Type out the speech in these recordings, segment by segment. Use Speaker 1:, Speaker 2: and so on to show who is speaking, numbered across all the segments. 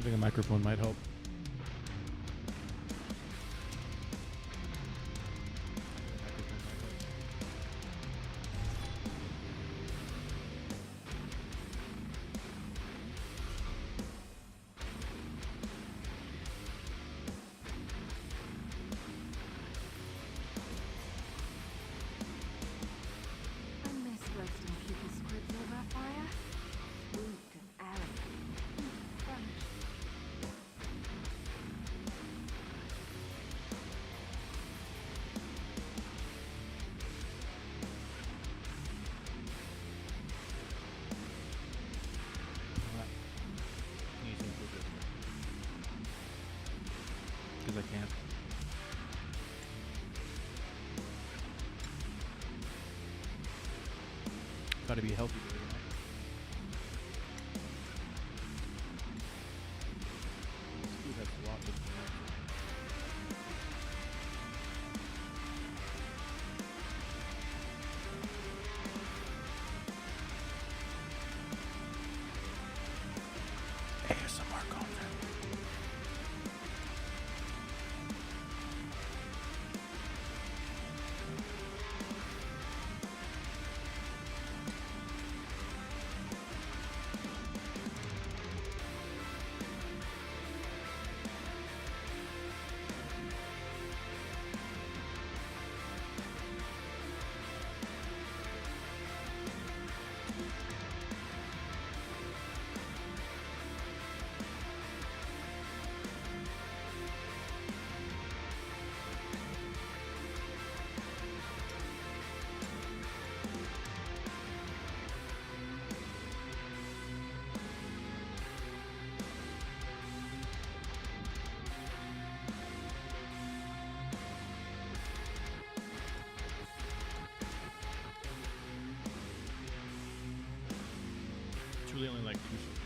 Speaker 1: Having a microphone might help.
Speaker 2: I miss roasting people's squids over a fire. Sweet and arrogant. Crunch.
Speaker 1: Because I can't. Gotta be healthy. Today, you know? This food has lots of ASMR content. It's really only like 2 seconds.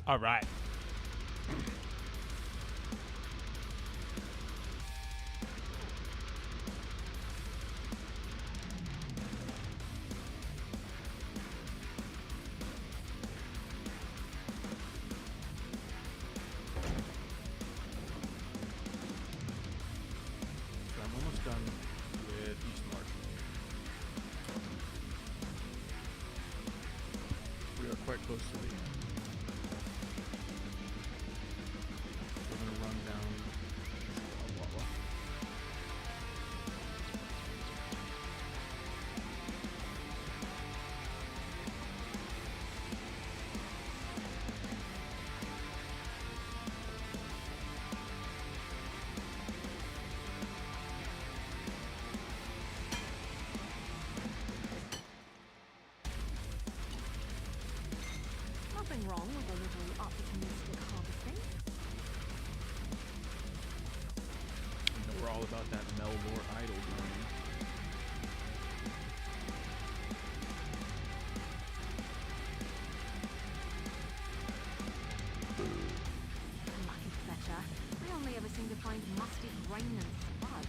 Speaker 1: All right. So I'm almost done with East March. We are quite close to the end. We're gonna run down Wawa.
Speaker 2: Nothing wrong with a little opportunistic harvesting.
Speaker 1: You know, we're all about that Melvor idol burning.
Speaker 2: Lucky fetcher. I only ever seem to find musty grain and spuds.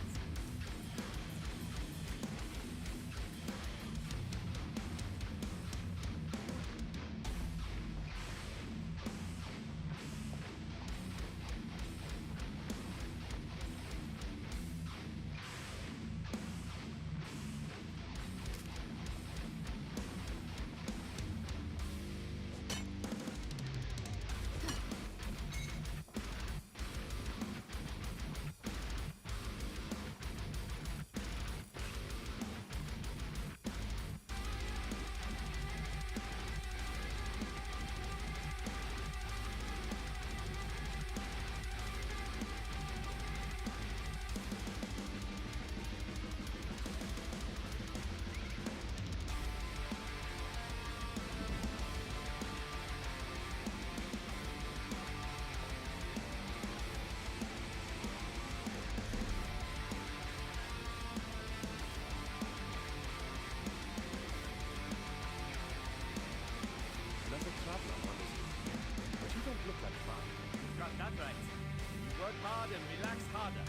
Speaker 3: relaxed harder.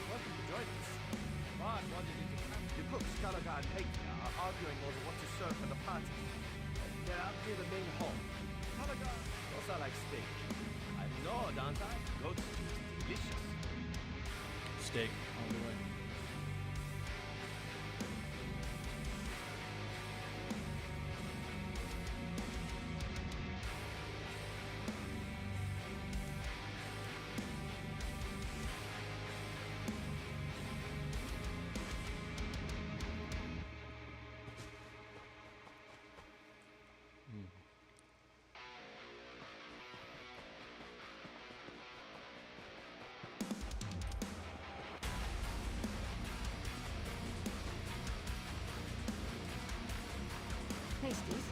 Speaker 3: Welcome to join us. Bard wandered into camp.
Speaker 4: The cooks, Gallagher and Napier, are arguing over what to serve for the party. They're out near the main hall. Gallagher, those are like steak. I know, don't I? Goat meat is delicious.
Speaker 1: Steak all the way.
Speaker 2: Pasties.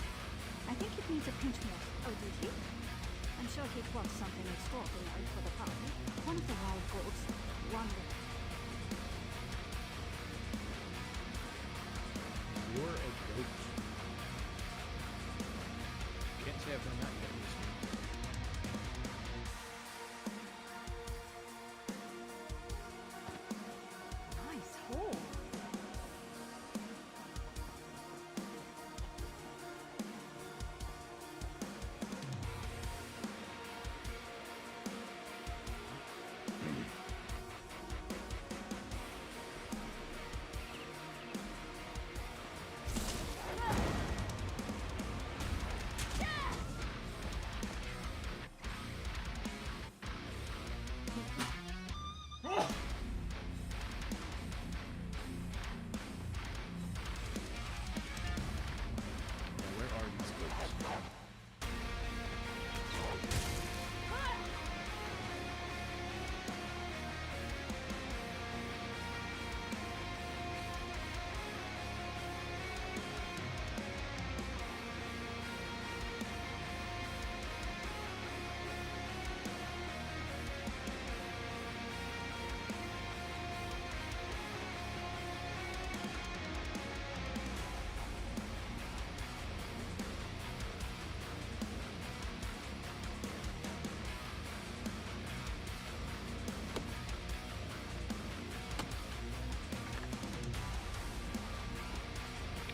Speaker 2: I think it needs a pinch more. Oh, did he? I'm sure he'd want something extraordinary for the party. One of the wild goats. Wonderful.
Speaker 1: You're a goat. Can't say I've done that yet this week.
Speaker 2: Nice hole.
Speaker 1: Now, where are these goats?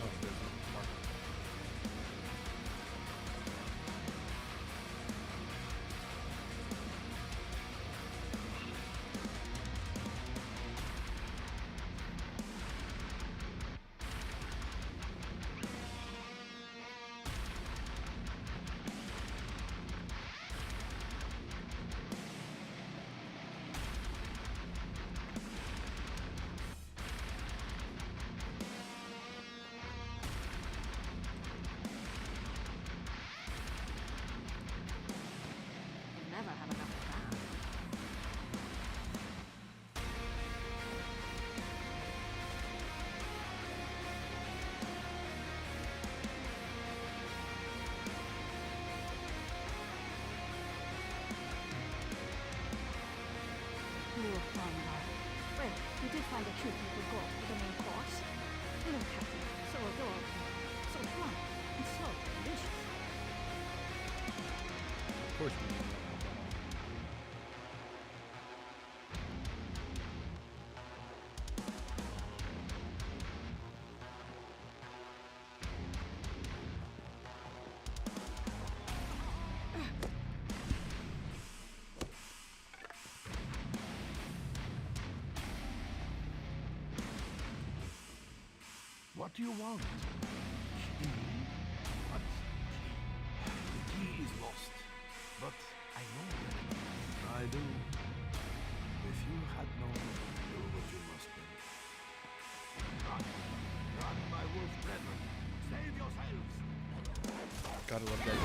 Speaker 1: Oh, there's a marker.
Speaker 2: You'll never have enough of that. Poor Flounder. Well, you did find a cute little goat for the main course. Look at him. So adorable. So plump. And so delicious.
Speaker 1: Of course we need more alcohol.
Speaker 4: What do you want? Key? What key? The key is lost, but I know where it is. I do. If you had known, you knew what you must do. Run! Run, my wolf brethren! Save yourselves!
Speaker 1: Gotta love that.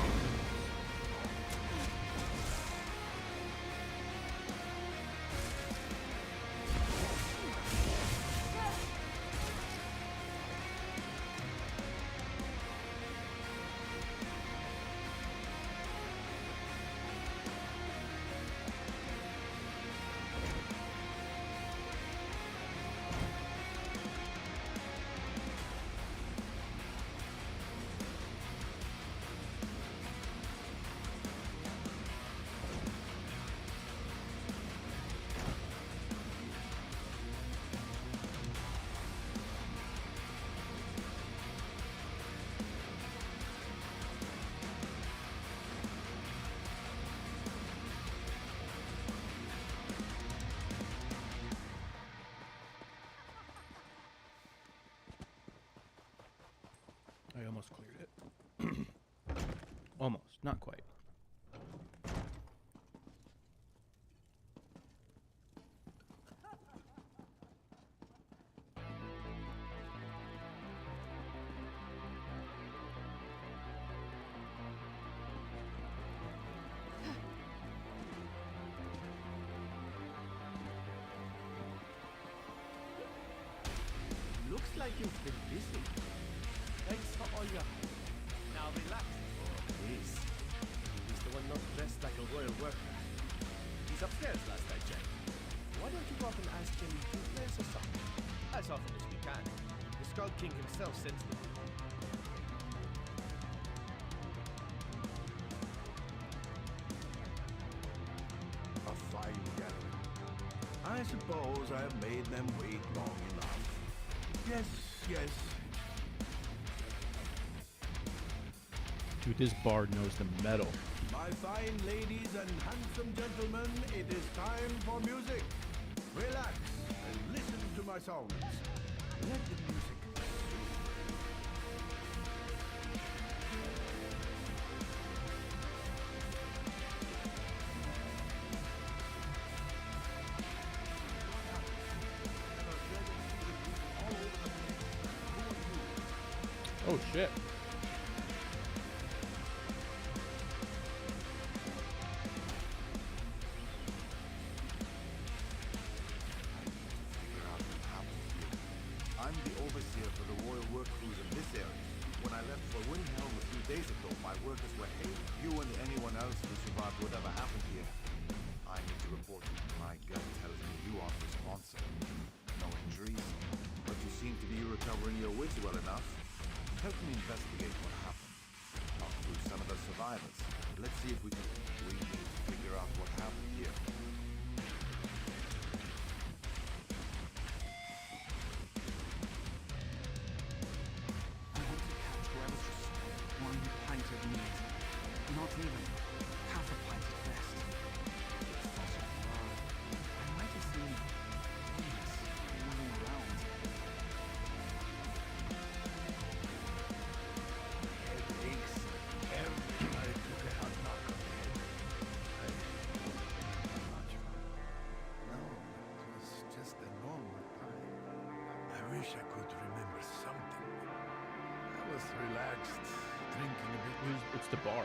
Speaker 1: Not quite.
Speaker 4: Looks like you've been busy.
Speaker 3: Thanks for all your help. Now relax.
Speaker 5: Please. He's the one not dressed like a royal worker. He's upstairs last I checked. Why don't you go up and ask him to play us a song? As often as we can. The Skull King himself sends them.
Speaker 4: A fine gathering. I suppose I have made them wait long enough. Yes, yes.
Speaker 1: Dude, this bard knows the metal.
Speaker 4: My fine ladies and handsome gentlemen, it is time for music. Relax and listen to my songs. Let the music soothe.
Speaker 1: Oh shit.
Speaker 6: I'm the overseer for the royal work crews in this area. When I left for Windhelm a few days ago, my workers were hailed. You and anyone else who survived whatever happened here. I need to report you. My gut tells me you are responsible. No injuries, but you seem to be recovering your wits well enough. Help me investigate what happened. Talk to some of the survivors. Let's see if we can really figure out what happened here.
Speaker 7: I want to catch whoever's just one pint of meat. Not even half a pint at best. It's such a blur. I might have seen things moving around.
Speaker 4: Head aches every time I took a hot knock on the head. I'm not sure. No, it was just a normal time. I wish I could remember something. I was relaxed, drinking a bit.
Speaker 1: It's the bard.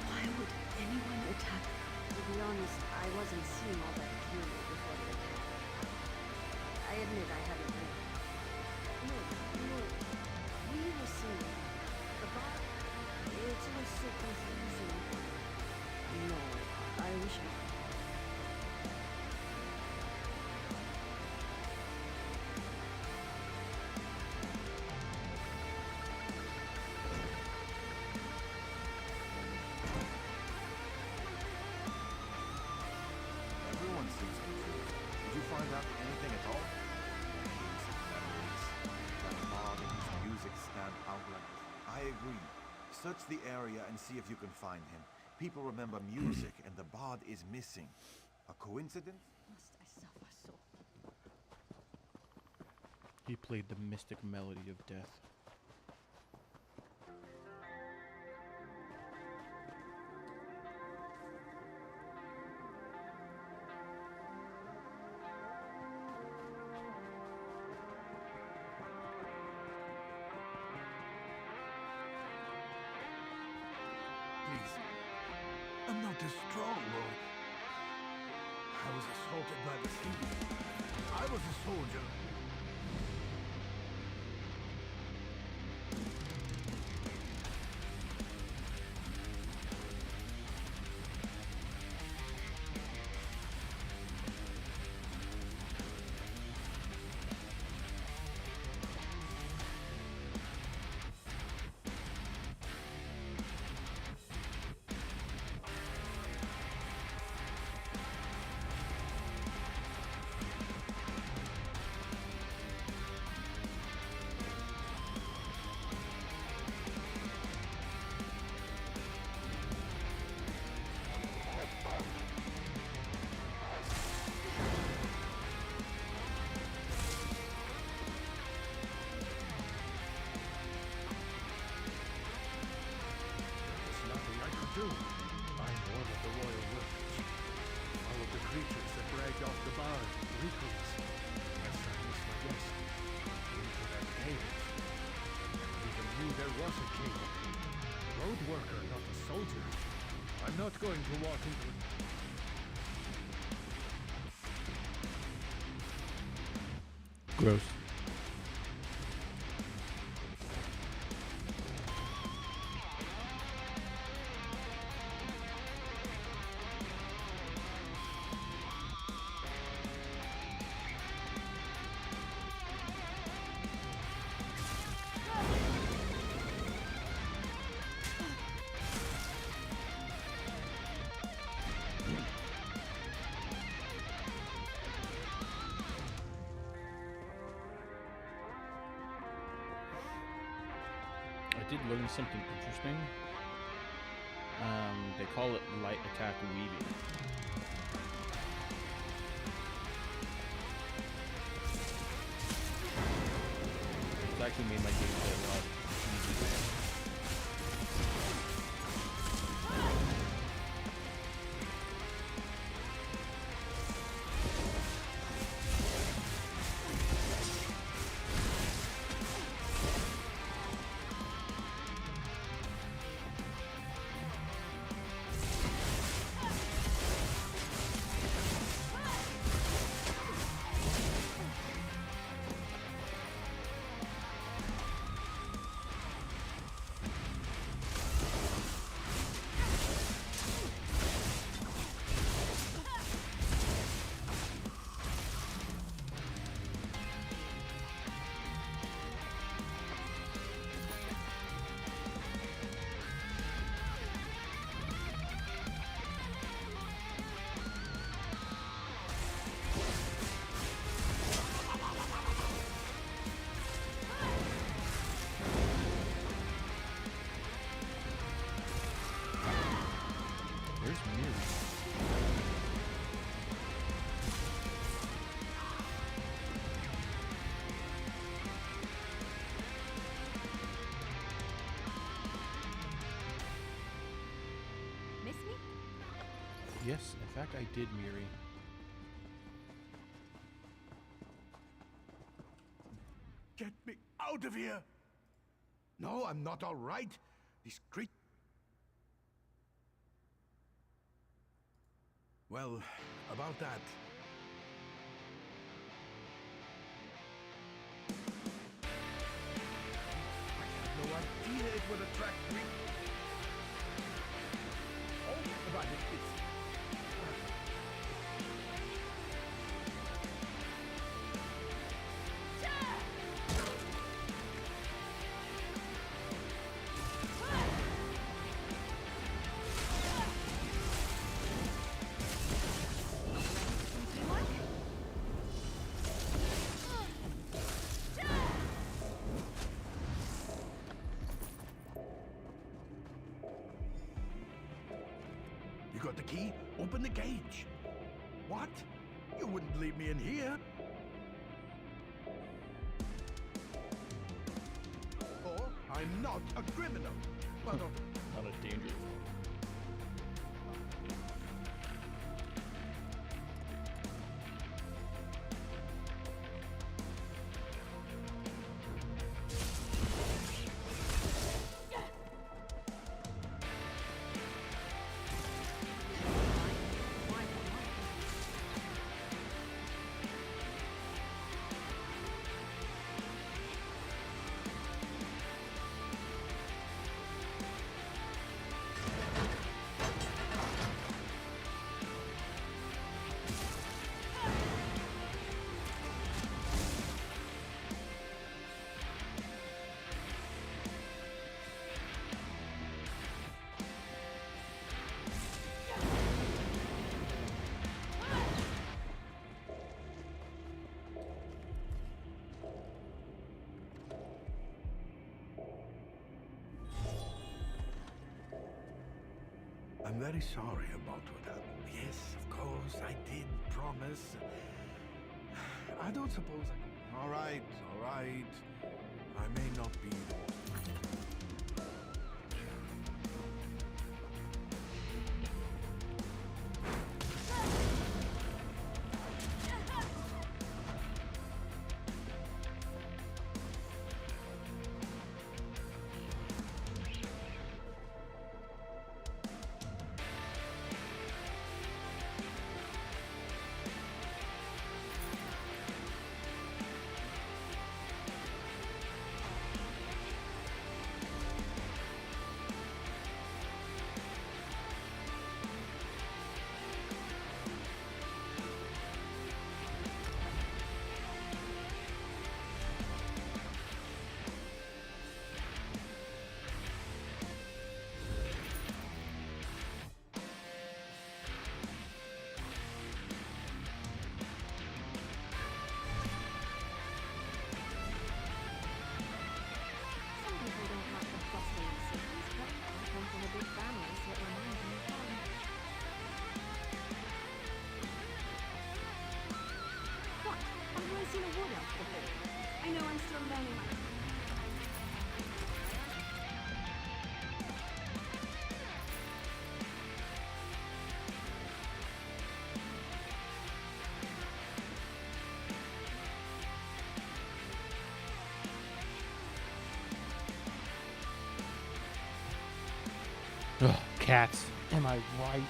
Speaker 2: Why would anyone attack? To be honest, I wasn't seeing all that clearly before the attack. I admit I hadn't been. No, we were seeing the bar. It was so confusing. No, I wish I.
Speaker 6: Everyone seems confused. Did you find out anything at all? Haze of memories. That bard and his music stand out like this. I agree. Search the area and see if you can find him. People remember music and the bard is missing. A coincidence?
Speaker 2: Must I suffer so?
Speaker 1: He played the mystic melody of death.
Speaker 4: Please. I'm not as strong, Lord. I was assaulted by the thieves. I was a soldier.
Speaker 3: There was a king up here. Road worker, not a soldier. I'm not going to walk into it.
Speaker 1: Gross. I did learn something interesting. They call it light attack weaving. It's actually made my gameplay a lot easier. Where's Miri?
Speaker 2: Miss me?
Speaker 1: Yes, in fact I did, Miri.
Speaker 6: Get me out of here! No, I'm not all right. These creatures... Well, about that... I had no idea it would attract me. Oh, about it. You got the key? Open the cage. What? You wouldn't leave me in here. Oh, I'm not a criminal. But
Speaker 1: Not a dangerous one.
Speaker 6: I'm very sorry about what happened. Yes, of course, I did promise. I don't suppose I could... All right, all right. I may not be the most...
Speaker 1: Ugh, cats.
Speaker 3: Am I right?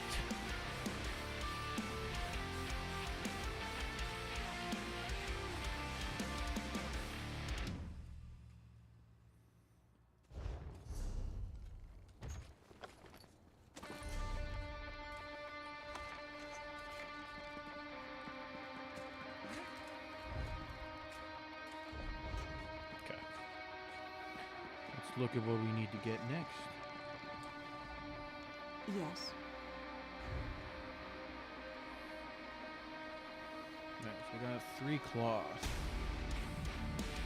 Speaker 1: Okay. Let's look at what we need to get next.
Speaker 2: Yes.
Speaker 1: Alright, so I got 3 cloth.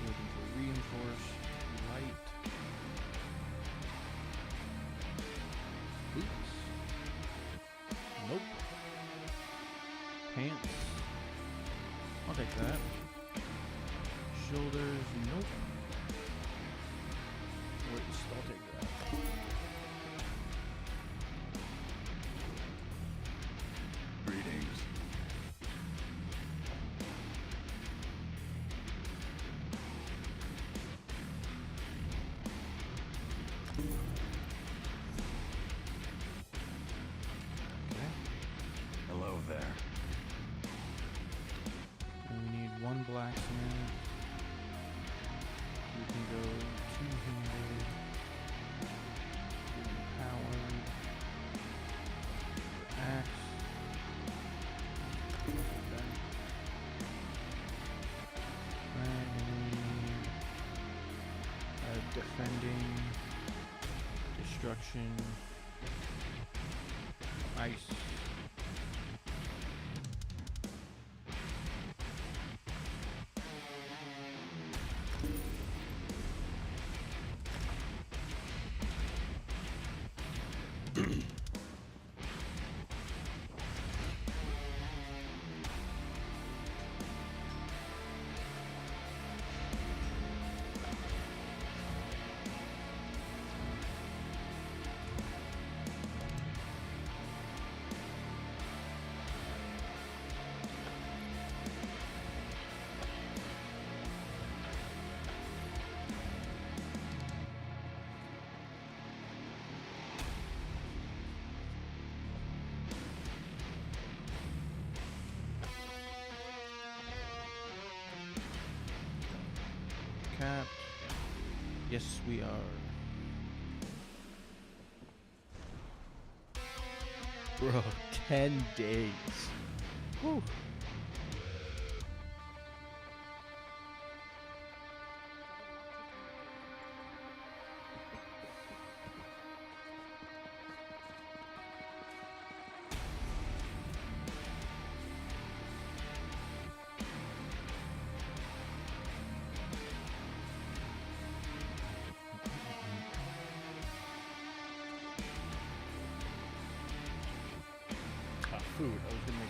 Speaker 1: Looking for reinforce, light, boots. Nope. Pants. I'll take that. Shoulders, nope. Waist, I'll take that.
Speaker 6: Greetings.
Speaker 1: Okay.
Speaker 6: Hello there.
Speaker 1: And we need 1 blacksmith. We can go 2-handed. Power. Axe. Okay. Right, and we need defending, destruction, ice. Capped. Yes, we are. Bro, 10 days. Whew. Food. I was gonna make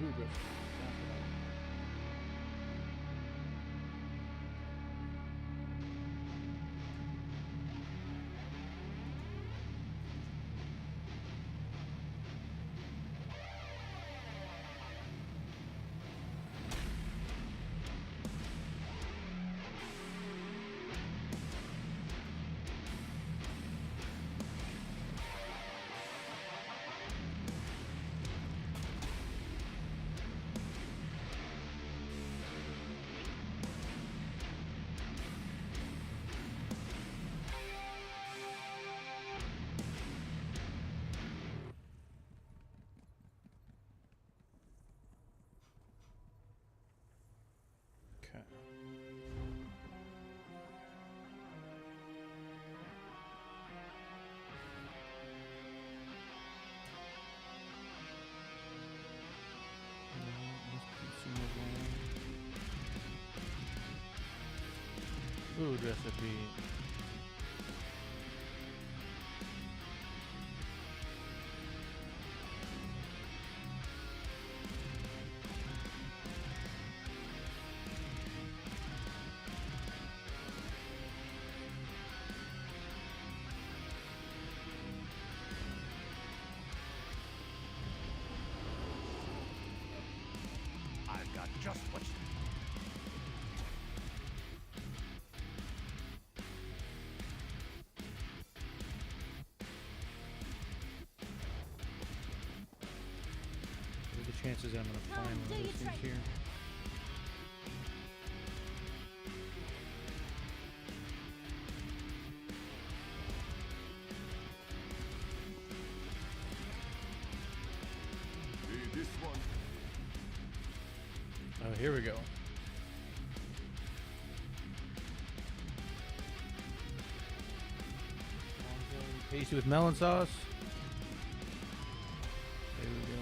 Speaker 1: Food recipe. That's what I want. Okay. Food recipe.
Speaker 4: I've got just what you
Speaker 1: What are the chances that I'm gonna find one of those things here?
Speaker 6: This one.
Speaker 1: Oh, here we go. Tasty with melon sauce. There we go.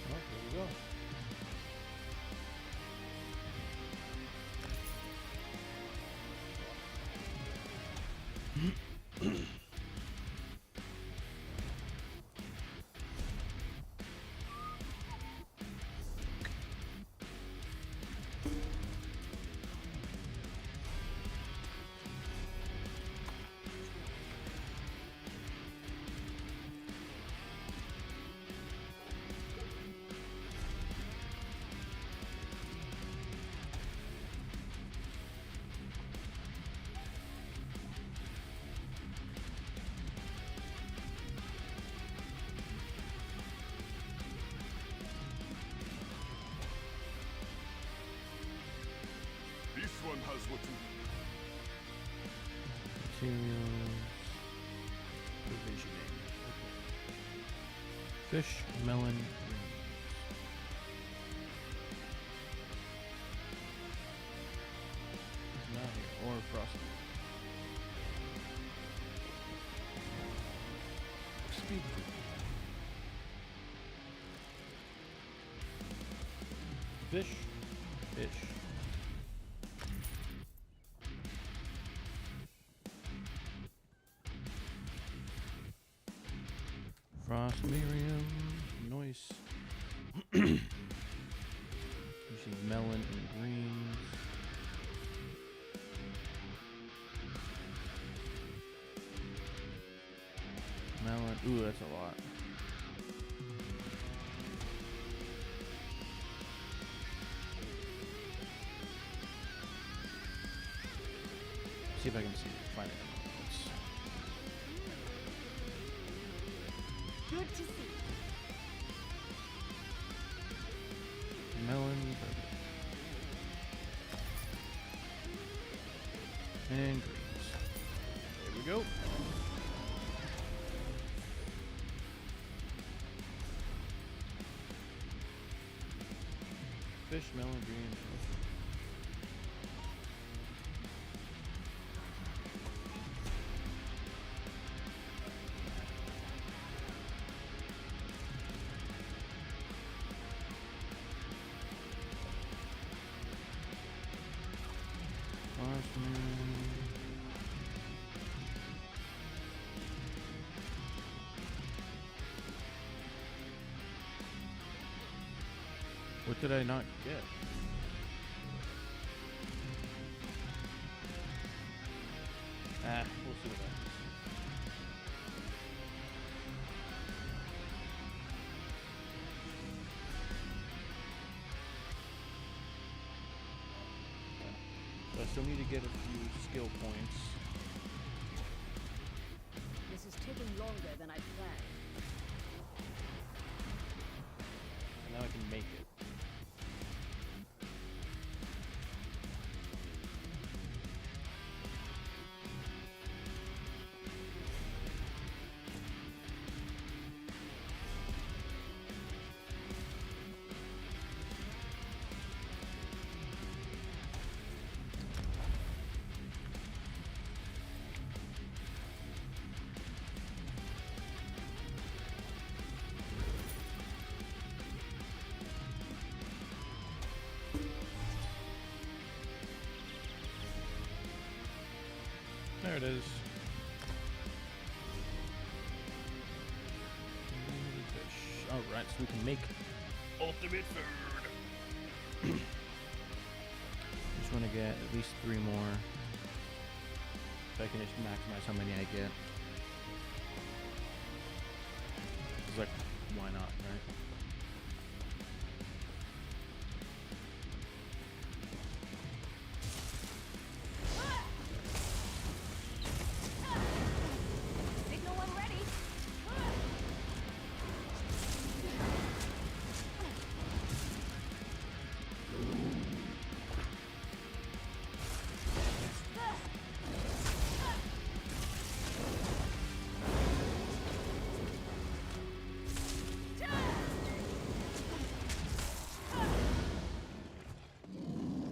Speaker 1: Oh, there we go.
Speaker 6: This one has what you
Speaker 1: Materials. Provisioning. Okay. Fish, melon, greens. Not here. Or frosted. Speed. Fish. Fish. Frost Miriam, nice. Usually melon and greens. Melon, ooh, that's a lot. See if I can find it.
Speaker 2: Good to see.
Speaker 1: Melon, and greens. There we go. Fish, melon, greens. reinforcement. What did I not get? We'll see what happens. So I still need to get a few skill points.
Speaker 2: This is taking longer than I planned.
Speaker 1: And now I can make it. There it is. Alright, so we can make ultimate third. Just want to get at least 3 more. If I can just maximize how many I get. It's like, why not, right?
Speaker 2: Signal when ready.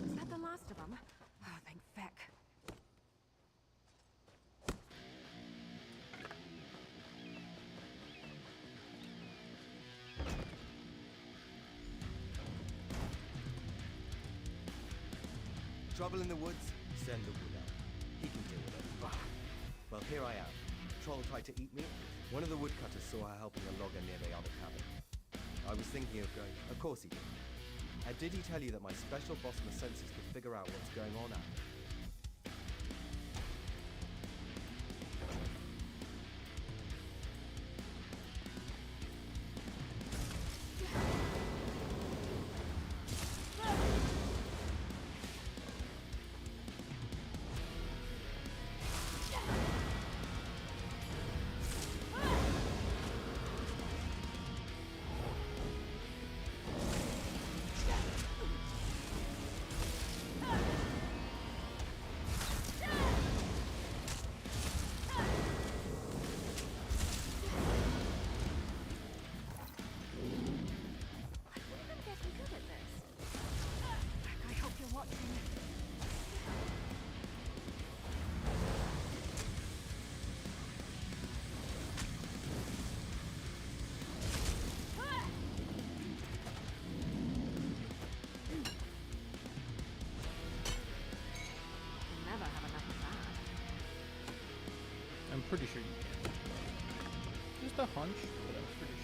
Speaker 2: Is that the last of them? Oh, thank feck.
Speaker 5: Trouble in the woods? Send the wood out. He can deal with it. Well, here I am. Troll tried to eat me. One of the woodcutters saw her helping a logger near the other cabin. I was thinking of going. Of course he did. And did he tell you that my special Bosma sensors could figure out what's going on out there?
Speaker 2: I'm getting good at this. I hope you're watching. You'll never have enough of that.
Speaker 1: I'm pretty sure you can. Just a hunch, but I'm pretty sure.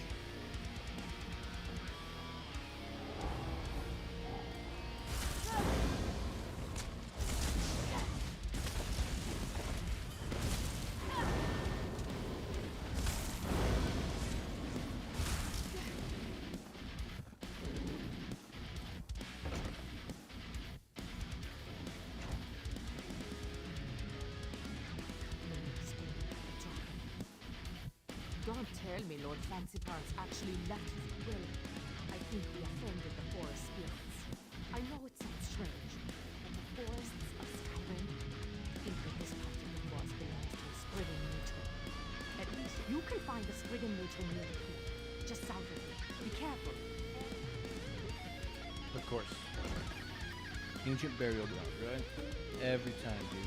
Speaker 8: Don't tell me Lord Fancy Pants actually left his will. I think we offended the forest spirits. I know it sounds strange, but the forests of Skyrim think that this part of the forest belongs to a Spriggan matron. At least you can find a Spriggan matron near the cliff, just south of here. Be careful.
Speaker 1: Of course. Ancient burial ground, right? Every time, dude.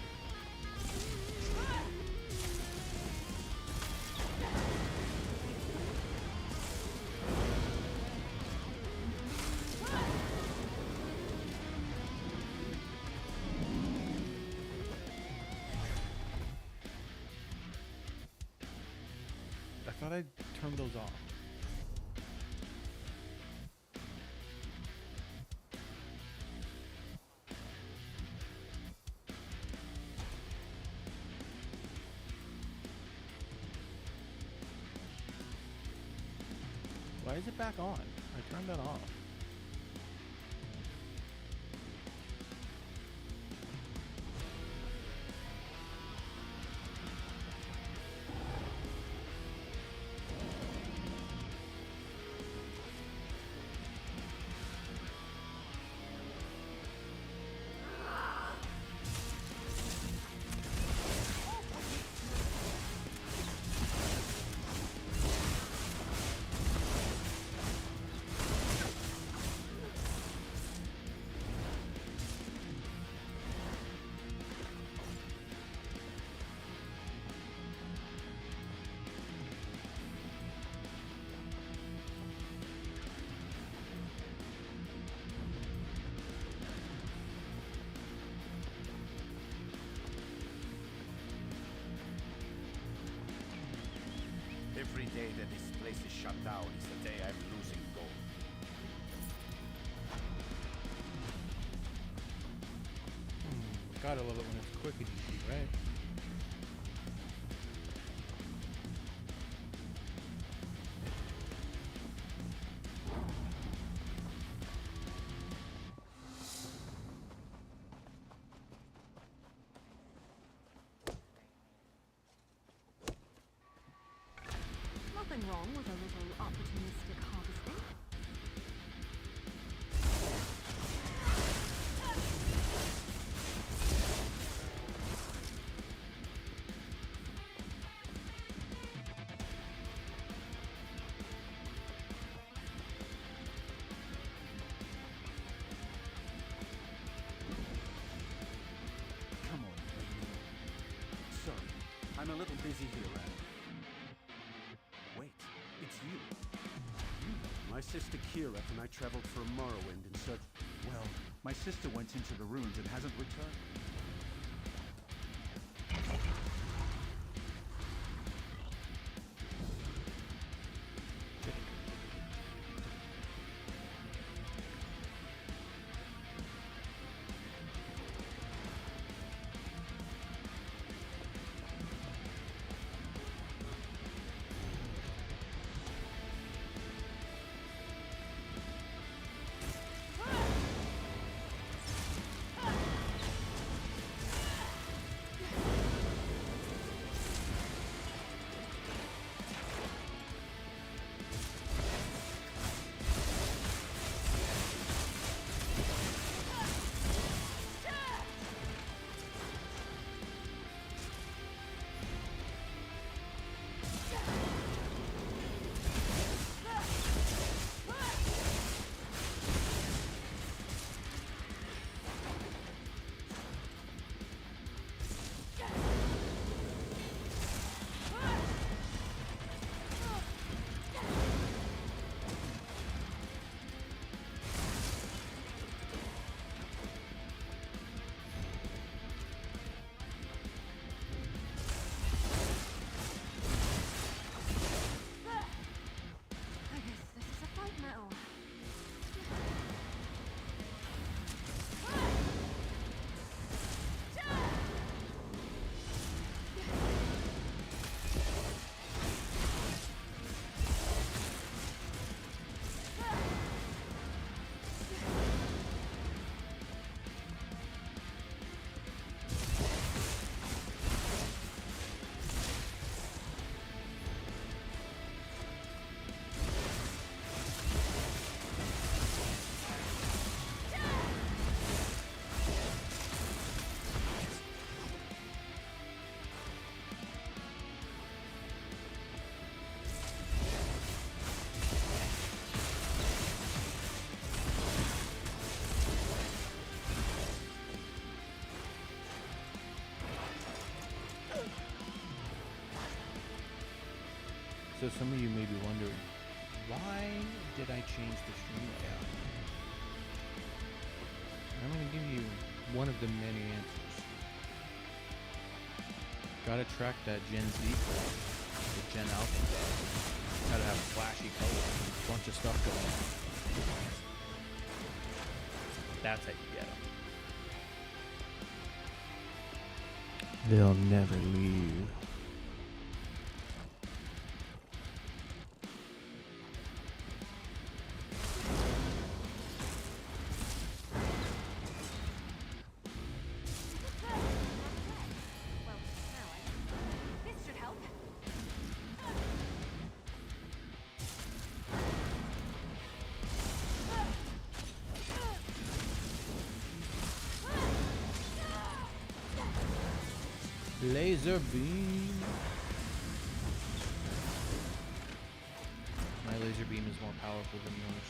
Speaker 1: did I turn those off? Why is it back on? I turned that off.
Speaker 6: Every day that this place is shut down is the day I'm losing gold.
Speaker 1: Gotta love it when it's quick and easy, right?
Speaker 8: Nothing wrong with a little opportunistic harvesting.
Speaker 7: Come on. Sorry, I'm a little busy here, Anne. Wait, it's you. My sister Kira and I traveled from Morrowind in search... Well, my sister went into the ruins and hasn't returned.
Speaker 1: So some of you may be wondering, why did I change the stream layout? I'm going to give you one of the many answers. Gotta track that Gen Z crowd. The Gen Alpha. Gotta have flashy colors and a bunch of stuff going on. That's how you get them. They'll never leave.
Speaker 8: This should help.
Speaker 1: Laser beam. My laser beam is more powerful than yours.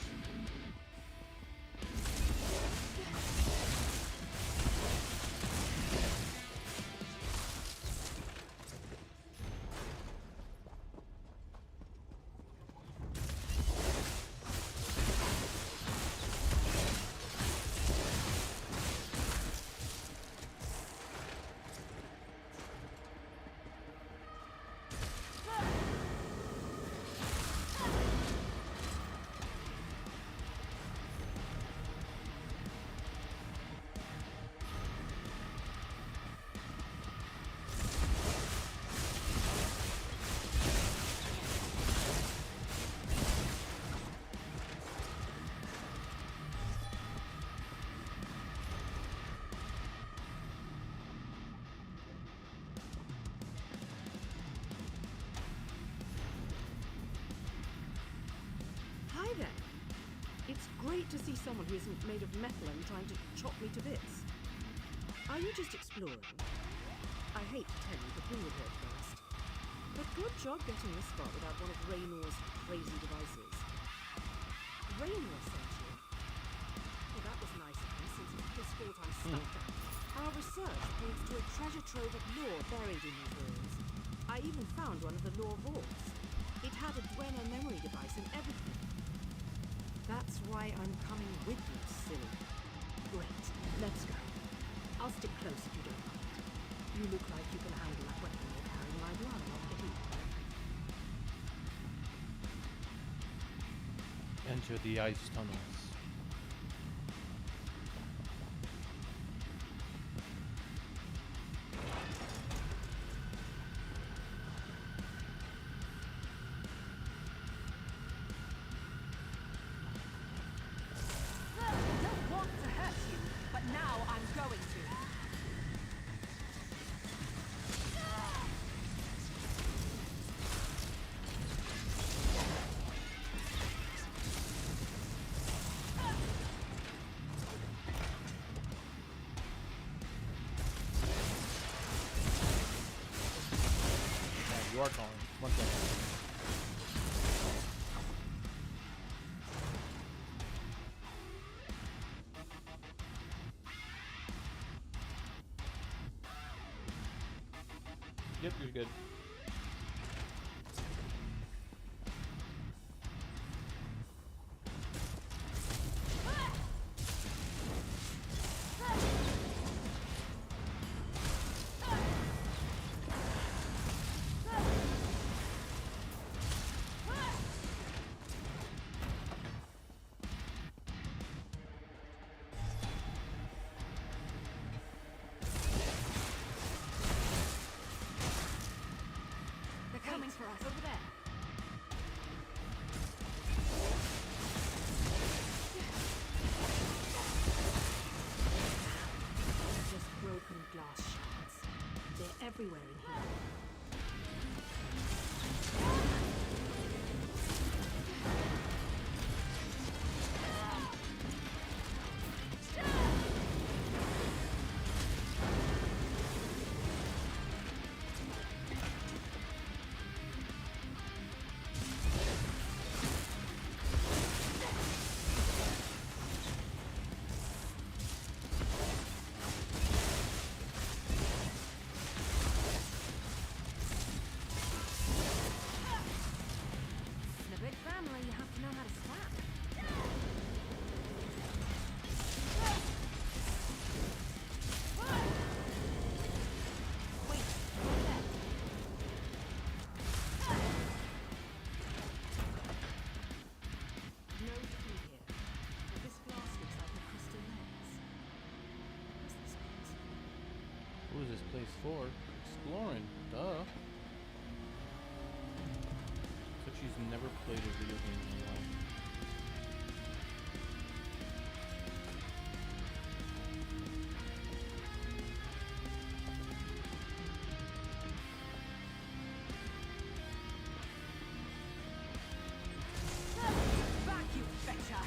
Speaker 9: Hi there. It's great to see someone who isn't made of metal and trying to chop me to bits. Are you just exploring? I hate to tell you, but we were here first. But good job getting this far without one of Raynor's crazy devices. Raynor sent you. Well, that was nice of him, since it's his fault I'm stuck. Our research points to a treasure trove of lore buried in these ruins. I even found one of the lore vaults. It had a Dwemer memory device and everything. That's why I'm coming with you, silly. Great, let's go. I'll stick close if you don't mind. You look like you can handle that weapon you're carrying right now, not the heat.
Speaker 1: Enter the ice tunnels.
Speaker 8: I don't want to hurt you, but now I'm going to.
Speaker 1: You are calling. One second. Yep, you're good.
Speaker 8: They're coming for us over there.
Speaker 9: Just broken glass shards. They're everywhere in here.
Speaker 1: was this place for? Exploring, duh. So she's never played a video game in her life.
Speaker 8: Back, you betcha!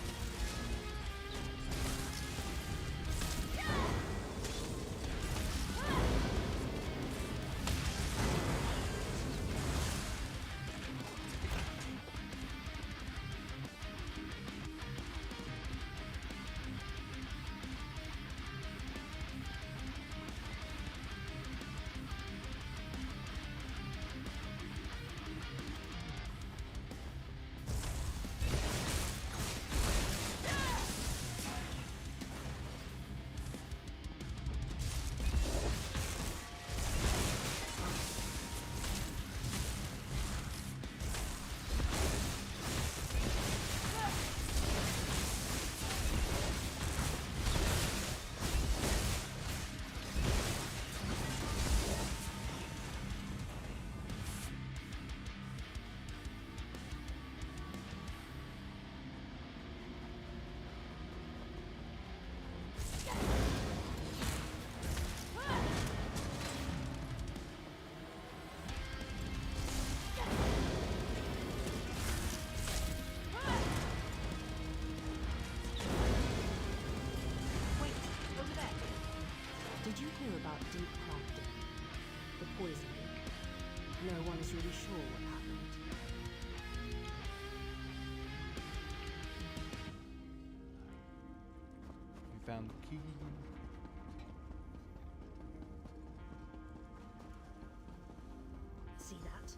Speaker 8: Wait, over there. Did you hear about deep crafting? The poisoning? No one is really sure what happened.
Speaker 1: We found the key.
Speaker 9: See that?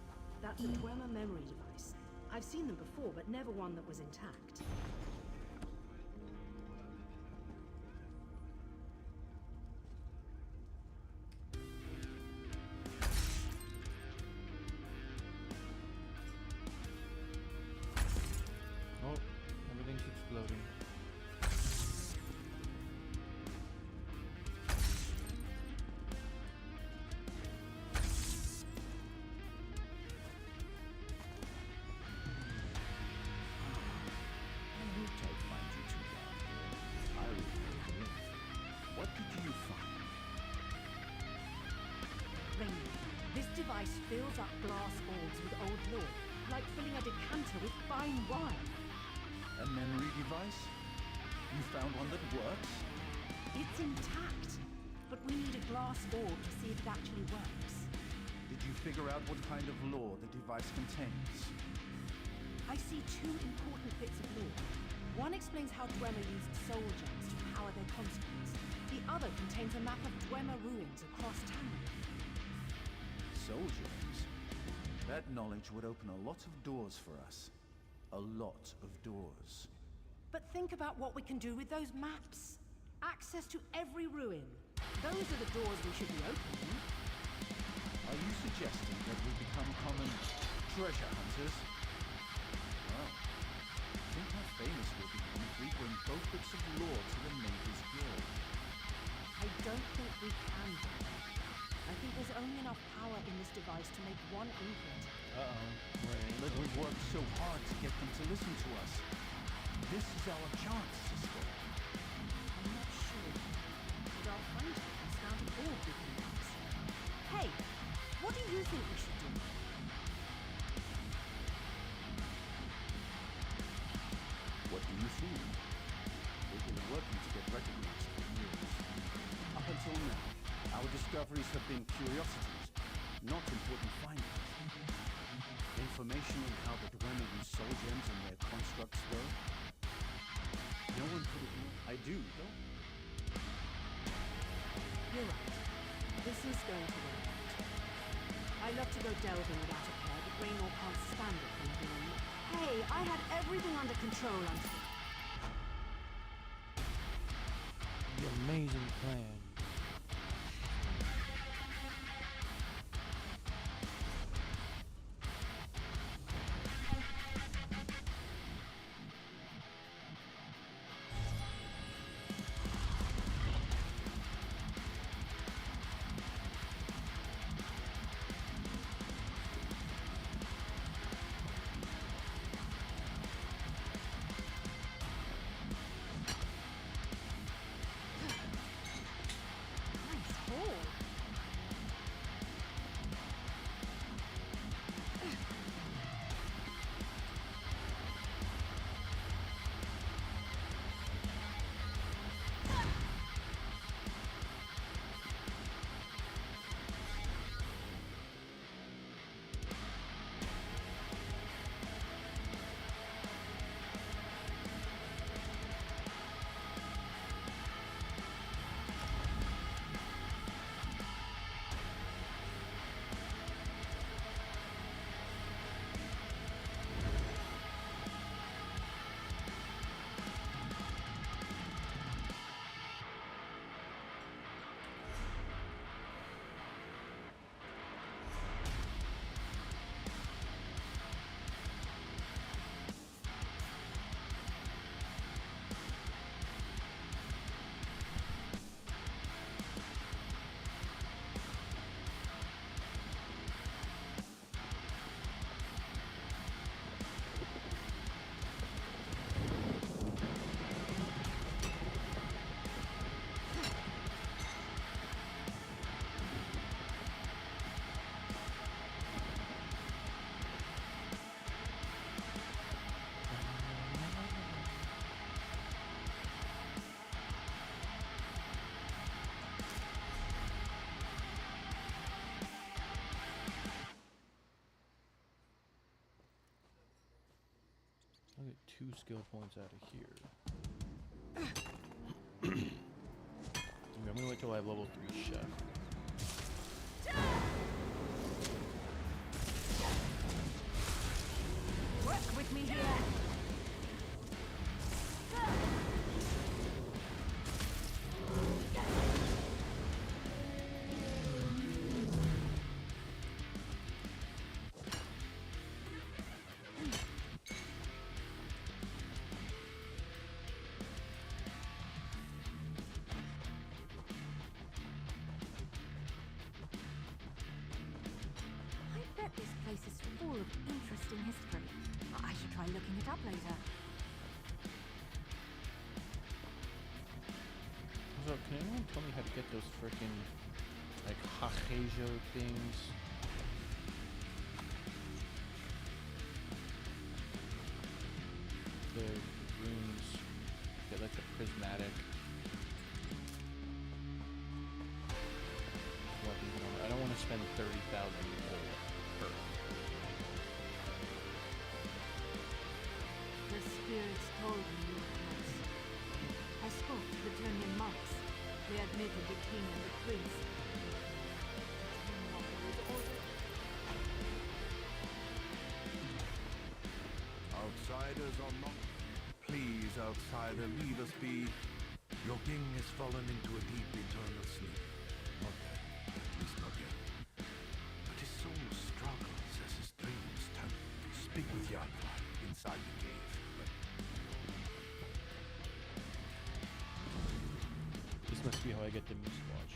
Speaker 9: That's a Dwemer memory device. I've seen them before, but never one that was intact.
Speaker 1: Oh, everything's exploding.
Speaker 4: I hoped I'd find you two down here. I repaired the lift. What did you find?
Speaker 8: Rainy, this device fills up glass orbs with old lore, like filling a decanter with fine wine.
Speaker 4: A memory device? You found one that works?
Speaker 8: It's intact, but we need a glass orb to see if it actually works.
Speaker 4: Did you figure out what kind of lore the device contains?
Speaker 8: I see two important bits of lore. One explains how Dwemer used soul gems to power their constructs. The other contains a map of Dwemer ruins across town.
Speaker 4: Soldiers. That knowledge would open a lot of doors for us. A lot of doors.
Speaker 8: But think about what we can do with those maps. Access to every ruin. Those are the doors we should be opening.
Speaker 4: Are you suggesting that we become common treasure hunters? Well, think how famous we'll become if we bring both bits of lore to the Mages Guild.
Speaker 8: I don't think we can. I think there's only enough power in this device to make one input.
Speaker 1: Uh-oh.
Speaker 4: But we've worked so hard to get them to listen to us. This is our chance, sister.
Speaker 8: I'm not sure. But I'll find it and sound an orb we can use. Hey, what do you think we should do?
Speaker 4: What do you think? We've been working to get recognized for years. Up until now, our discoveries have been curiosities, not important findings. Information on how the Dwemer use soul gems and their constructs work. No one could have known. I do, though.
Speaker 8: You're right. This is going to work out. I love to go delving without a pair, but Raynor can't stand it from him. Hey, I had everything under control until...
Speaker 1: The amazing plan. 2 skill points out of here. I'm gonna wait till I have level 3 chef.
Speaker 8: Work with me here. I bet this place is full of interesting history. I should try looking it up later.
Speaker 1: So, can anyone tell me how to get those frickin' like Hakejo things? The runes get like the prismatic. I don't want to spend 30,000 gold per.
Speaker 8: The spirits told me you were close. I spoke to the Turnian monks. They admitted the king and the prince.
Speaker 6: Outsiders or not, please, outsider, leave us be. Your king has fallen into a deep eternal sleep. Not yet, at least not yet. But his soul struggles as his dreams turn. Speak with Yadva inside the cave.
Speaker 1: This must be how I get the moose watch.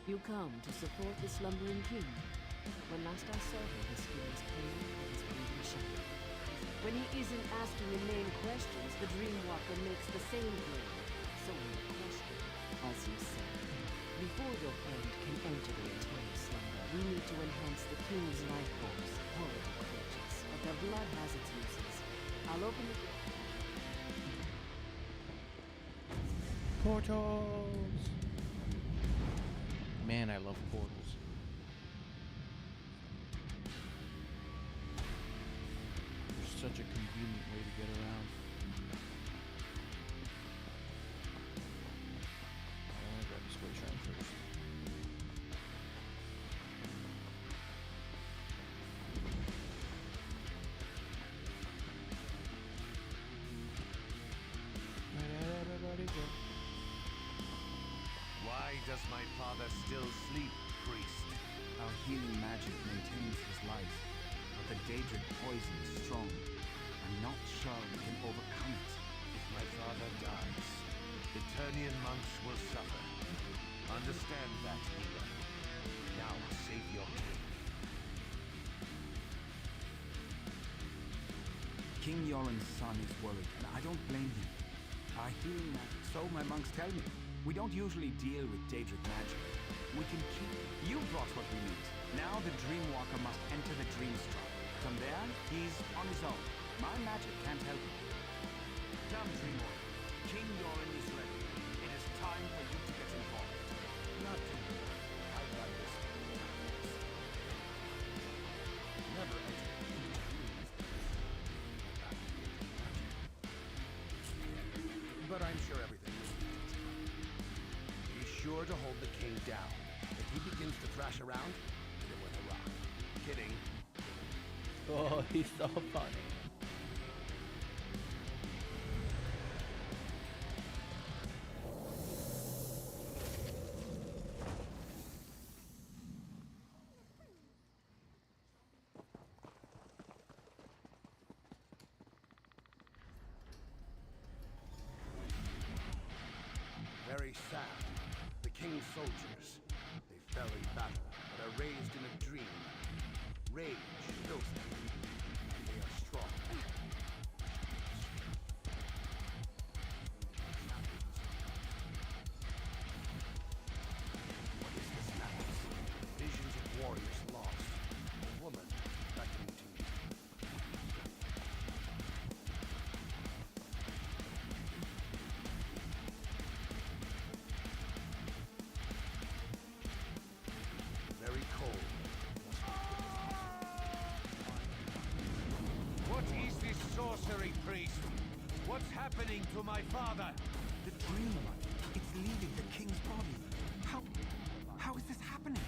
Speaker 10: You come to support the slumbering king. When last I saw him, his skin was pale and his breathing shallow.
Speaker 8: When he isn't asking inane questions, the Dreamwalker makes the same claim.
Speaker 10: So no question, as you say. Before your friend can enter the eternal slumber, we need to enhance the king's life force. Horrible creatures, but their blood has its uses. I'll open the door.
Speaker 1: Portals! Man, I love portals. They're such a convenient way to get around. I want to grab the square shrine first. Where did everybody go?
Speaker 6: Why does my father still sleep, priest?
Speaker 7: Our healing magic maintains his life, but the Daedric poison is strong. I'm not sure we can overcome it.
Speaker 6: If my father dies, the Turnian monks will suffer. Understand that, healer. Now save your king.
Speaker 7: King Yoren's son is worried, and I don't blame him. Our healing magic, so my monks tell me. We don't usually deal with Daedric magic. We can keep... You brought what we need. Now the Dreamwalker must enter the Dreamstrike. From there, he's on his own. My magic can't help him. Come, Dreamwalker. King Yoren is ready. It is time for you to get involved.
Speaker 6: Not to me. I've done this. Never enter. But I'm sure everything will be just fine. Be sure to hold the king down. If he begins to thrash around, hit him with a rock. Kidding.
Speaker 1: Oh, he's so funny.
Speaker 6: Very sad. The king's soldiers. They fell in battle, but are raised in a dream. Rage fills them, and they are strong. What is this madness? Visions of warriors lost. A woman beckoning to me. sorcery priest. What's happening to my father?
Speaker 7: The dream, it's leaving the king's body. How is this happening?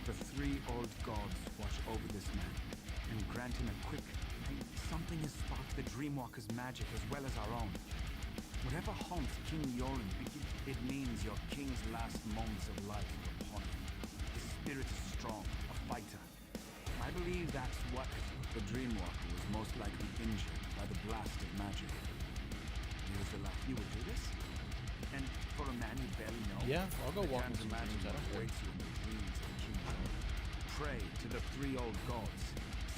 Speaker 7: The three old gods watch over this man and grant him a quick... Something has sparked the Dreamwalker's magic as well as our own. Whatever haunts King Yoren, it means your king's last moments of life are upon him. His spirit is strong, a fighter. I believe that's what the Dreamwalker was most likely injured by the blast of magic. Use the luck you would do this? And for a man you barely know,
Speaker 1: Yeah, I'll go
Speaker 7: I
Speaker 1: walk
Speaker 7: can't
Speaker 1: into some
Speaker 7: imagine
Speaker 1: dreams. I
Speaker 7: what
Speaker 1: don't care.
Speaker 7: awaits you in the dreams of King Yoren. Pray to the three old gods.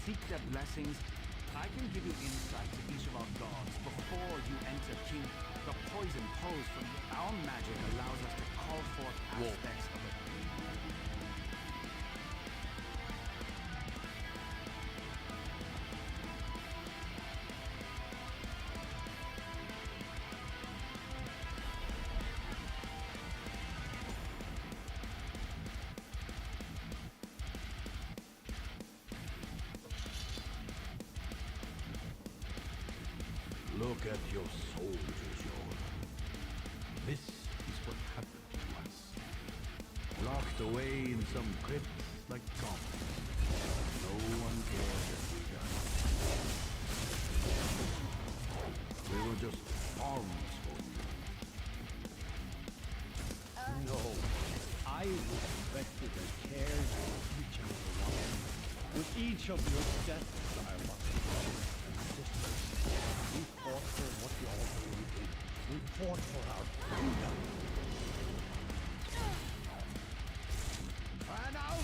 Speaker 7: Seek their blessings. I can give you insight to each of our gods before you enter King. The poison posed from our magic allows us to call forth aspects of it.
Speaker 4: Look at your soldiers, Yor. This is what happened to us. Locked away in some crypt like goblins. No one cared that we died. They were just pawns for you.
Speaker 11: No, I respected and cared for each and every one. With each of your deaths, I lost brothers and sisters. We fought for what we all believed in. We fought for our freedom.
Speaker 6: Fan out!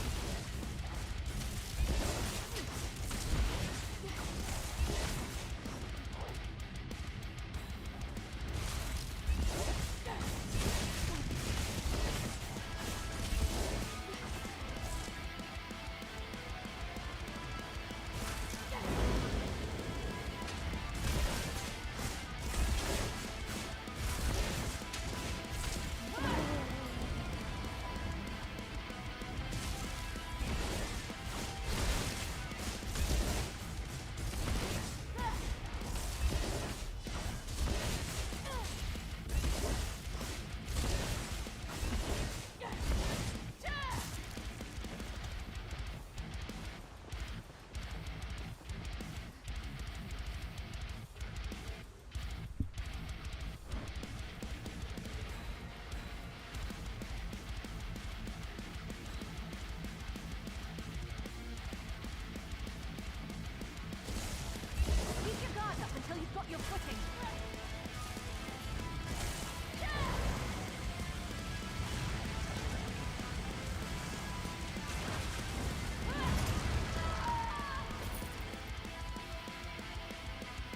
Speaker 2: Keep your guard up until you've got your footing.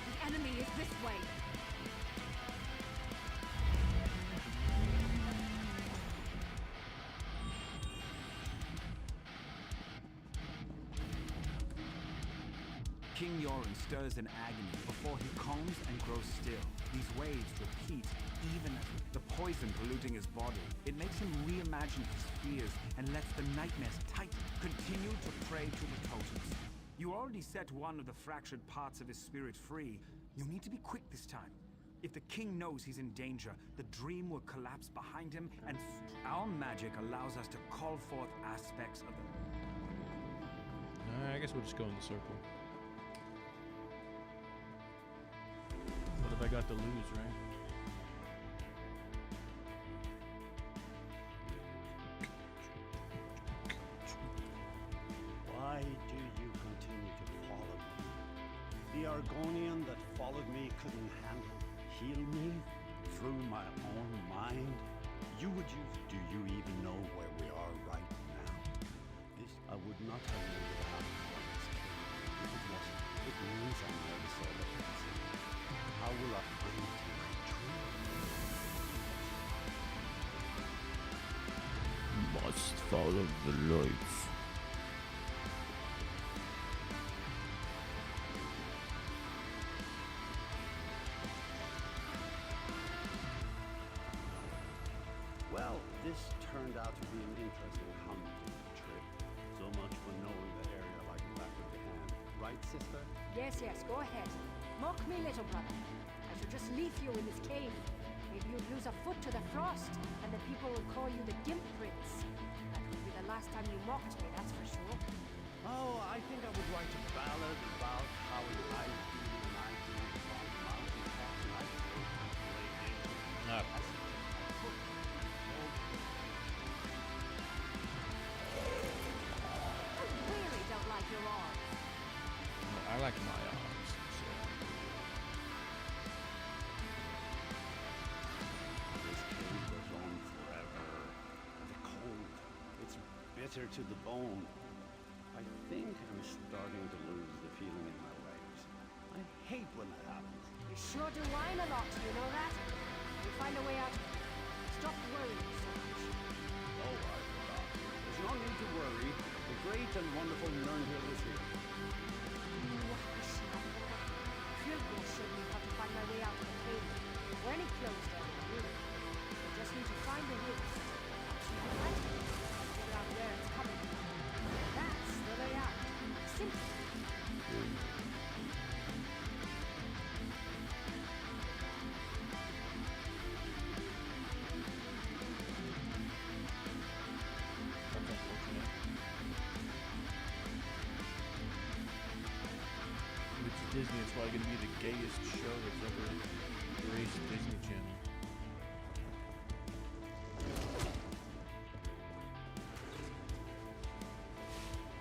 Speaker 8: The enemy is this way.
Speaker 7: King Yoren stirs in agony before he calms and grows still. These waves repeat, even as the poison polluting his body. It makes him reimagine his fears and lets the nightmares tighten. Continue to pray to the totems. You already set one of the fractured parts of his spirit free. You need to be quick this time. If the king knows he's in danger, the dream will collapse behind him, and our magic allows us to call forth aspects of the...
Speaker 1: I guess we'll just go in the circle. What have I got to lose, right?
Speaker 11: Why do you continue to follow me? The Argonian that followed me couldn't heal me through my own mind? Do you even know where we are right now? This I would not have made it happen for this king. If it wasn't, it means I never saw the past. How will I find my dream?
Speaker 1: Must follow the lights.
Speaker 11: Well, this turned out to be an interesting hunting trip. So much for knowing the area like the back of your hand. right, sister?
Speaker 2: Yes, go ahead. Mock me, little brother. I should just leave you in this cave. Maybe you'd lose a foot to the frost, and the people will call you the Gimp Prince. That would be the last time you mocked me, that's for sure.
Speaker 11: Oh, I think I would write a ballad about how I feel when I do on the mountain top and I feel
Speaker 1: No.
Speaker 2: I really don't like your arms.
Speaker 1: I like my arms. So.
Speaker 11: This cave goes on forever. The cold, it's bitter to the bone. I think I'm starting to lose the feeling in my legs. I hate when that happens.
Speaker 2: You sure do whine a lot, you know that? We'll find a way out. Stop worrying so much.
Speaker 11: Oh, I forgot. There's no need to worry. The great and wonderful Nurnhill is here.
Speaker 2: Filgul showed me how to find my way out of the cave. Or any closed area, really. I just need to find the hills. Figure out where it's coming from. That's the way out. Simple.
Speaker 1: That's unfortunate. It's Disney, it's probably going to be the gayest show that's ever graced Disney Channel.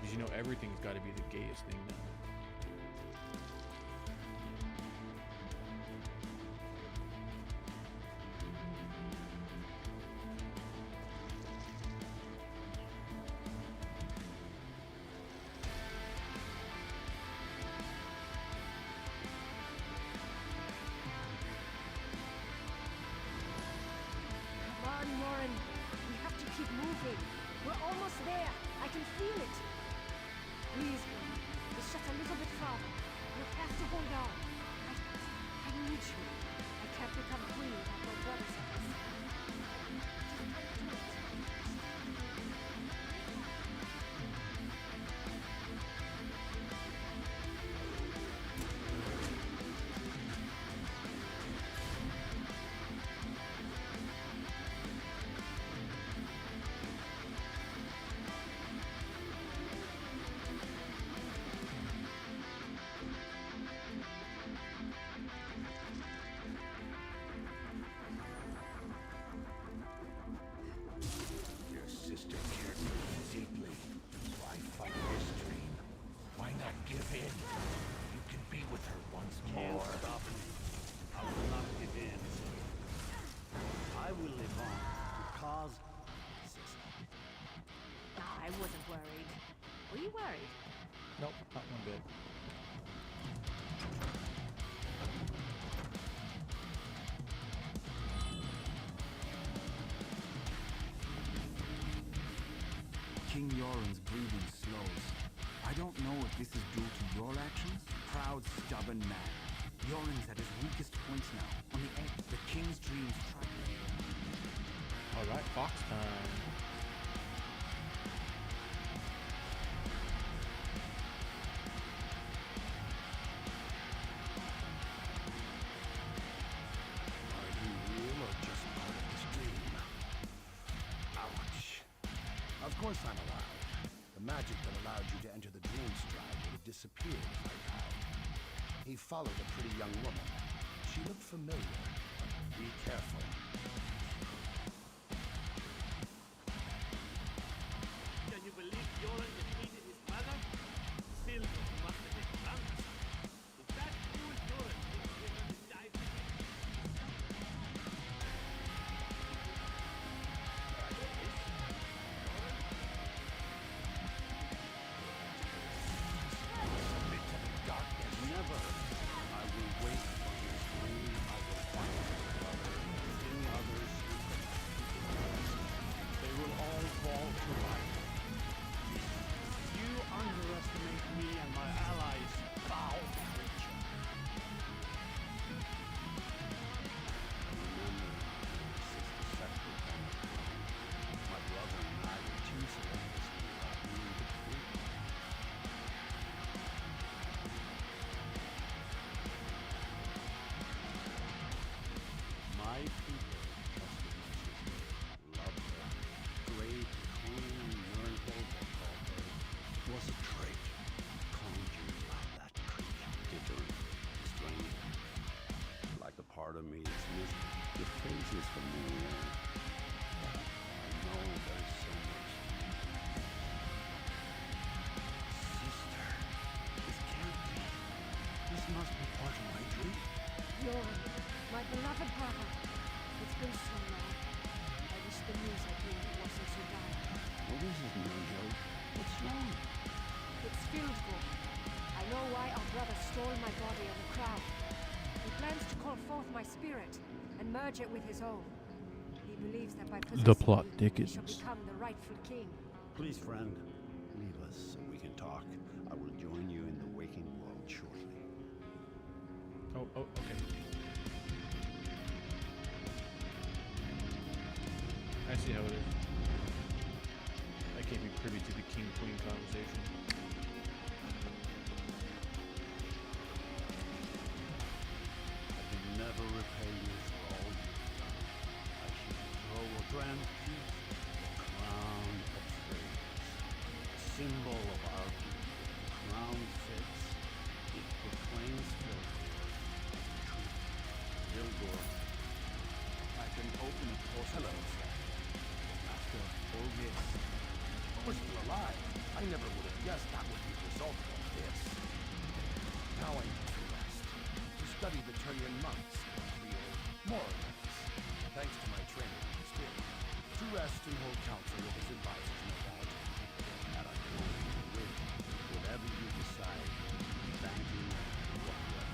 Speaker 1: Because you know everything's got to be the gayest thing now.
Speaker 2: Come on, Warren. We have to keep moving. We're almost there. I can feel it. Please, Warren. It's just a little bit farther. You have to hold on. I need you. I can't become queen without my brothers at my side.
Speaker 4: Your sister cares for you deeply. Why fight this dream? Why not give in? You can be with her once
Speaker 11: Can't
Speaker 4: more.
Speaker 11: stop me. I will not give in. I will live on because
Speaker 2: I wasn't worried. Were you worried?
Speaker 1: Nope, not one bit.
Speaker 7: King Yoren's breathing slows. I don't know if this is due to your actions. Proud, stubborn man. Yoren's at his weakest points now. On the edge, the king's dreams try.
Speaker 1: Alright, Fox time.
Speaker 4: Are you real or just part of this dream? Ouch. Of course I'm allowed. The magic that allowed you to enter the dream stride would have disappeared if I died. He followed a pretty young woman. She looked familiar, but be careful.
Speaker 5: Can you believe Yoren defeated his mother? Filgul must have been drunk or something. If that fool Yoren thinks we're going to die together.
Speaker 4: Submit to the darkness.
Speaker 11: never. I will wait for his dream. I will find his brother. In
Speaker 2: my spirit and merge it with his own. He believes that by
Speaker 1: The
Speaker 2: possessing
Speaker 1: plot
Speaker 2: me, he
Speaker 1: thickens.
Speaker 2: shall become the rightful king.
Speaker 11: Please, friend, leave us so we can talk. I will join you in the waking world shortly.
Speaker 1: Oh, okay. I see how it is. I can't be privy to the king-queen conversation.
Speaker 11: I can never repay you for all you've done. I shall throw a grand piece, the crown of praise, a symbol of our people. The crown fits, it proclaims faith as truth. Melvor, I can open a portal. Master, oh yes.
Speaker 5: We're still alive. I never would have guessed that would be the result of this. Now I need to rest. To study the Turian monks, real Mormons. Thanks to my training in the spirit. To rest and hold counsel with his advisors, no doubt.
Speaker 11: At a call to the wind, whatever you decide, thank you and welcome.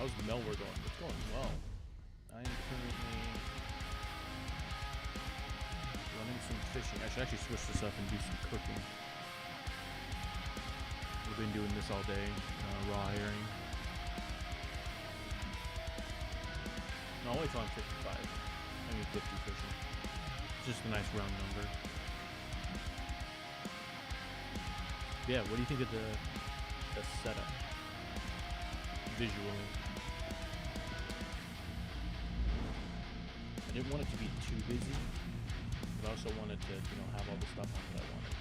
Speaker 1: How's Melvor going? It's going well. I am currently running some fishing. I should actually switch this up and do some cooking. We've been doing this all day, raw herring. No, only on 55. I mean 50 fishing. It's just a nice round number. Yeah, what do you think of the setup? Visually. I didn't want it to be too busy, but I also wanted to, have all the stuff on that I wanted.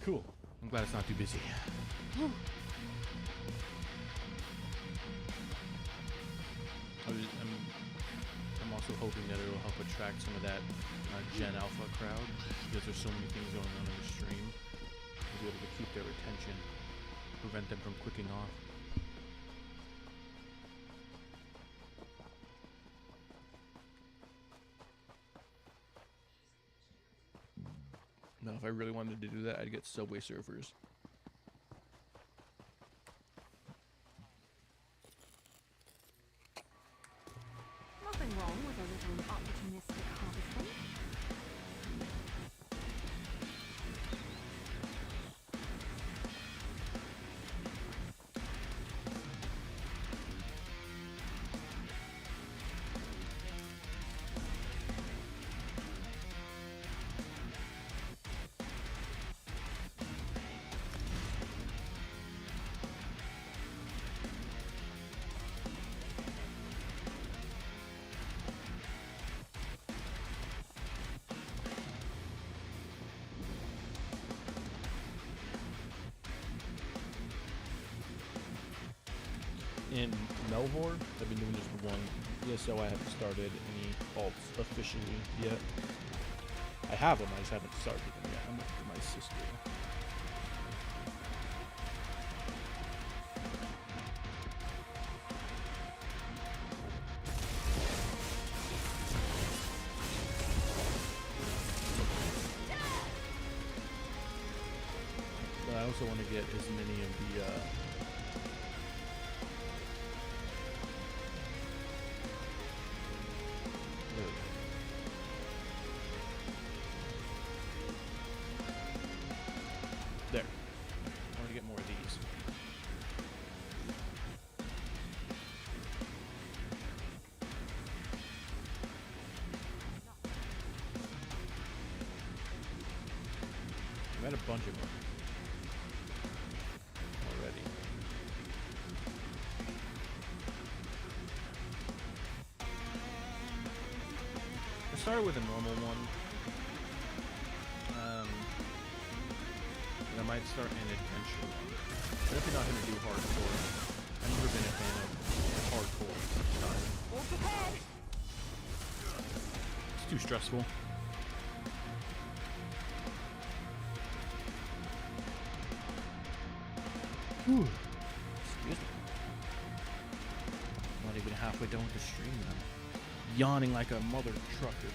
Speaker 1: Cool. I'm glad it's not too busy. I'm also hoping that it'll help attract some of that Gen Alpha crowd, because there's so many things going on in the stream. We'll be able to keep their attention, prevent them from clicking off. Now, if I really wanted to do that, I'd get Subway Surfers.
Speaker 8: Nothing wrong with a little opportunistic harvesting.
Speaker 1: In Melvor, I've been doing just one ESO. I haven't started any alts officially yet. I have them, I just haven't started them yet. I'm looking for my sister. But I also want to get as many of the there. I want to get more of these. I've had a bunch of them already. I started with a normal one. I might start an adventure one. I'm definitely not gonna do hardcore. I've never been a fan of hardcore style. It's too stressful. Whew. Excuse me. Not even halfway done with the stream now. Yawning like a mother trucker.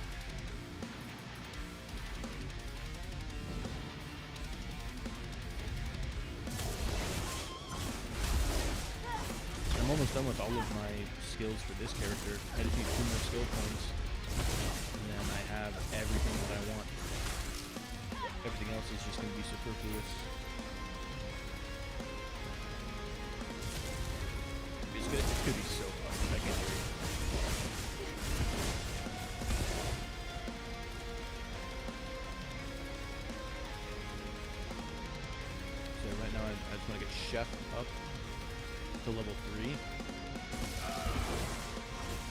Speaker 1: I'm almost done with all of my skills for this character. I just need 2 more skill points. And then I have everything that I want. Everything else is just going to be superfluous. It's gonna be so fun if I get there. So right now I just want to get Chef up to level 3.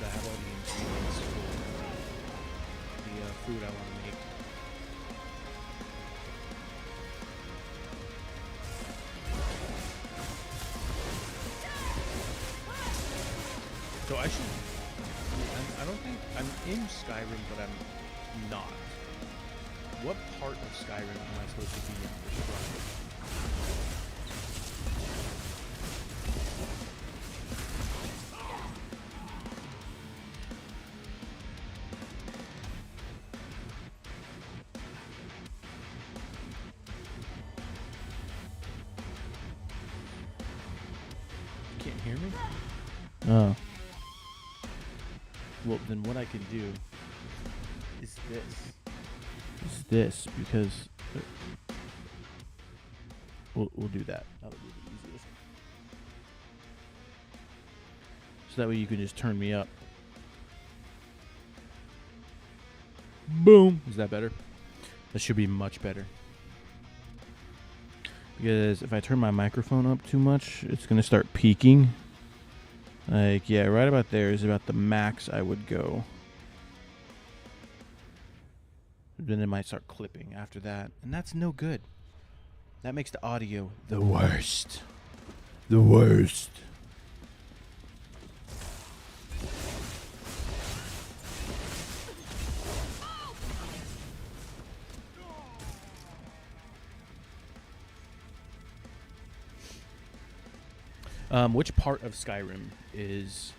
Speaker 1: I have all the ingredients for the food I want to make. So I should. I don't think I'm in Skyrim, but I'm not. What part of Skyrim am I supposed to be in for Skyrim? You can't hear me? Oh. Well, then what I can do is this, because we'll do that. That'll be the easiest. So that way you can just turn me up. Boom. Is that better? That should be much better. Because if I turn my microphone up too much, it's going to start peaking. Like, yeah, right about there is about the max I would go. Then it might start clipping after that. And that's no good. That makes the audio the worst. The worst. Which part of Skyrim is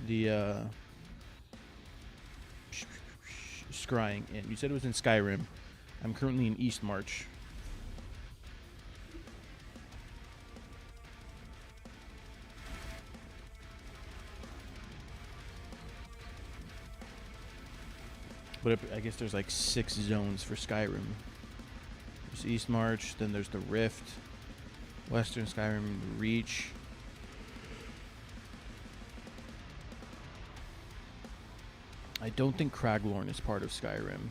Speaker 1: the scrying in? You said it was in Skyrim. I'm currently in East March. But I guess there's like 6 zones for Skyrim. There's East March, then there's the Rift, Western Skyrim, Reach. I don't think Craglorn is part of Skyrim.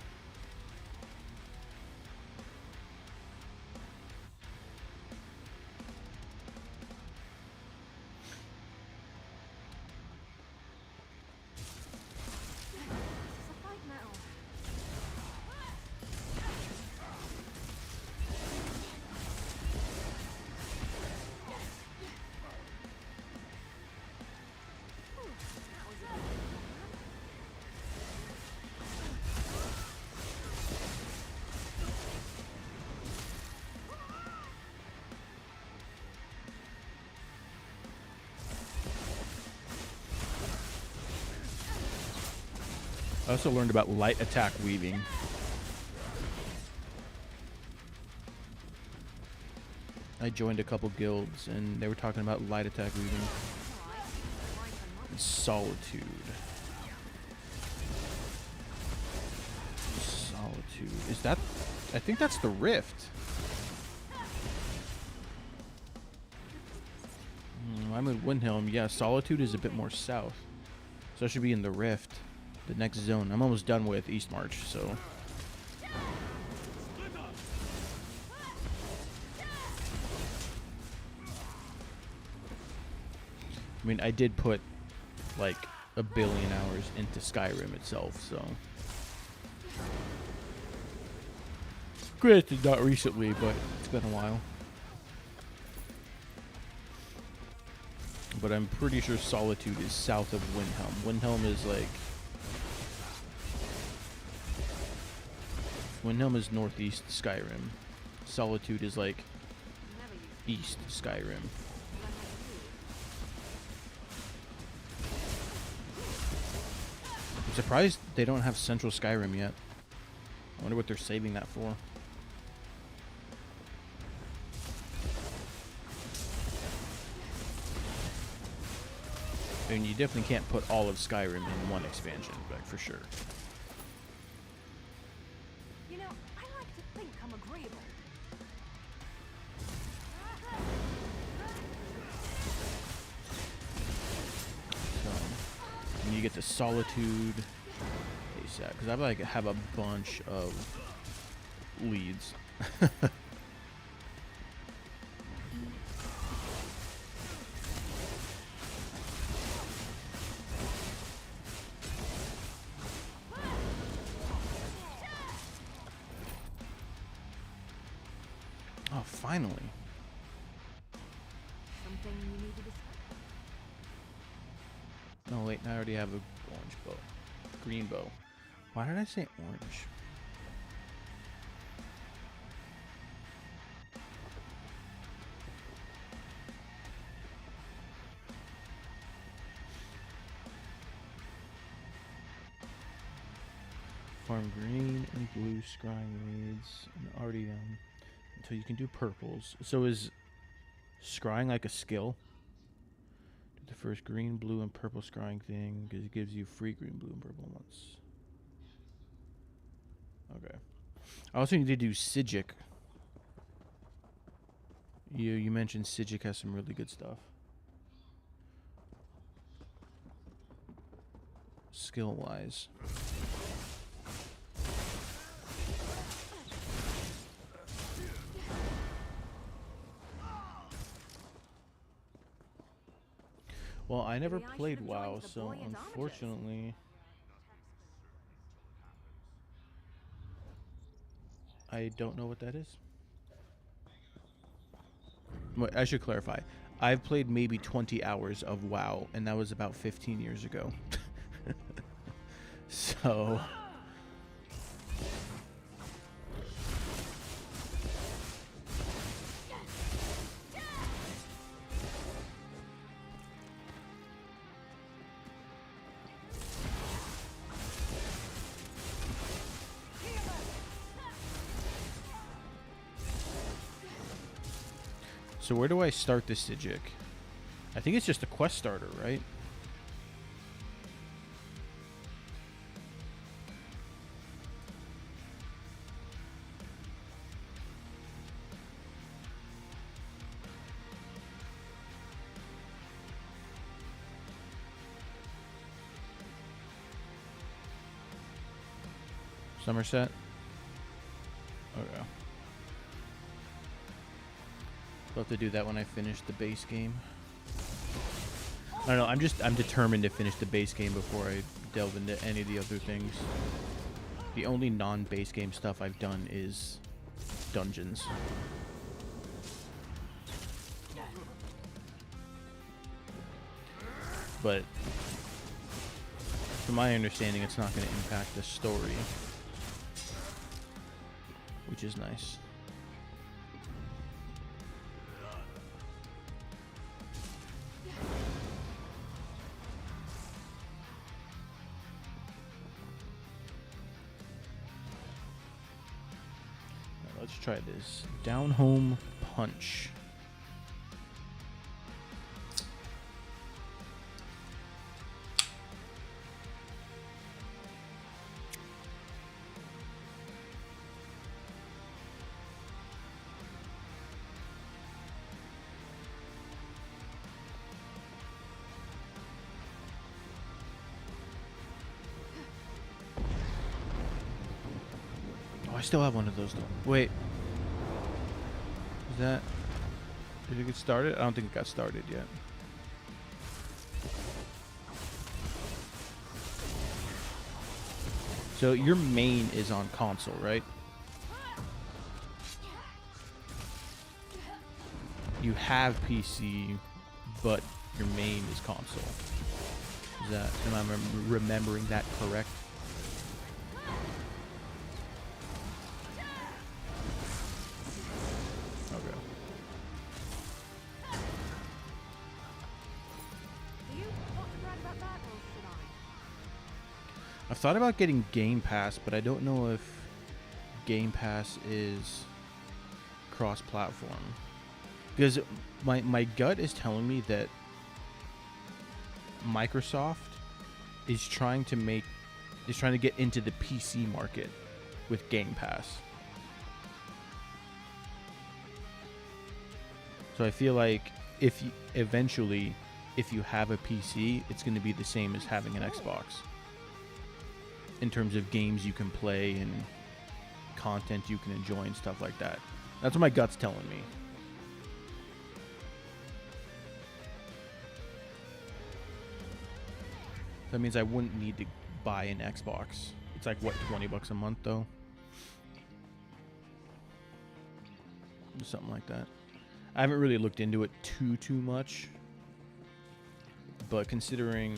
Speaker 1: I also learned about light attack weaving. I joined a couple guilds and they were talking about light attack weaving. And Solitude. Solitude. Is that... I think that's the Rift. I'm in Windhelm. Yeah, Solitude is a bit more south. So I should be in the Rift. The next zone. I'm almost done with East March, so... I mean, I did put, like, 1 billion hours into Skyrim itself, so... Granted, not recently, but it's been a while. But I'm pretty sure Solitude is south of Windhelm. Windhelm is like... Windhelm is northeast Skyrim. Solitude is like east Skyrim. I'm surprised they don't have central Skyrim yet. I wonder what they're saving that for. I mean, you definitely can't put all of Skyrim in one expansion, like for sure.
Speaker 2: You know, I like to think I'm agreeable.
Speaker 1: So, and you get the Solitude ASAP, because I like have a bunch of leads. Oh, finally.
Speaker 2: Something you need to discuss?
Speaker 1: No, wait, I already have a orange bow. Green bow. Why did I say orange? Farm green and blue scrying leads. And already done. Until you can do purples. So is scrying like a skill? Do the first green, blue, and purple scrying thing because it gives you free green, blue, and purple ones. Okay. I also need to do Sigic. You mentioned Sigic has some really good stuff. Skill wise. Well, I never played WoW, so unfortunately I don't know what that is. Well, I should clarify. I've played maybe 20 hours of WoW, and that was about 15 years ago. So... So where do I start the Sigic? I think it's just a quest starter, right? Somerset? Okay. I'll have to do that when I finish the base game. I don't know, I'm determined to finish the base game before I delve into any of the other things. The only non-base game stuff I've done is dungeons. But from my understanding, it's not going to impact the story, which is nice. Let's try this. Down home punch. Oh, I still have one of those though. Wait. Is that... Did it get started? I don't think it got started yet. So your main is on console, right? you have PC, but your main is console. Is that, am I remembering that correct? Okay.
Speaker 8: Do you want to brag about that, or should I?
Speaker 1: I've thought about getting Game Pass, but I don't know if Game Pass is cross-platform. Because my gut is telling me that Microsoft is trying to get into the PC market with Game Pass. So I feel like if you have a PC, it's going to be the same as having an Xbox in terms of games you can play and content you can enjoy and stuff like that. That's what my gut's telling me. That means I wouldn't need to buy an Xbox. It's like, what, $20 a month though? Something like that. I haven't really looked into it too much, but considering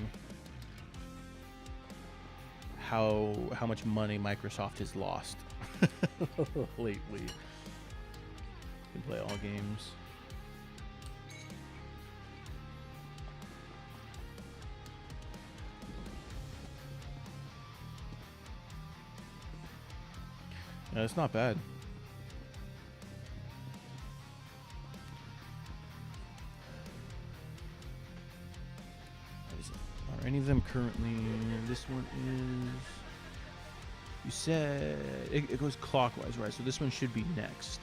Speaker 1: how much money Microsoft has lost lately, you can play all games. Yeah, it's not bad. Are any of them currently? This one is. You said it goes clockwise, right? So this one should be next.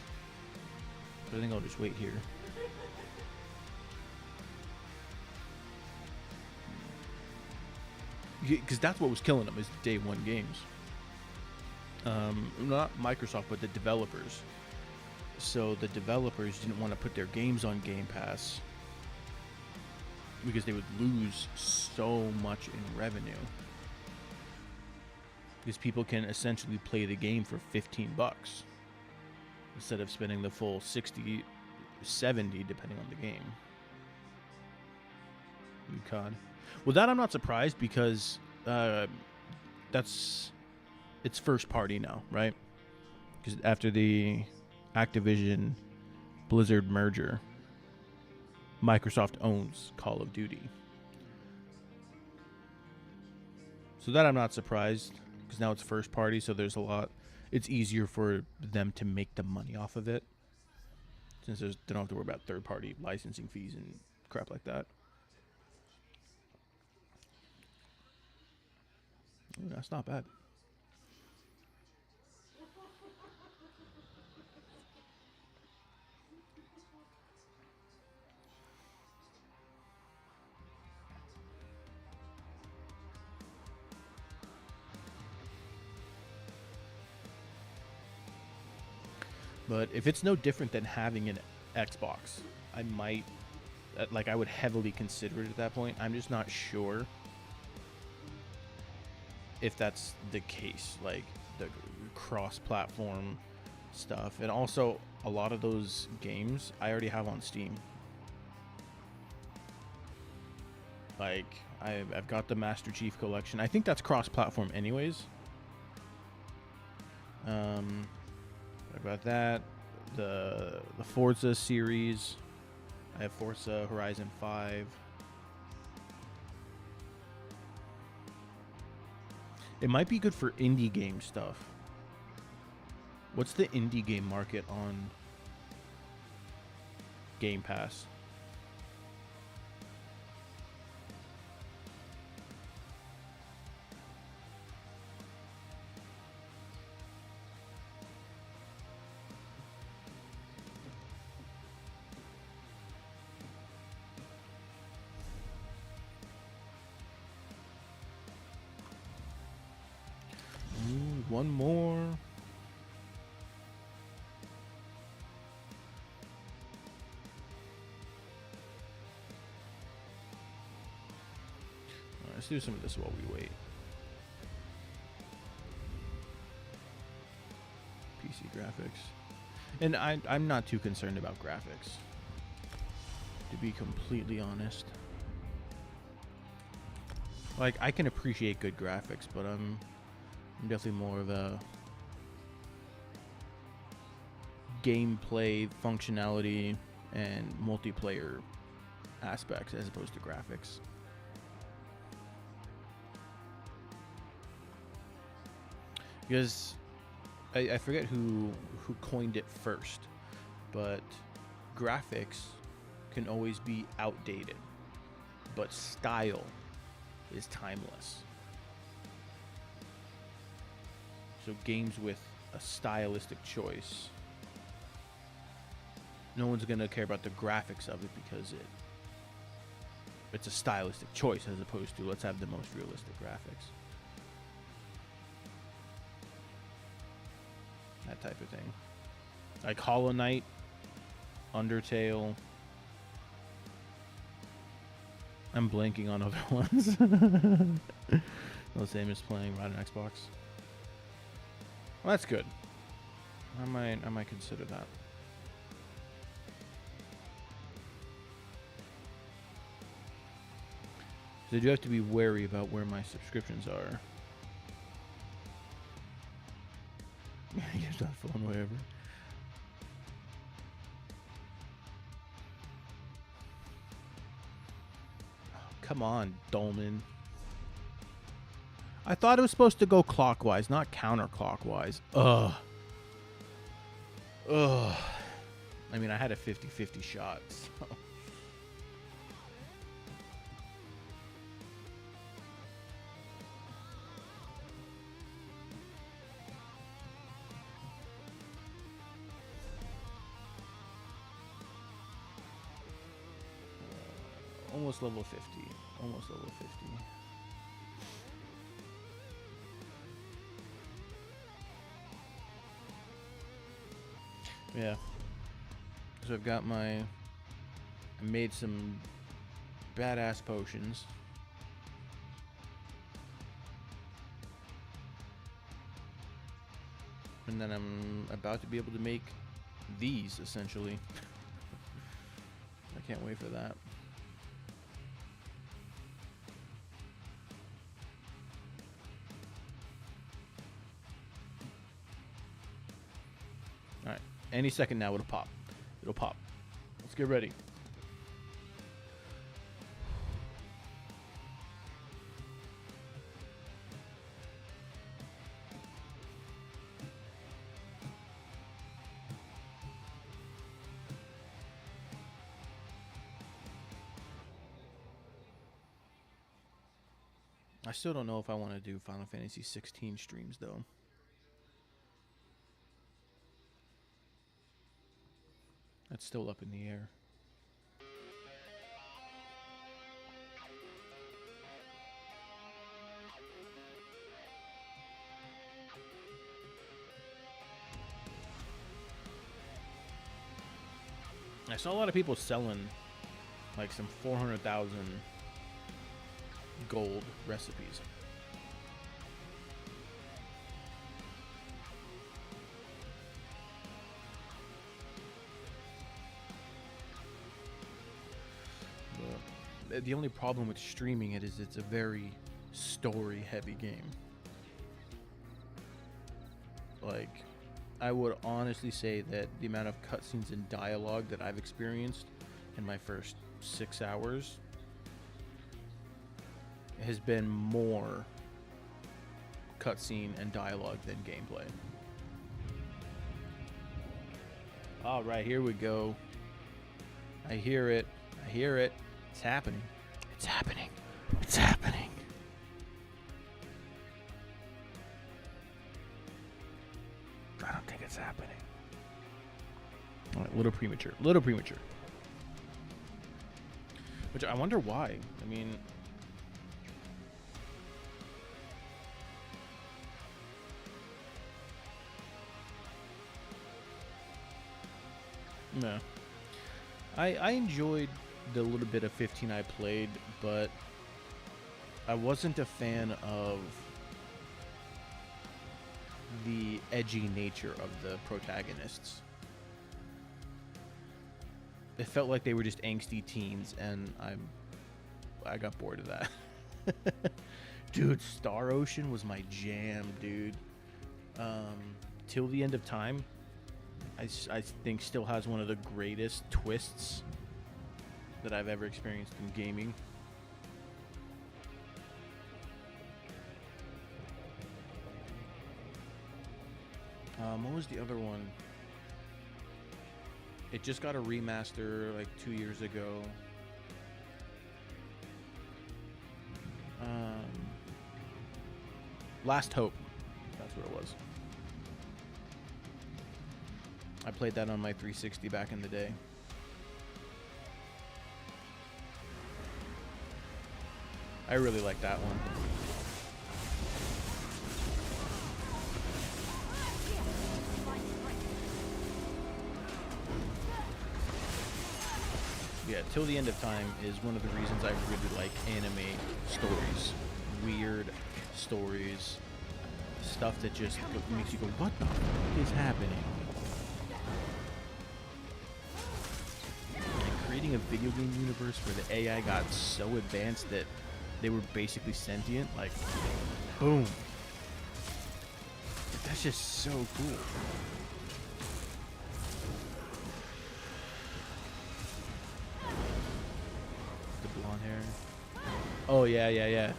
Speaker 1: But I think I'll just wait here. Because that's what was killing them, is day one games. Not Microsoft, but the developers. So the developers didn't want to put their games on Game Pass because they would lose so much in revenue. Because people can essentially play the game for $15 instead of spending the full 60, 70 depending on the game. God. Well, that I'm not surprised because it's first party now, right? Because after the Activision Blizzard merger, Microsoft owns Call of Duty. So that I'm not surprised, because now it's first party, so there's a lot. It's easier for them to make the money off of it, since they don't have to worry about third party licensing fees and crap like that. Ooh, that's not bad. But if it's no different than having an Xbox, I might, I would heavily consider it at that point. I'm just not sure if that's the case, like the cross-platform stuff. And also, a lot of those games I already have on Steam. Like, I've got the Master Chief Collection. I think that's cross-platform anyways. I've got that, the Forza series. I have Forza Horizon 5. It might be good for indie game stuff. What's the indie game market on Game Pass? One more. Alright, let's do some of this while we wait. PC graphics. And I'm not too concerned about graphics. to be completely honest. Like, I can appreciate good graphics, but I'm definitely more of a gameplay, functionality, and multiplayer aspects as opposed to graphics. Because I forget who coined it first, but graphics can always be outdated, but style is timeless. So games with a stylistic choice, no one's gonna care about the graphics of it because it's a stylistic choice as opposed to let's have the most realistic graphics. That type of thing. Like Hollow Knight, Undertale. I'm blanking on other ones. The same as playing right on Xbox. Well, that's good. I might consider that. So I do have to be wary about where my subscriptions are. Use that phone, whatever. Oh, come on, Dolman. I thought it was supposed to go clockwise, not counterclockwise. Ugh. Ugh. I mean, I had a 50-50 shot, so. Almost level 50. Almost level 50. Yeah. So I've got I made some badass potions. And then I'm about to be able to make these, essentially. I can't wait for that. Alright. Any second now it'll pop. It'll pop. Let's get ready. I still don't know if I want to do Final Fantasy 16 streams, though. That's still up in the air. I saw a lot of people selling like some 400,000 gold recipes. The only problem with streaming it is it's a very story heavy game. Like, I would honestly say that the amount of cutscenes and dialogue that I've experienced in my first 6 hours has been more cutscene and dialogue than gameplay. All right, here we go. I hear it. I hear it. It's happening. It's happening. It's happening. I don't think it's happening. All right, a little premature. A little premature. Which I wonder why. I mean, no. I enjoyed the little bit of 15 I played, but I wasn't a fan of the edgy nature of the protagonists. it felt like they were just angsty teens, and I got bored of that. Dude, Star Ocean was my jam, dude. Till the End of Time, I think still has one of the greatest twists that I've ever experienced in gaming. What was the other one? It just got a remaster like 2 years ago. Last Hope. That's what it was. I played that on my 360 back in the day. I really like that one. Yeah, Till the End of Time is one of the reasons I really like anime stories. Weird stories. Stuff that just makes you go, what the fuck is happening? And creating a video game universe where the AI got so advanced that they were basically sentient, like, boom. That's just so cool. The blonde hair. Oh, yeah.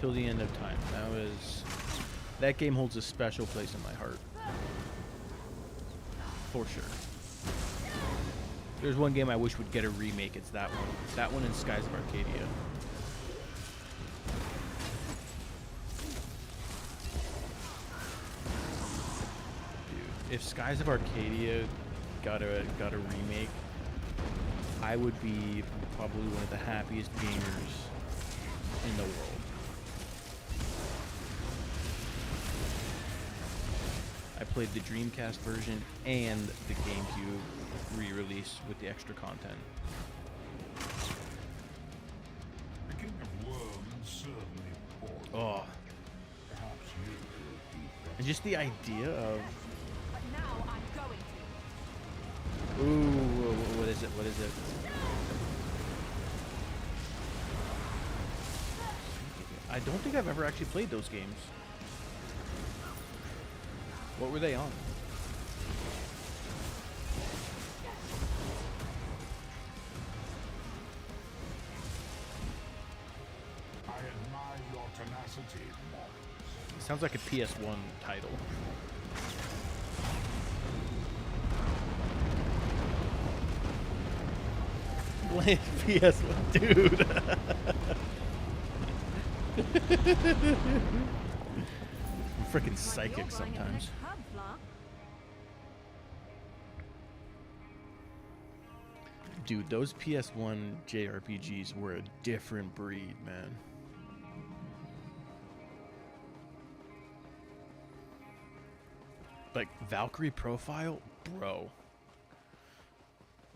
Speaker 1: Till the End of Time. That game holds a special place in my heart. For sure. There's one game I wish would get a remake, it's that one. That one and Skies of Arcadia. Dude, if Skies of Arcadia got a remake, I would be probably one of the happiest gamers in the world. I played the Dreamcast version and the GameCube re-release with the extra content.
Speaker 12: The King of Worms certainly poured.
Speaker 1: Oh.
Speaker 12: Perhaps you could be better.
Speaker 1: And just the idea of...
Speaker 8: But now I'm going to.
Speaker 1: Ooh, what is it? I don't think I've ever actually played those games. What were they on?
Speaker 12: I admire your tenacity, Morris.
Speaker 1: It sounds like a PS1 title. Blame PS1, dude. I'm freaking psychic sometimes. Dude, those PS1 JRPGs were a different breed, man. Like, Valkyrie Profile? Bro.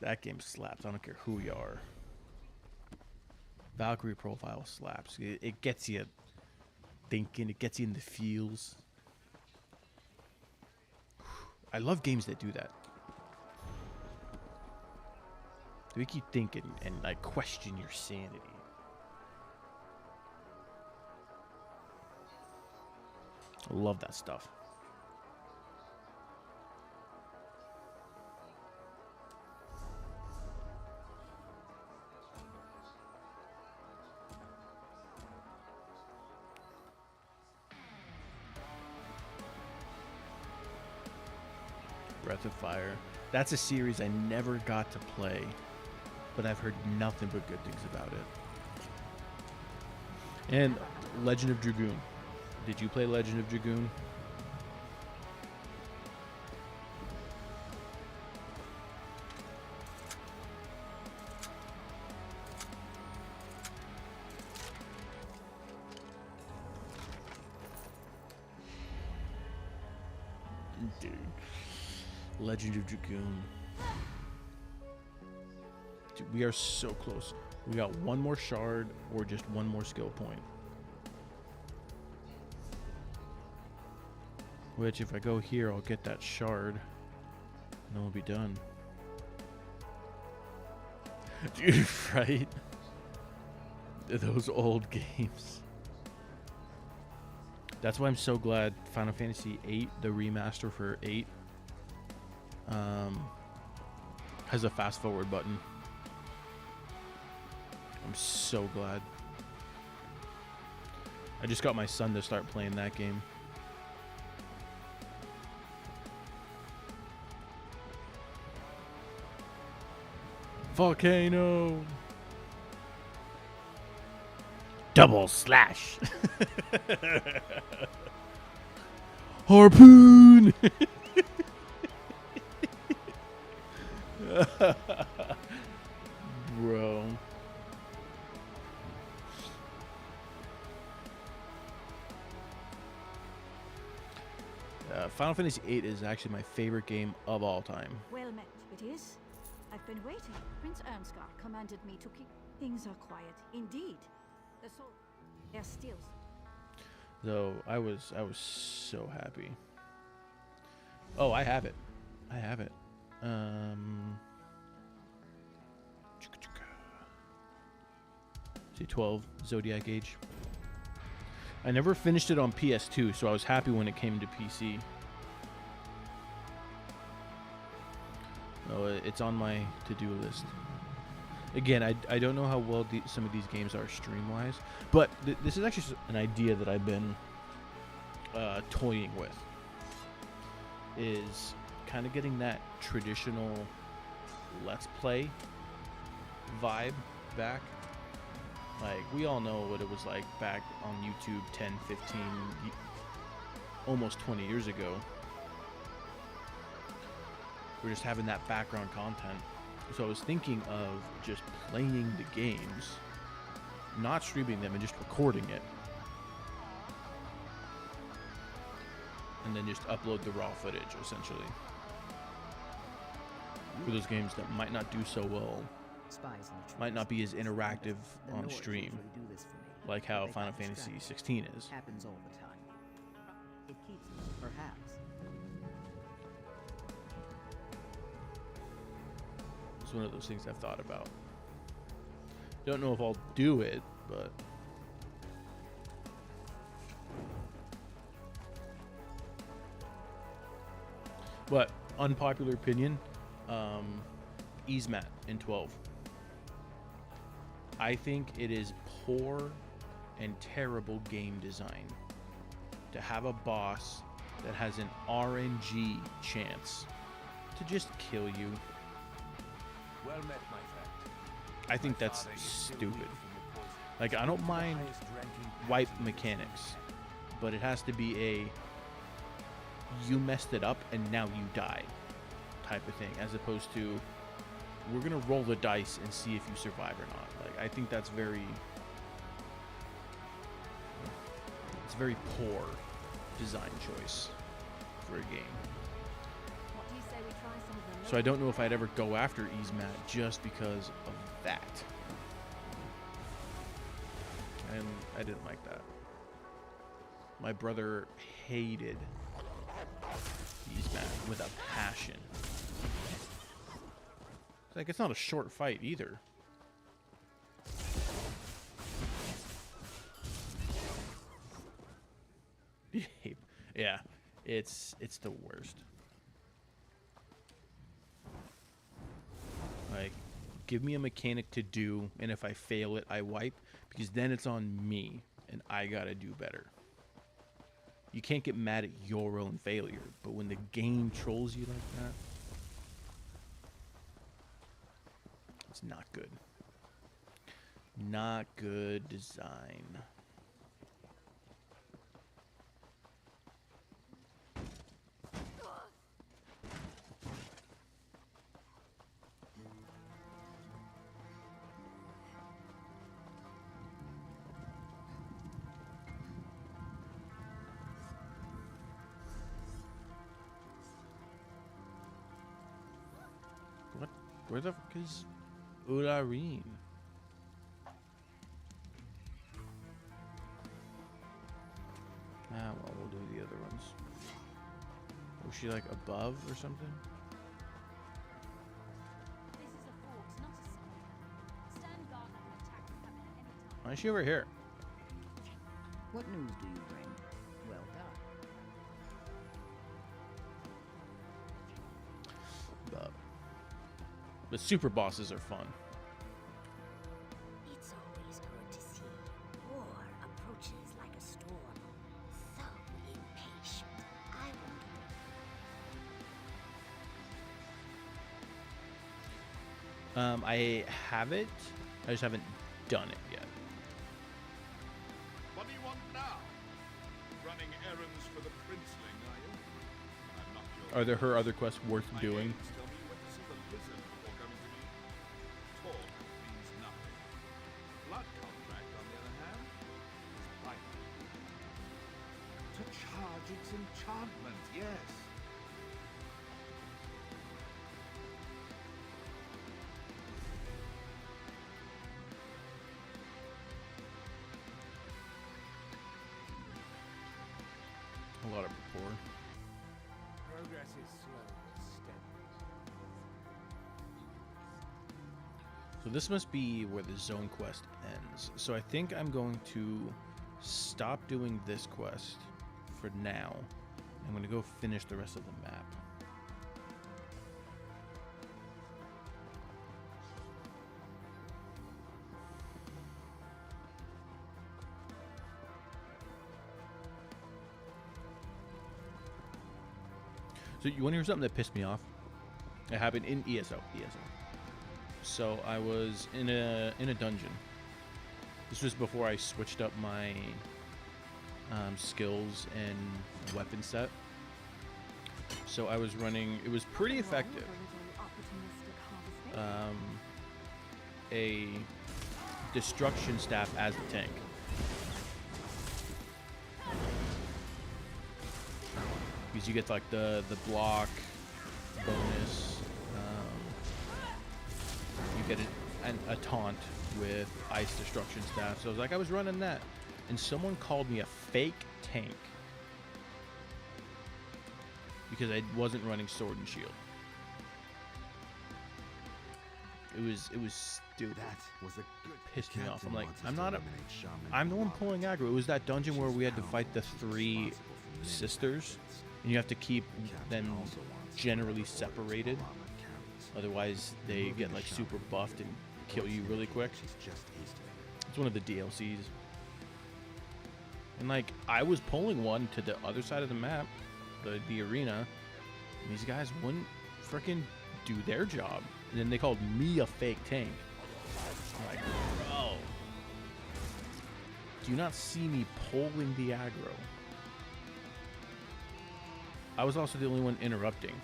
Speaker 1: That game slaps. I don't care who you are. Valkyrie Profile slaps. It gets you thinking. It gets you in the feels. I love games that do that. They make you think and like question your sanity. I love that stuff. Breath of Fire. That's a series I never got to play, but I've heard nothing but good things about it. And Legend of Dragoon. Did you play Legend of Dragoon? Dude. Legend of Dragoon. Dude, we are so close. We got one more shard or just one more skill point. Which, if I go here, I'll get that shard. And then we'll be done. Dude, right? Those old games. That's why I'm so glad Final Fantasy VIII, the remaster for 8, has a fast forward button. I'm so glad. I just got my son to start playing that game. Volcano. Double slash. Harpoon. Bro. Final Fantasy VIII is actually my favorite game of all time.
Speaker 2: Well met, it is. I've been waiting. Prince Ernskar commanded me to keep things are quiet. Indeed. The soul. They're still.
Speaker 1: Though I was so happy. Oh, I have it. I have it. C12 Zodiac Age. I never finished it on PS2, so I was happy when it came to PC. Oh, it's on my to-do list. Again, I don't know how well some of these games are stream-wise, but this is actually an idea that I've been toying with. Is kind of getting that traditional Let's Play vibe back. Like, we all know what it was like back on YouTube 10, 15, almost 20 years ago. We're just having that background content. So I was thinking of just playing the games, not streaming them, and just recording it. And then just upload the raw footage, essentially. For those games that might not do so well, might not be as interactive on stream, like how Final Fantasy 16 is.
Speaker 10: Happens all the time. It keeps us, perhaps.
Speaker 1: It's one of those things I've thought about. Don't know if I'll do it, but unpopular opinion, Easmat in 12. I think it is poor and terrible game design to have a boss that has an RNG chance to just kill you.
Speaker 5: Well met, my friend.
Speaker 1: I think that's stupid. Like, I don't mind wipe mechanics, but it has to be a you messed it up and now you die type of thing, as opposed to we're gonna roll the dice and see if you survive or not. Like, I think that's very poor design choice for a game.
Speaker 2: What do you say we try some of them?
Speaker 1: So I don't know if I'd ever go after Easmat just because of that. And I didn't like that. My brother hated Easmat with a passion. It's like, it's not a short fight either. Yeah, it's the worst. Like, give me a mechanic to do, and if I fail it, I wipe, because then it's on me, and I gotta do better. You can't get mad at your own failure, but when the game trolls you like that, it's not good. Not good design. Where the fuck is Ularin? Ah, well, we'll do the other ones. Was she like above or something?
Speaker 8: This is a fort, not a square. Stand guard like an attack can happen at any time.
Speaker 1: Why is she over here?
Speaker 13: What news do you bring? Well done.
Speaker 1: The super bosses are fun.
Speaker 14: It's always good to see. War approaches like a storm. So impatient. I won't wait.
Speaker 1: I have it. I just haven't done it yet.
Speaker 12: What do you want now? Running errands for the princeling, are you? I'm not your...
Speaker 1: Are there her other quests worth doing?
Speaker 12: Tell me when to see the lizard before coming to me. Talk means nothing. Blood contract, on the other hand, is vital. To charge its enchantment, yes.
Speaker 1: A lot of rapport.
Speaker 5: Progress is slow but steady.
Speaker 1: So this must be where the zone quest ends. So I think I'm going to stop doing this quest for now. I'm going to go finish the rest of the map. So you want to hear something that pissed me off? It happened in ESO. So I was in a dungeon. This was before I switched up my skills and weapon set. So I was running. It was pretty effective. A destruction staff as the tank. Because you get like the block bonus. You get a taunt with ice destruction staff. So I was running that, and someone called me a fake tank because I wasn't running sword and shield. It was stupid.
Speaker 6: That was a good.
Speaker 1: Pissed me off. I'm like,
Speaker 6: Captain
Speaker 1: I'm
Speaker 6: wants
Speaker 1: not
Speaker 6: us to eliminate shaman
Speaker 1: I'm the one
Speaker 6: Melvor.
Speaker 1: pulling aggro. It was that dungeon where we had to
Speaker 6: She's
Speaker 1: fight the
Speaker 6: powerful. She's
Speaker 1: 3
Speaker 6: responsible for many
Speaker 1: sisters,
Speaker 6: actions.
Speaker 1: and you have to keep
Speaker 6: Captain
Speaker 1: them
Speaker 6: also wants
Speaker 1: generally
Speaker 6: to avoid
Speaker 1: separated.
Speaker 6: small armored cannons.
Speaker 1: Otherwise, they
Speaker 6: Removing
Speaker 1: get
Speaker 6: the
Speaker 1: like
Speaker 6: shaman
Speaker 1: super buffed and kill
Speaker 6: avoids
Speaker 1: you really quick.
Speaker 6: She's just hastily.
Speaker 1: It's one of the DLCs. And like, I was pulling one to the other side of the map, the arena, and these guys wouldn't freaking do their job. And then they called me a fake tank. I'm like, bro, do you not see me pulling the aggro? I was also the only one interrupting.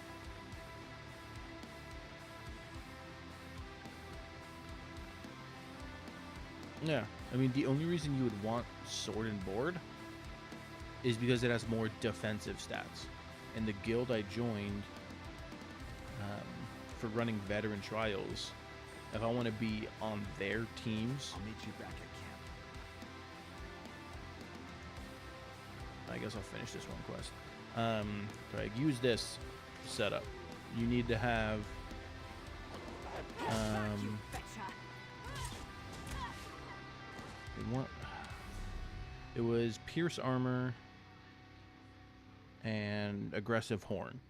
Speaker 1: Yeah, I mean, the only reason you would want sword and board is because it has more defensive stats. And the guild I joined for running veteran trials, if I want to be on their teams,
Speaker 6: I'll meet you back at camp.
Speaker 1: I guess I'll finish this one quest. Like, use this setup. You need to have it was pierce armor and aggressive horn.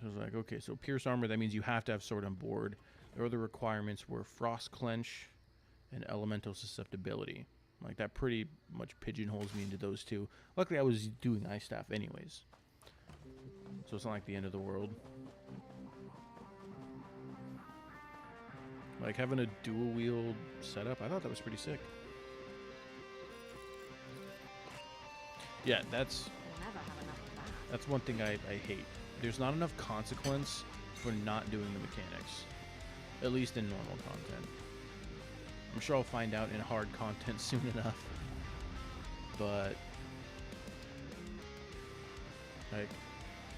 Speaker 1: I was like, okay, so pierce armor, that means you have to have sword on board. The other requirements were frost clench and elemental susceptibility. Like, that pretty much pigeonholes me into those two. Luckily, I was doing ice staff anyways, so it's not like the end of the world. Like, having a dual wield setup, I thought that was pretty sick. Yeah, that's one thing I hate. There's not enough consequence for not doing the mechanics, at least in normal content. I'm sure I'll find out in hard content soon enough, but like,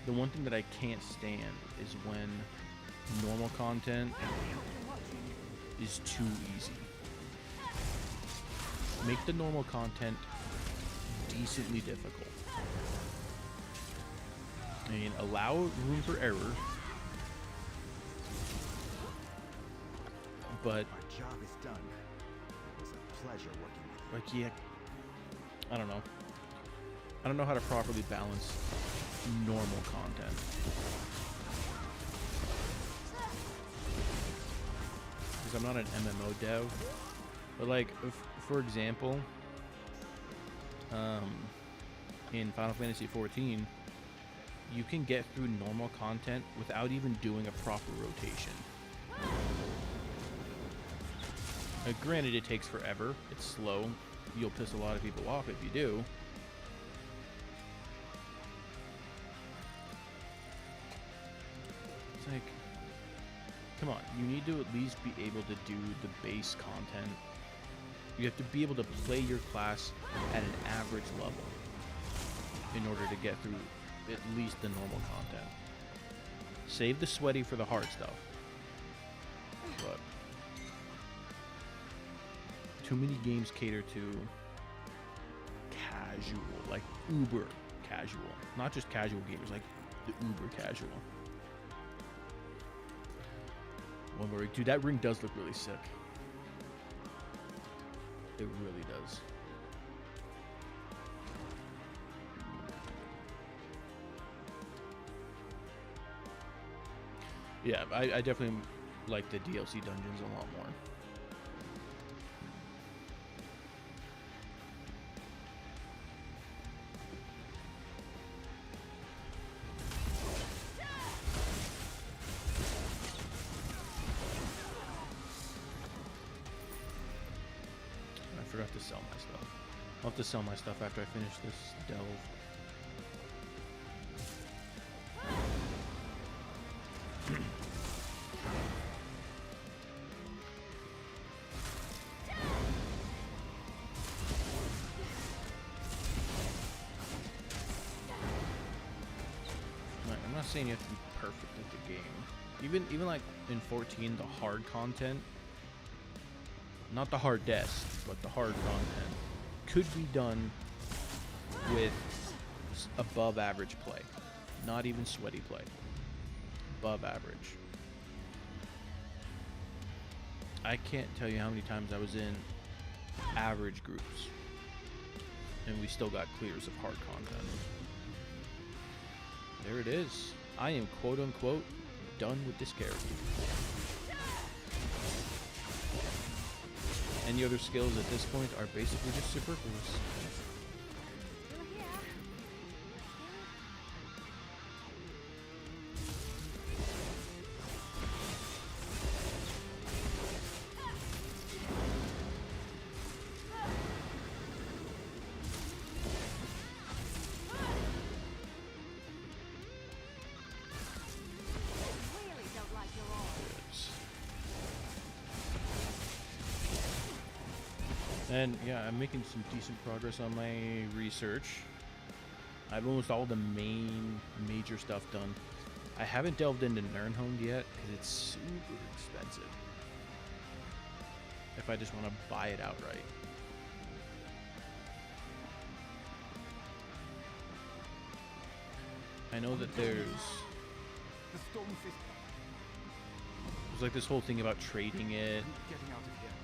Speaker 1: The one thing that I can't stand is when normal content is too easy. Make the normal content decently difficult. I mean, allow room for error, but
Speaker 6: My job is done. It was a pleasure working with you.
Speaker 1: like, yeah, I don't know. I don't know how to properly balance normal content. Because I'm not an MMO dev, but like, for example, in Final Fantasy XIV, you can get through normal content without even doing a proper rotation. Granted, it takes forever. It's slow. You'll piss a lot of people off if you do. It's like, come on, you need to at least be able to do the base content. You have to be able to play your class at an average level in order to get through at least the normal content. Save the sweaty for the hard stuff. But too many games cater to casual, like uber casual. Not just casual gamers, like the uber casual. One more, dude, that ring does look really sick. It really does. Yeah, I definitely like the DLC dungeons a lot more. I forgot to sell my stuff. I'll have to sell my stuff after I finish this delve. I'm not saying you have to be perfect at the game. Even like in 14, the hard content, not the hardest, but the hard content, could be done with above average play. Not even sweaty play. Above average. I can't tell you how many times I was in average groups and we still got clears of hard content. There it is. I am quote unquote done with this character. Any other skills at this point are basically just superfluous. And yeah, I'm making some decent progress on my research. I have almost all the major stuff done. I haven't delved into Nirnhond yet because it's super expensive. If I just want to buy it outright. I know that there's like this whole thing about trading it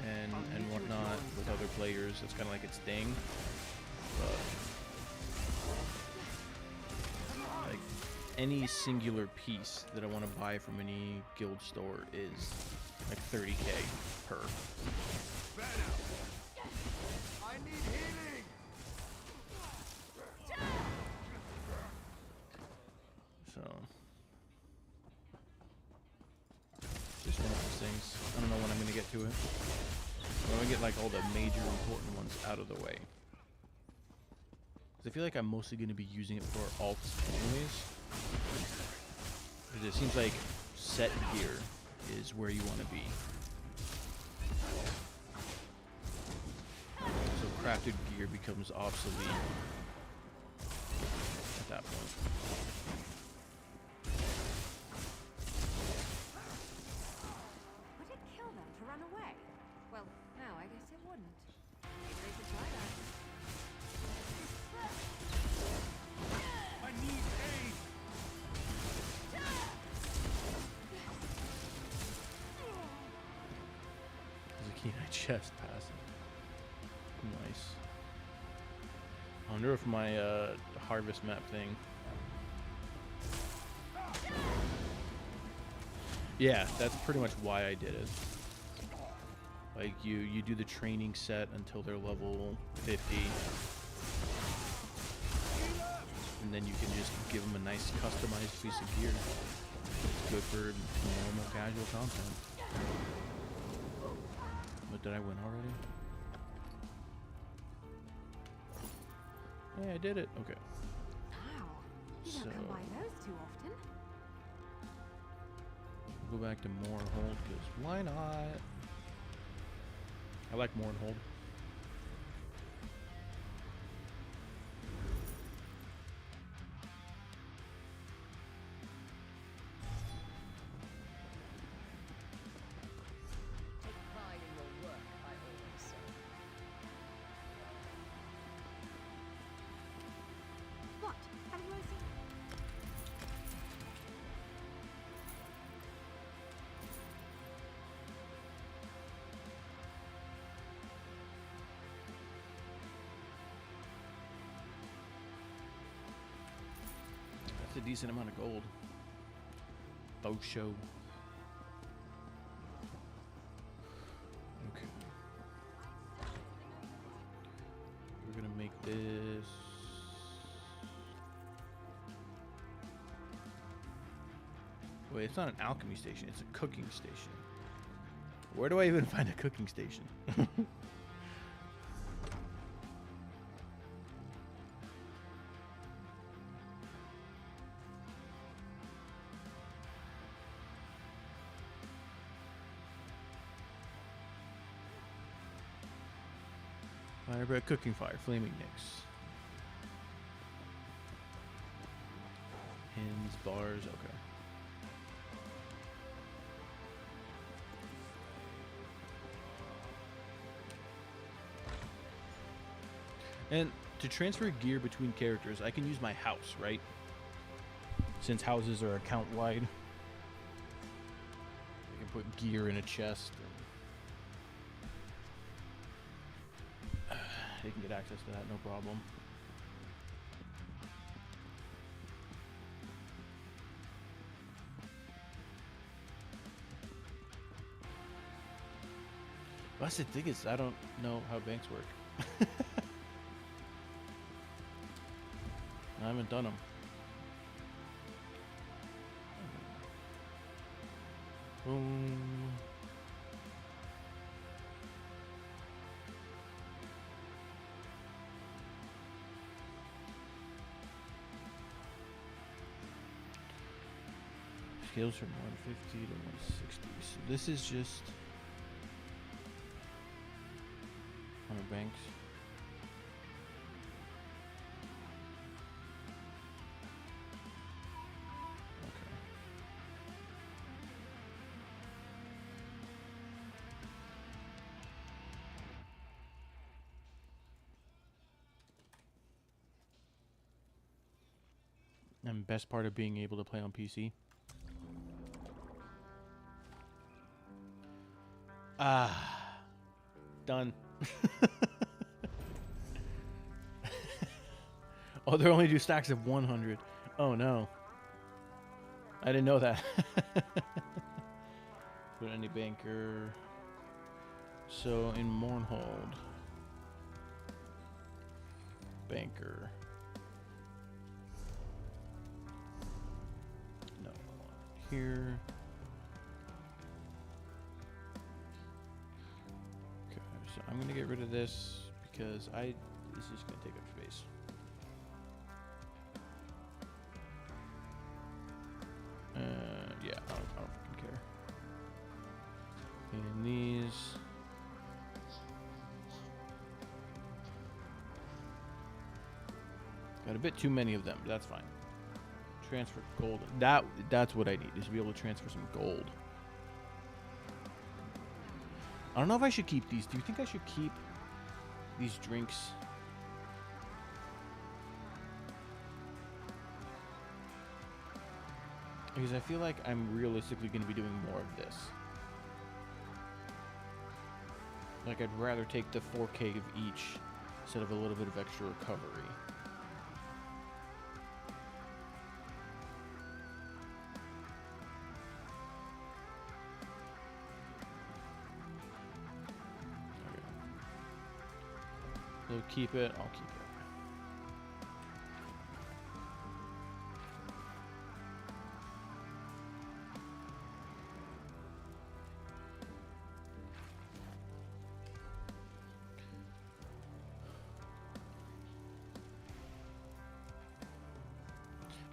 Speaker 1: and whatnot with other players. It's kind of like its thing. But like any singular piece that I want to buy from any guild store is like 30k per.
Speaker 6: I need healing.
Speaker 1: So just one of those things. I don't know when I'm gonna get to it. When I get like all the major important ones out of the way. Because I feel like I'm mostly gonna be using it for alts anyways. Because it seems like set gear is where you want to be. So crafted gear becomes obsolete at that point. Keenite chest passing. Nice. I wonder if my harvest map thing. Yeah, that's pretty much why I did it. Like you do the training set until they're level 50. And then you can just give them a nice customized piece of gear. It's good for normal casual content. But did I win already? Yeah, I did it. Okay.
Speaker 2: Wow. You don't come by those too often.
Speaker 1: Go back to Mournhold, because why not? I like Mournhold.
Speaker 10: Take pride in your work, I always say.
Speaker 2: What? Have you seen?
Speaker 1: That's a decent amount of gold. Bow show. Okay. We're gonna make this. Wait, it's not an alchemy station, it's a cooking station. Where do I even find a cooking station? Firebread, cooking fire, flaming nix. Pins, bars, okay. And to transfer gear between characters, I can use my house, right? Since houses are account wide. I can put gear in a chest. And they can get access to that, no problem. That's the thing is, I don't know how banks work. I haven't done them. Boom. Scales from 150 to 160. So this is just 100 banks. And best part of being able to play on PC. Done. Oh, they only do stacks of 100. Oh no. I didn't know that. Put any banker. So in Mournhold. Banker. No. Here. Okay, so I'm gonna get rid of this because it's just gonna take up space. Yeah, I don't fucking care. And these. Got a bit too many of them, but that's fine. Transfer gold. That's what I need, is to be able to transfer some gold. I don't know if I should keep these. Do you think I should keep these drinks? Because I feel like I'm realistically going to be doing more of this. Like, I'd rather take the 4K of each instead of a little bit of extra recovery. Okay. They'll keep it, I'll keep it.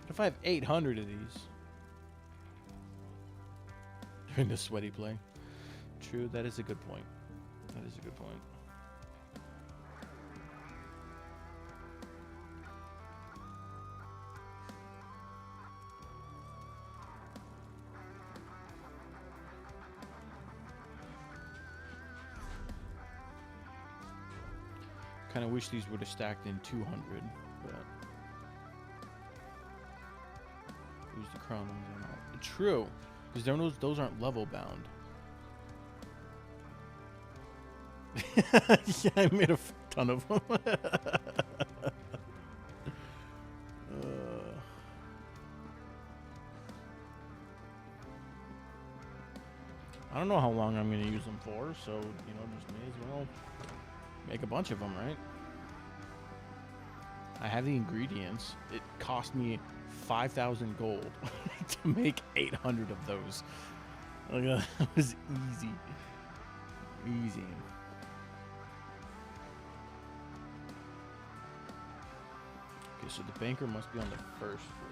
Speaker 1: If I have 800 of these during the sweaty play. True, that is a good point. That is a good point. Kind of wish these would have stacked in 200, but use the crown ones on all. True, because those aren't level bound. Yeah, I made a ton of them. I don't know how long I'm going to use them for, so, you know, just may as well make a bunch of them, right? I have the ingredients. It cost me 5,000 gold to make 800 of those. Like, that was easy. Easy. Okay, so the banker must be on the first floor.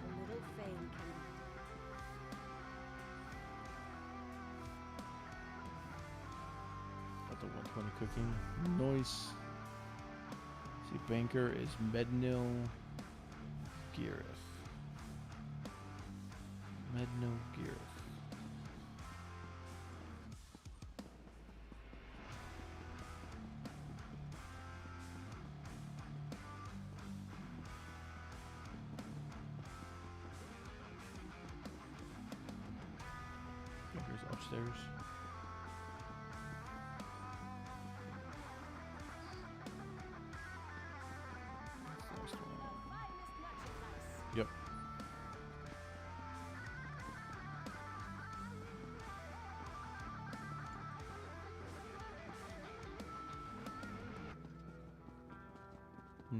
Speaker 2: A little fame can
Speaker 1: Got the 120 cooking. Nice. See, banker is Mednil Girith. Mednil Girith. Banker's upstairs. Yep.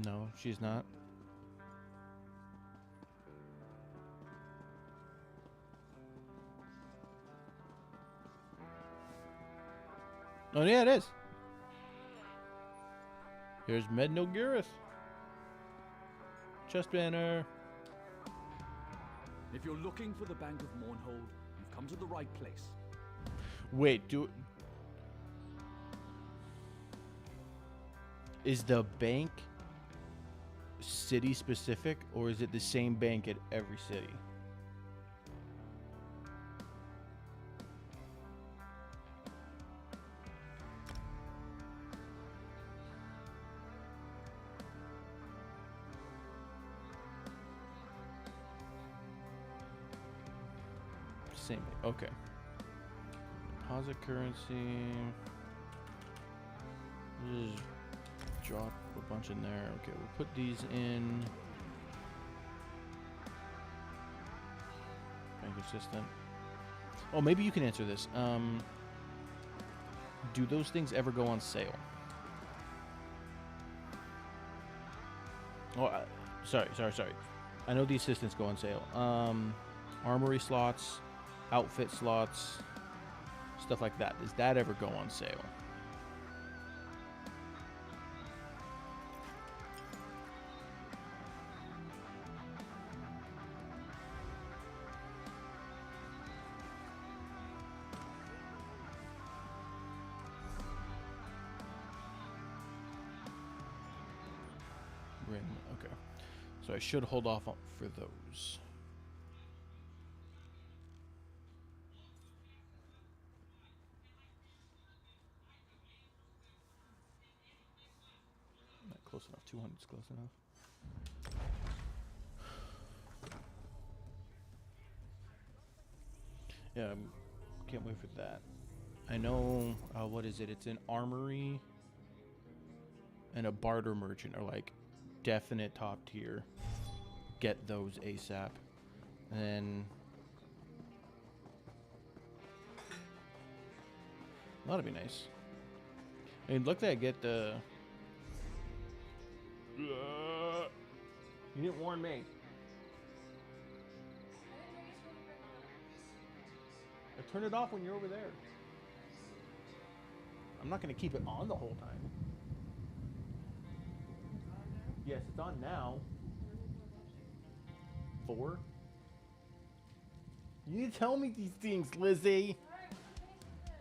Speaker 1: No, she's not. Oh yeah, it is. Here's Medno Gareth. Chest banner.
Speaker 3: If you're looking for the Bank of Mournhold, you've come to the right place.
Speaker 1: Wait, is the bank city specific, or is it the same bank at every city? Same. Okay. Deposit currency. Just drop a bunch in there. Okay, we'll put these in. Bank assistant. Oh, maybe you can answer this. Do those things ever go on sale? Oh, sorry. I know the assistants go on sale. Armory slots, outfit slots, stuff like that. Does that ever go on sale? Okay. So I should hold off for those. Not close enough. 200 is close enough. Yeah, can't wait for that. I know, what is it? It's an armory and a barter merchant are like definite top tier. Get those ASAP. And then that'll be nice. I mean, look, I get the. You didn't warn me. I turn it off when you're over there. I'm not going to keep it on the whole time. Yes, it's on now. 4. You need to tell me these things, Lizzie.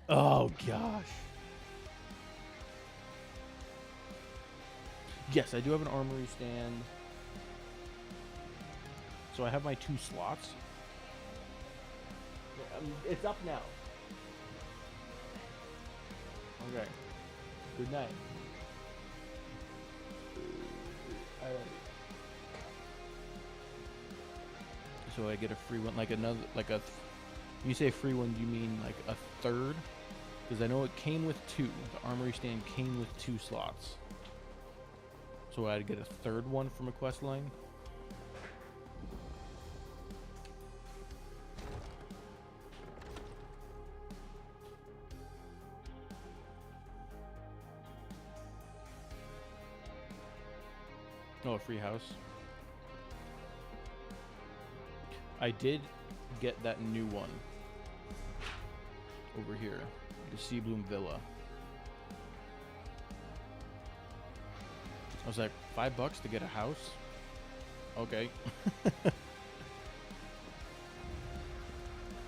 Speaker 1: Oh, gosh. Yes, I do have an armory stand. So I have my 2 slots. It's up now. Okay. Good night. So I get a free one, like another, like a. When you say free one, do you mean like a third? Because I know it came with 2. The armory stand came with 2 slots. So I'd get a third one from a quest line. Oh, a free house. I did get that new one over here, the Sea Bloom Villa. I was like, $5 to get a house? Okay.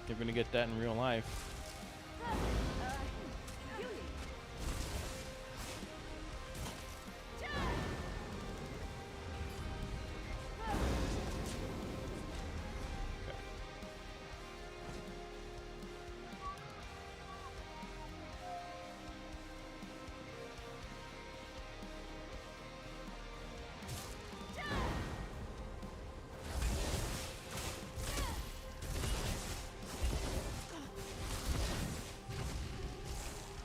Speaker 1: You're gonna get that in real life.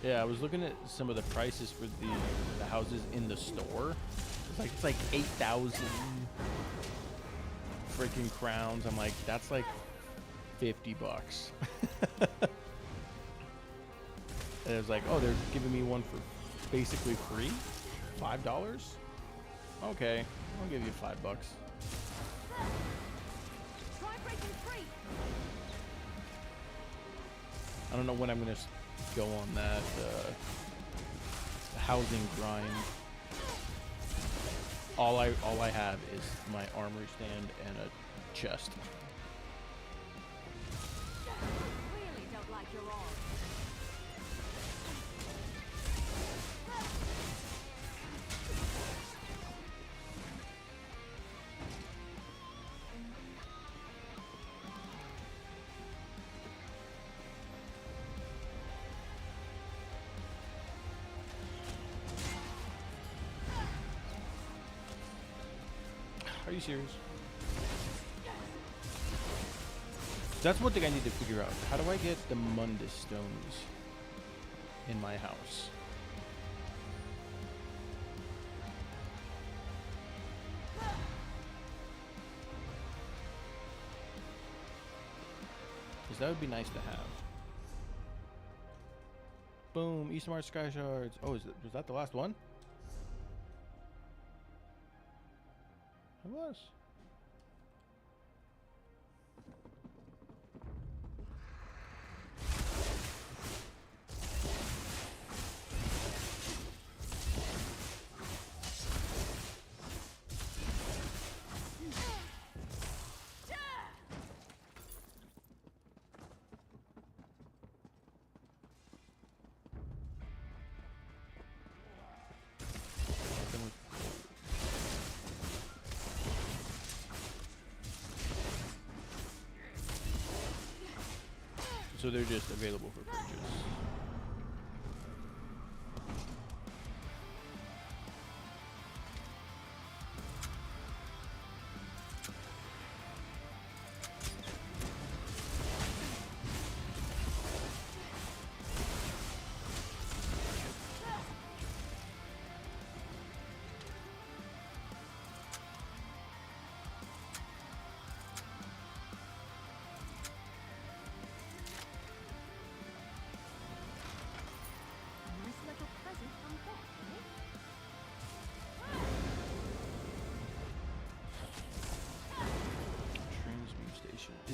Speaker 1: Yeah, I was looking at some of the prices for the houses in the store. It's like 8,000 freaking crowns. I'm like, that's like $50. And it was like, oh, they're giving me one for basically free, $5. Okay, I'll give you $5.
Speaker 8: Try breaking free.
Speaker 1: I don't know when I'm gonna go on that housing grind. All I have is my armory stand and a chest.
Speaker 8: Really don't like your arm.
Speaker 1: Are you serious? That's one thing I need to figure out. How do I get the Mundus stones in my house? Because that would be nice to have. Boom, Eastmar Sky Shards. Oh, was that the last one? It was. So they're just available for purchase.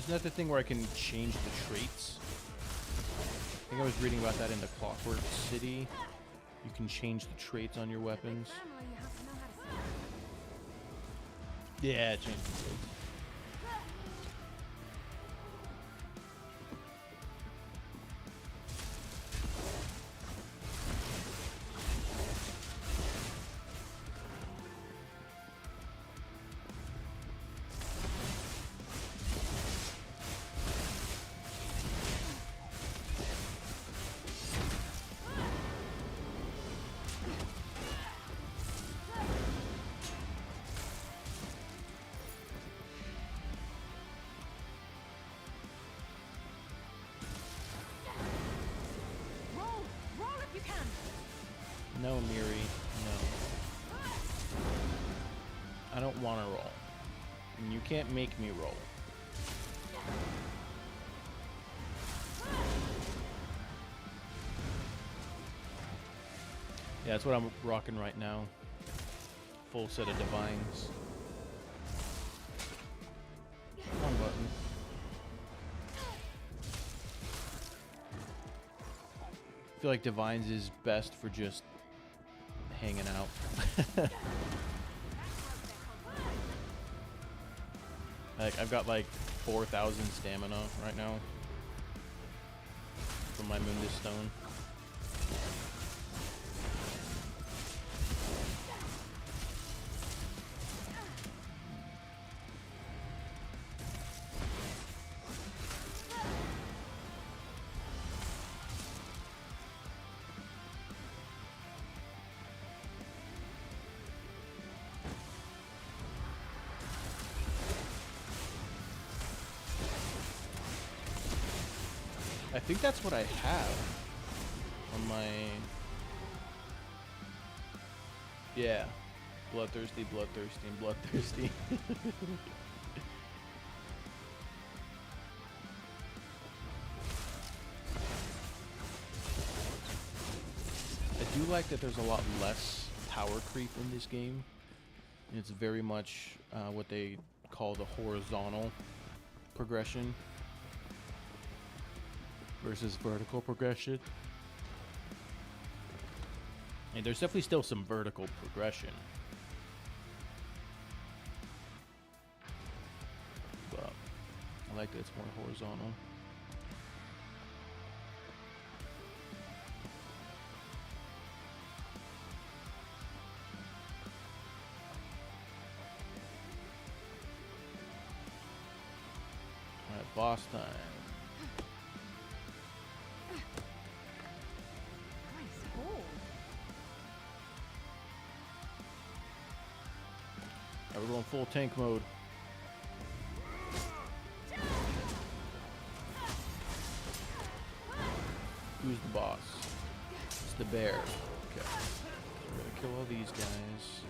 Speaker 1: Isn't that the thing where I can change the traits? I think I was reading about that in the Clockwork City. You can change the traits on your weapons. Yeah, change the traits. No, Miri, no. I don't want to roll. And you can't make me roll. Yeah, that's what I'm rocking right now. Full set of divines. One button. I feel like divines is best for just hanging out. Like, I've got like 4,000 stamina right now from my Mundus Stone. I think that's what I have on my... Yeah. Bloodthirsty, bloodthirsty, and bloodthirsty. I do like that there's a lot less power creep in this game. It's very much what they call the horizontal progression versus vertical progression. And there's definitely still some vertical progression, but I like that it's more horizontal. Alright, boss time. We're going full tank mode. Who's the boss? It's the bear. Okay. So we're gonna kill all these guys.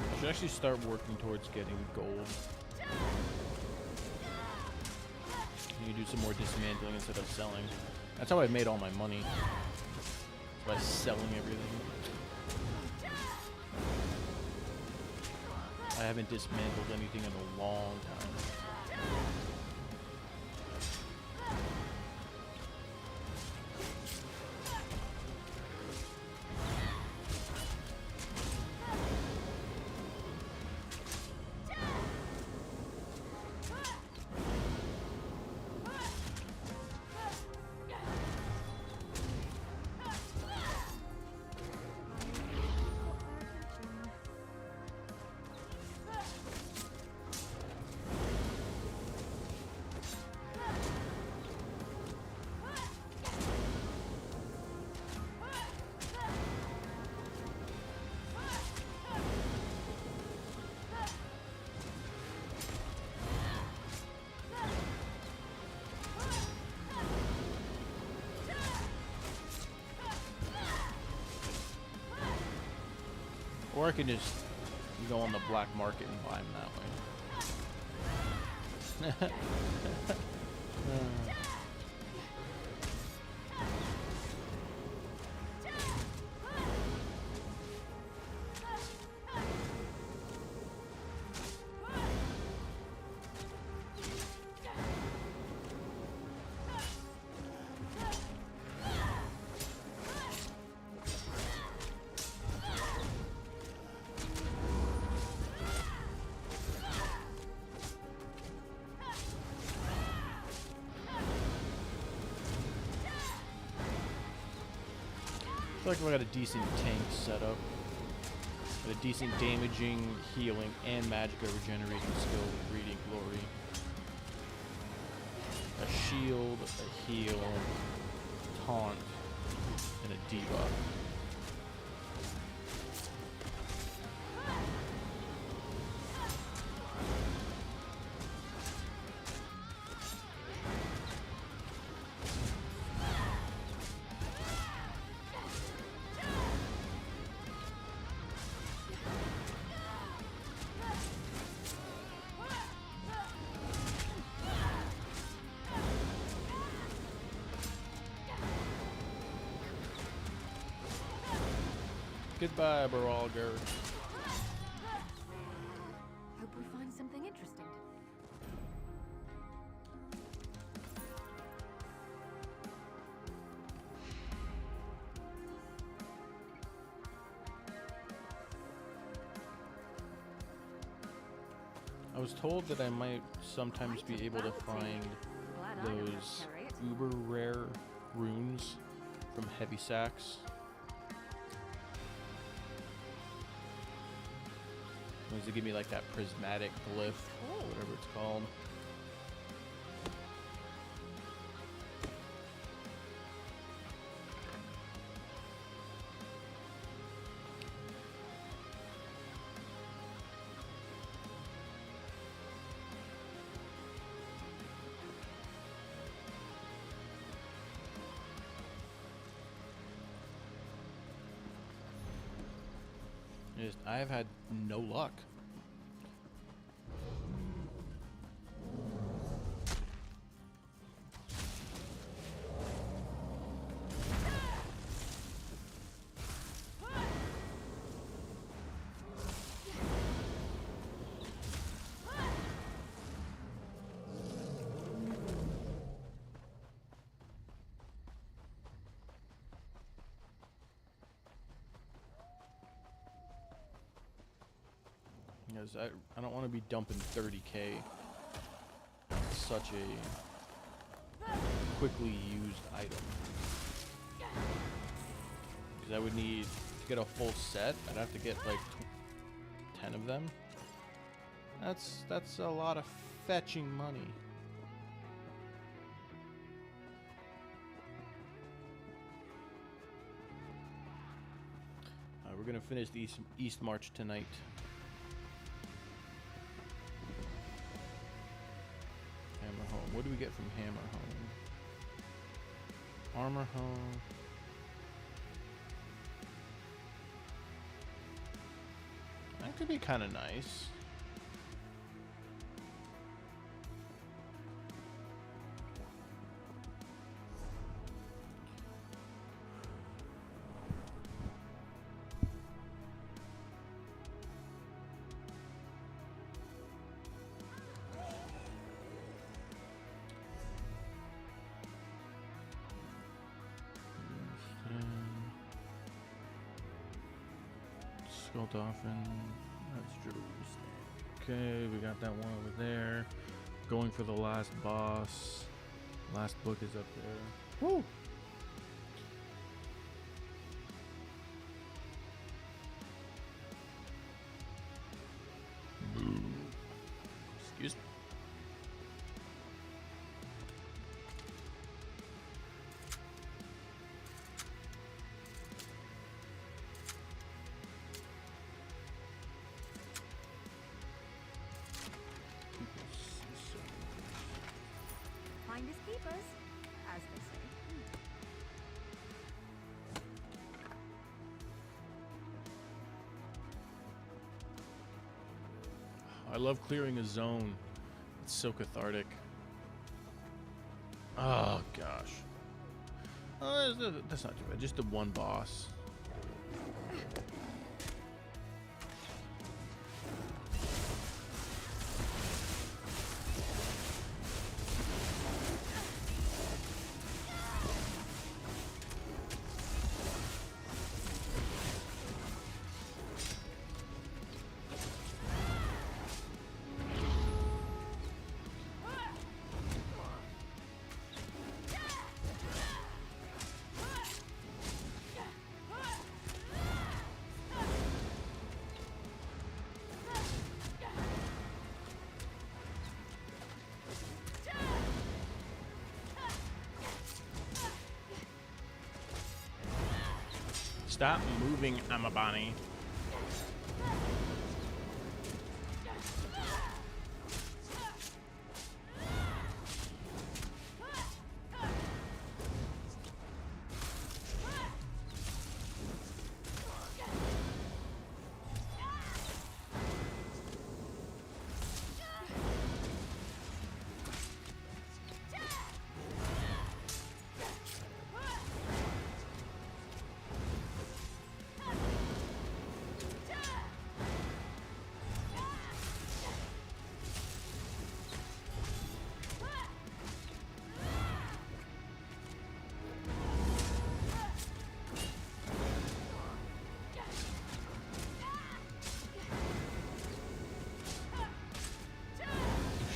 Speaker 1: I should actually start working towards getting gold. You do some more dismantling instead of selling. That's how I made all my money. By selling everything. I haven't dismantled anything in a long time. Or I can just go on the black market and buy them that way. I feel like we got a decent tank setup. With a decent damaging, healing, and magicka regenerating skill with Radiant Glory. A shield, a heal, taunt, and a debuff. Goodbye, Baralgar.
Speaker 8: Hope we find something interesting.
Speaker 1: I was told that I might sometimes be able to find those uber rare runes from heavy sacks. Ones that give me like that prismatic glyph, or whatever it's called. I have had no luck. Because I don't want to be dumping 30k. Such a quickly used item. Because I would need to get a full set. I'd have to get like 10 of them. That's a lot of fetching money. We're gonna finish the East March tonight. What do we get from Hammer Home? Armor Home. That could be kind of nice. Dolphin, that's Joe's. Okay, we got that one over there. Going for the last boss. Last book is up there. Woo! Excuse me.
Speaker 2: Finders keepers, as they say.
Speaker 1: love clearing a zone. It's so cathartic. Oh gosh. That's not too bad. Just the one boss. Stop moving, Amabani.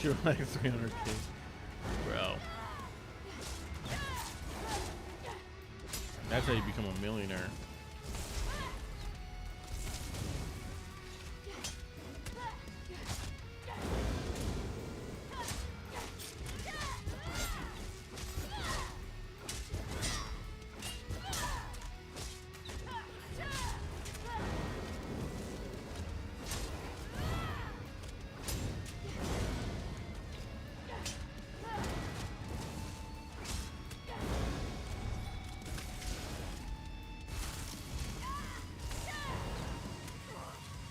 Speaker 1: You're like 300k. Bro. That's how you become a millionaire.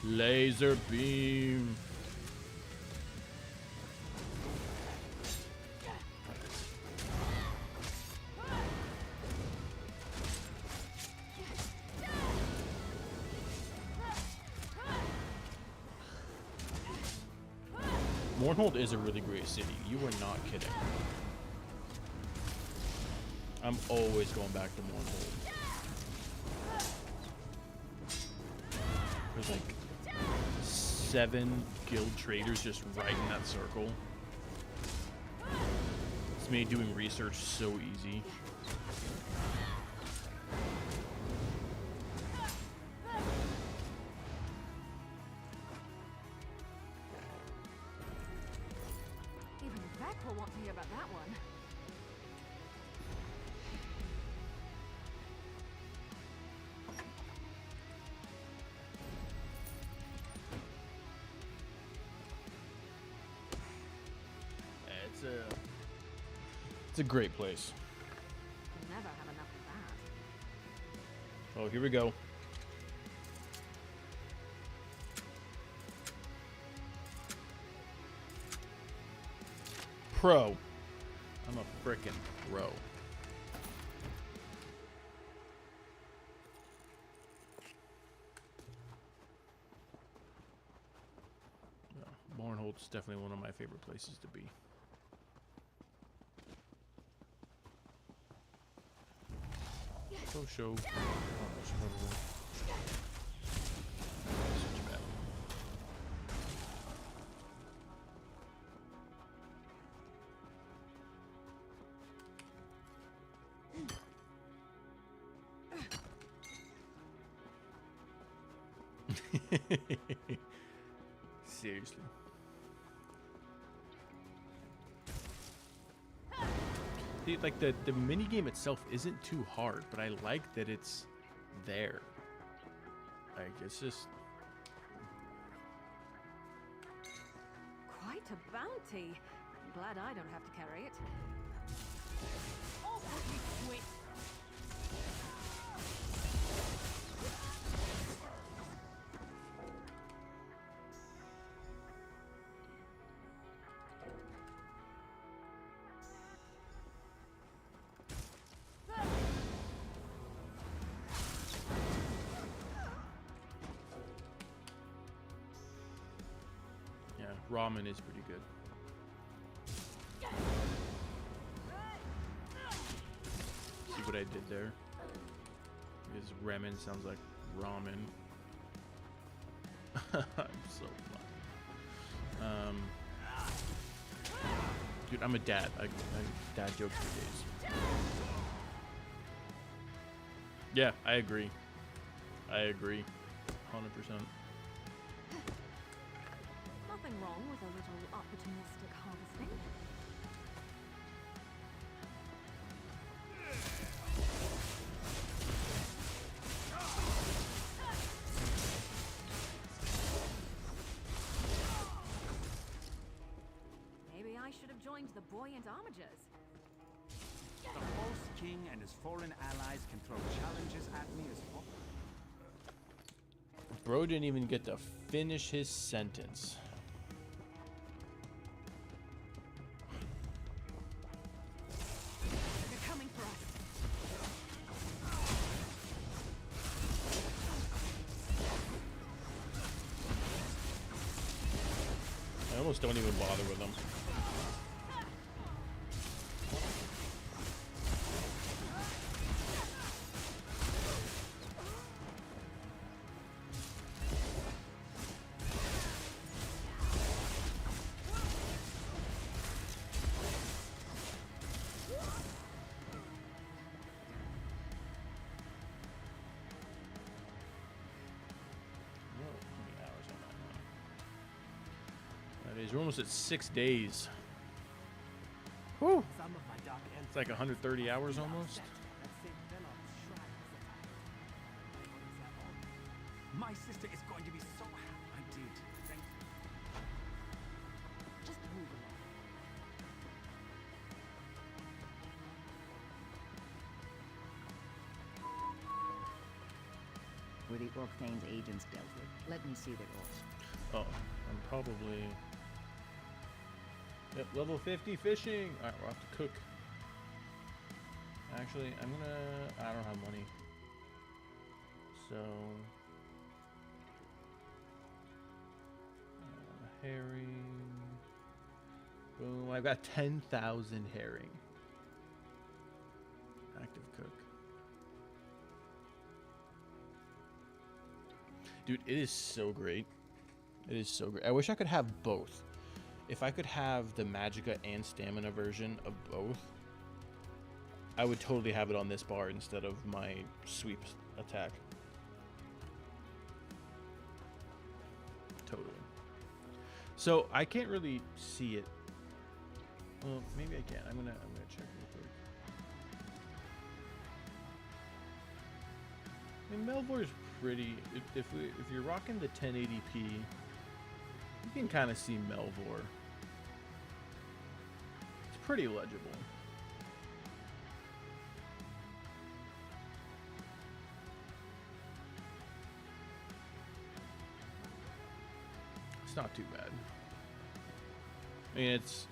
Speaker 1: Laser beam. Mournhold is a really great city. You are not kidding. I'm always going back to Mournhold. There's like 7 guild traders just right in that circle. It's made doing research so easy.
Speaker 8: Even Vec will want to hear about that one.
Speaker 1: It's a great place.
Speaker 8: We'll never have enough of that.
Speaker 1: Oh, here we go. Pro. I'm a frickin' pro. Mournhold's definitely one of my favorite places to be. Show. Oh, such bad. Seriously. Like the mini game itself isn't too hard, but I like that it's there. Like it's just
Speaker 8: Quite a bounty. I'm glad I don't have to carry it.
Speaker 1: Ramen is pretty good. See what I did there? Because ramen sounds like ramen. I'm so funny. Dude, I'm a dad. I dad jokes for days. Yeah, I agree. I agree. 100%.
Speaker 8: Nothing wrong with a little opportunistic harvesting. Maybe I should have joined the buoyant armigers.
Speaker 7: The false king and his foreign allies can throw challenges at me as well.
Speaker 1: Bro didn't even get to finish his sentence.
Speaker 8: They're coming for us.
Speaker 1: I almost don't even bother with them. We're almost at 6 days. Whew. It's like 130 hours almost.
Speaker 7: My sister is going to be so happy. I did. Thank you.
Speaker 8: Just move along.
Speaker 13: Were the Orcthane's agents dealt with? Let me see their rolls.
Speaker 1: Oh, I'm probably... Yep, level 50 fishing! Alright, we'll have to cook. Actually, I'm gonna... I don't have money. So... herring... Boom, I've got 10,000 herring. Active cook. Dude, it is so great. It is so great. I wish I could have both. If I could have the Magicka and Stamina version of both, I would totally have it on this bar instead of my sweep attack. Totally. So I can't really see it. Well, maybe I can. I'm gonna check real quick. I mean, Melvor's pretty. If you're rocking the 1080p, you can kind of see Melvor. It's pretty legible. It's not too bad. I mean, it's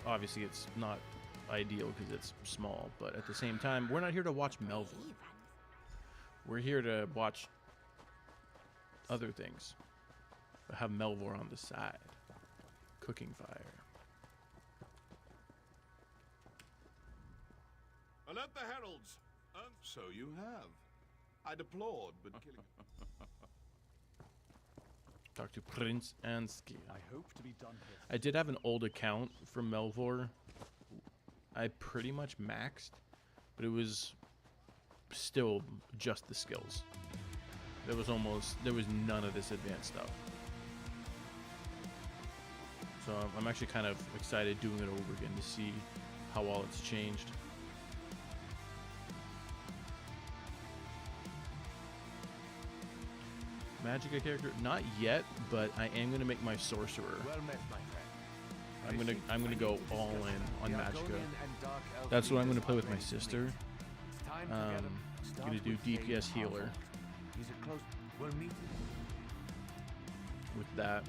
Speaker 1: obviously it's not ideal because it's small, but at the same time, we're not here to watch Melvor. We're here to watch other things. But have Melvor on the side. Cooking fire.
Speaker 12: Alert the heralds. So you have. I deplored, but killing.
Speaker 1: Talk to Prince Ansky.
Speaker 7: I hope to be done here.
Speaker 1: I did have an old account for Melvor. I pretty much maxed, but it was still just the skills. There was none of this advanced stuff. So I'm actually kind of excited doing it over again to see how all it's changed. Magicka character? Not yet, but I am going to make my sorcerer.
Speaker 7: Well met, my friend.
Speaker 1: I'm gonna go all in on Magicka. That's what I'm gonna play with my sister. I'm gonna do DPS healer with that.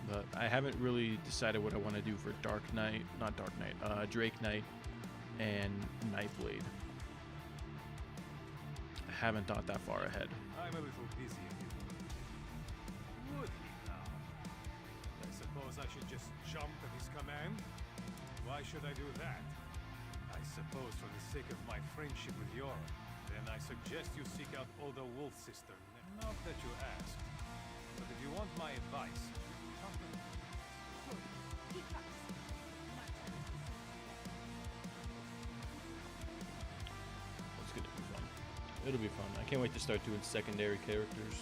Speaker 1: But I haven't really decided what I want to do for Drake Knight, and Nightblade. I haven't thought that far ahead.
Speaker 7: I
Speaker 3: I'm a little busy at the moment. Would he now? I suppose I should just jump at his command? Why should I do that? I suppose for the sake of my friendship with Yora, then I suggest you seek out Oda Wolf Sister. Not that you asked, but if you want my advice, come to me.
Speaker 1: It's gonna be fun. It'll be fun. I can't wait to start doing secondary characters.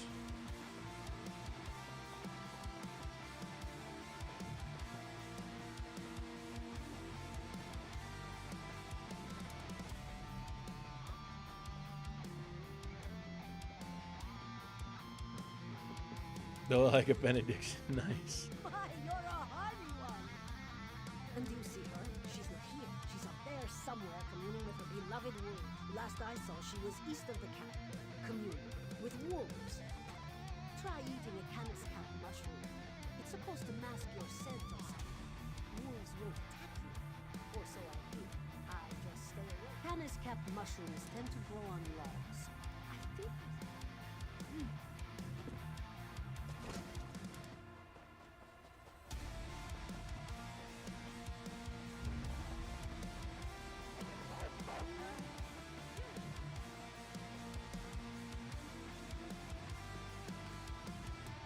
Speaker 1: No, like a benediction. Nice.
Speaker 2: Why, you're a hardy one! And do you see her? She's not here. She's up there somewhere, communing with her beloved wolf. Last I saw, she was east of the camp, communing with wolves. Try eating a canis cap mushroom. It's supposed to mask your scent or something. Wolves won't attack you, or so I hear. I'll just stay away. Canis cap mushrooms tend to grow on logs. I think.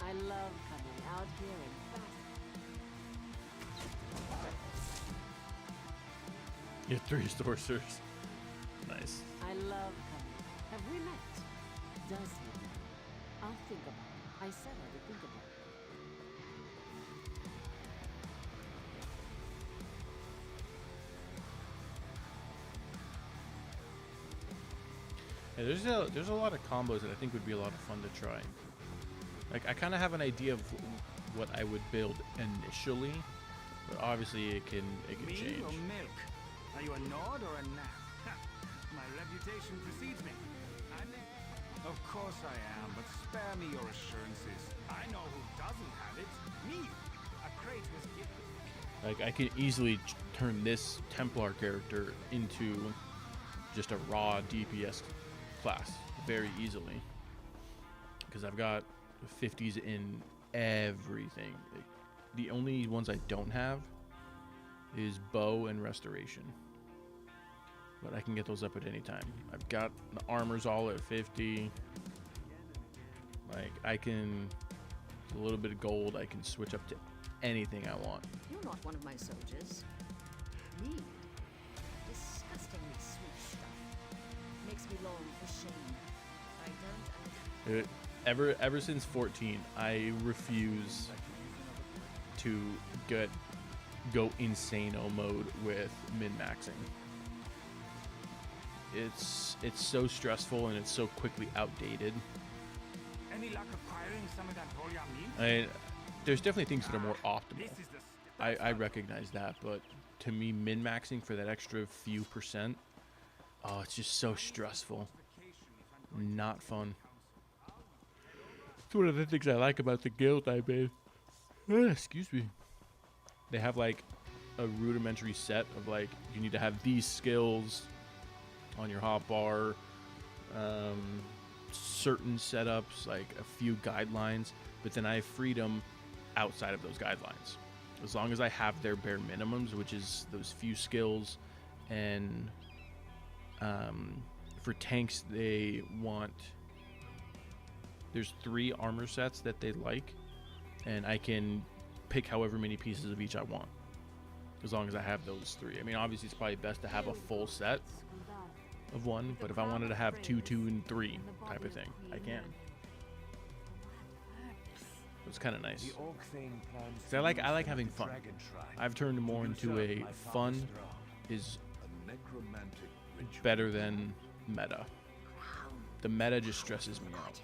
Speaker 10: I love coming out here and fast.
Speaker 1: You have 3 sorcerers. Nice.
Speaker 10: I love coming. Have we met? Does he know? I'll think about it. I said I would think about it.
Speaker 1: Yeah, there's a lot of combos that I think would be a lot of fun to try. Like, I kind of have an idea of what I would build initially, but obviously it can
Speaker 7: Me
Speaker 1: change.
Speaker 7: or milk? Are you a nod or a nap? Ha! My reputation precedes me. Of course I am, but spare me your assurances. I know who doesn't have it. Me! A Kratos gift.
Speaker 1: Like, I can easily turn this Templar character into just a raw DPS class very easily, because I've got 50s in everything. Like, the only ones I don't have is bow and restoration, but I can get those up at any time. I've got the armors all at 50. Like, I can, a little bit of gold, I can switch up to anything I want.
Speaker 2: You're not one of my soldiers. Me? Disgustingly sweet stuff. Makes me long for shame. I don't understand.
Speaker 1: Ever since 14, I refuse to go insano mode with min-maxing. It's so stressful and it's so quickly outdated.
Speaker 7: Any luck acquiring some of that Volya meat?
Speaker 1: There's definitely things that are more optimal. I recognize that, but to me, min-maxing for that extra few percent, oh, it's just so stressful. Not fun. It's one of the things I like about the guild I made. Excuse me. They have like a rudimentary set of like, you need to have these skills on your hotbar, certain setups, like a few guidelines, but then I have freedom outside of those guidelines. As long as I have their bare minimums, which is those few skills, and for tanks they want, there's 3 armor sets that they like, and I can pick however many pieces of each I want, as long as I have those 3. I mean, obviously it's probably best to have a full set of one, but if I wanted to have 2, 2, and 3 type of thing, I can. It's kind of nice. I like having fun. I've turned more into a fun is better than meta. The meta just stresses me out.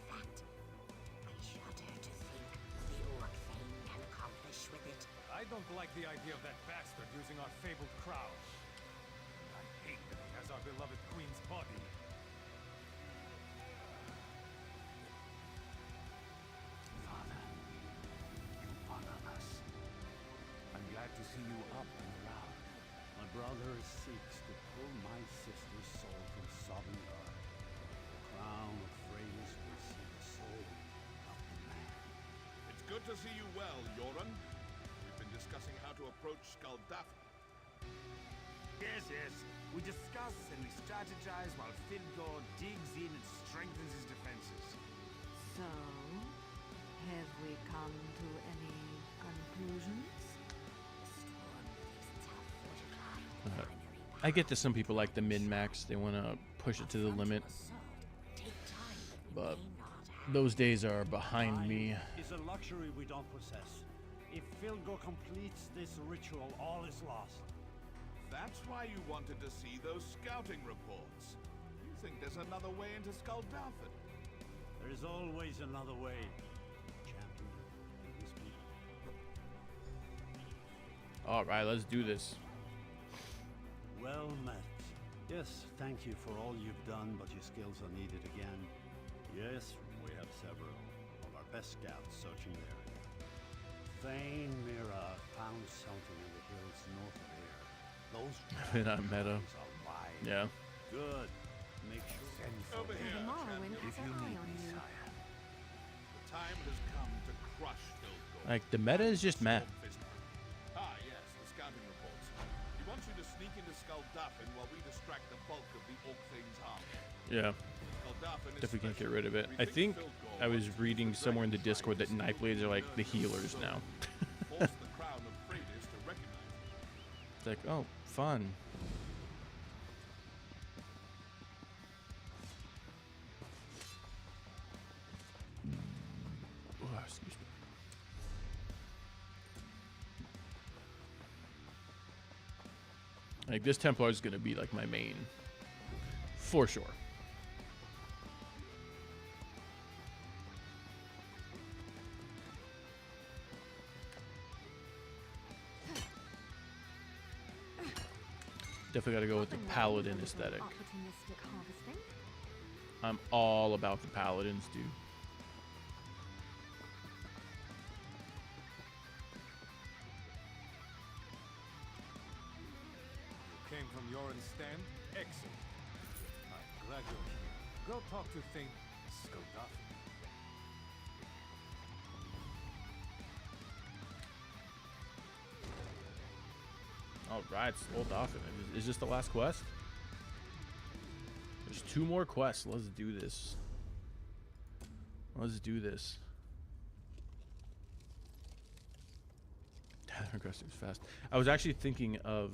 Speaker 3: I don't like the idea of that bastard using our fabled crown. I hate that he has our beloved queen's body.
Speaker 7: Father, you honor us. I'm glad to see you up and around.
Speaker 11: My brother seeks to pull my sister's soul from Sodden. The crown of Freyless will see the
Speaker 12: Good to see you well, Yoran. We've been discussing how to approach Skuldafn.
Speaker 4: Yes, yes. We discuss and we strategize while Filgor digs in and strengthens his defenses.
Speaker 8: So, have we come to any conclusions?
Speaker 1: I get that some people like the min-max. They want to push it to the limit. But those days are behind me.
Speaker 11: It's a luxury we don't possess. If Filgor completes this ritual, all is lost.
Speaker 12: That's why you wanted to see those scouting reports. You think there's another way into Skuldafn?
Speaker 11: There is always another way, champion.
Speaker 1: All right, let's do this.
Speaker 11: Well met. Yes, thank you for all you've done, but your skills are needed again. Yes, we have several of our best scouts searching the area. Thane Mira found something in the hills north of here. Those
Speaker 1: Not meta.
Speaker 11: are wide.
Speaker 1: Yeah.
Speaker 11: Good. Make sure.
Speaker 12: Over here,
Speaker 8: Morrowind
Speaker 12: champion.
Speaker 8: has an eye on you.
Speaker 12: The time has come to crush Filgor.
Speaker 1: Like, the meta is just meh.
Speaker 12: Ah, yes, the scouting reports. He wants you to sneak into Skuldafn while we distract the bulk of the Orc Thing's army.
Speaker 1: Yeah.
Speaker 12: Skuldafn is
Speaker 1: If we can get
Speaker 12: special.
Speaker 1: rid of it.
Speaker 12: We
Speaker 1: I think
Speaker 12: Filgor
Speaker 1: I was
Speaker 12: wants to
Speaker 1: reading
Speaker 12: use the
Speaker 1: somewhere in the
Speaker 12: dragon
Speaker 1: Discord that
Speaker 12: tribes
Speaker 1: knife blades are like the healers
Speaker 12: so
Speaker 1: now.
Speaker 12: force the crown of Freydis to recognize it.
Speaker 1: It's like, oh, fun. Oh, excuse me. Like, this Templar is going to be like my main. For sure. Definitely got to go with the paladin aesthetic.
Speaker 8: Opportunistic harvesting.
Speaker 1: I'm all about the paladins, dude.
Speaker 3: You came from Yoran's stand? Excellent. I'm glad you're here. Go talk to Thane Skuldafn.
Speaker 1: All right, Skuldafn. Is this the last quest? There's 2 more quests. Let's do this. Let's do this. That regressed was fast. I was actually thinking of